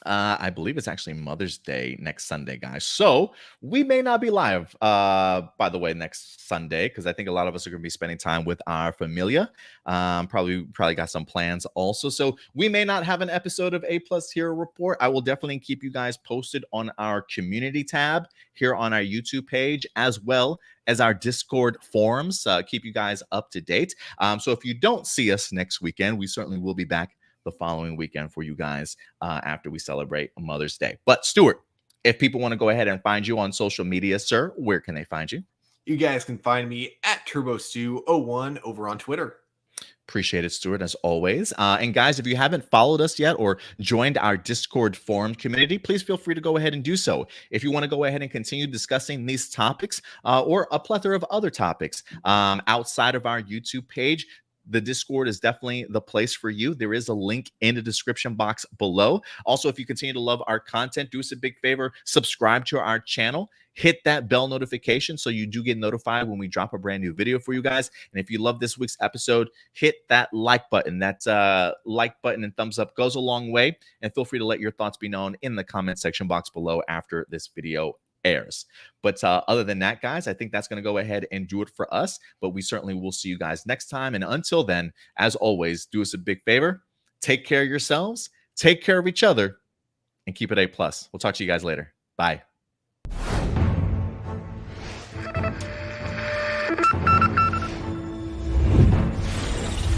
I believe it's actually Mother's Day next Sunday, guys. So we may not be live, by the way, next Sunday, because I think a lot of us are going to be spending time with our familia. Probably got some plans also. So we may not have an episode of A Plus Hero Report. I will definitely keep you guys posted on our community tab here on our YouTube page, as well as our Discord forums. Keep you guys up to date. So if you don't see us next weekend, we certainly will be back the following weekend for you guys after we celebrate Mother's Day. But Stuart, if people want to go ahead and find you on social media, sir, where can they find you? You guys can find me at TurboStew01 over on Twitter. Appreciate it, Stuart, as always. And guys, if you haven't followed us yet or joined our Discord forum community, please feel free to go ahead and do so. If you want to go ahead and continue discussing these topics or a plethora of other topics outside of our YouTube page, the Discord is definitely the place for you. There is a link in the description box below. Also, if you continue to love our content, do us a big favor, subscribe to our channel, hit that bell notification so you do get notified when we drop a brand new video for you guys. And if you love this week's episode, hit that like button. That like button and thumbs up goes a long way. And feel free to let your thoughts be known in the comment section box below after this video airs. But other than that, guys, I think that's going to go ahead and do it for us. But we certainly will see you guys next time. And until then, as always, do us a big favor. Take care of yourselves, take care of each other, and keep it A+. We'll talk to you guys later. Bye.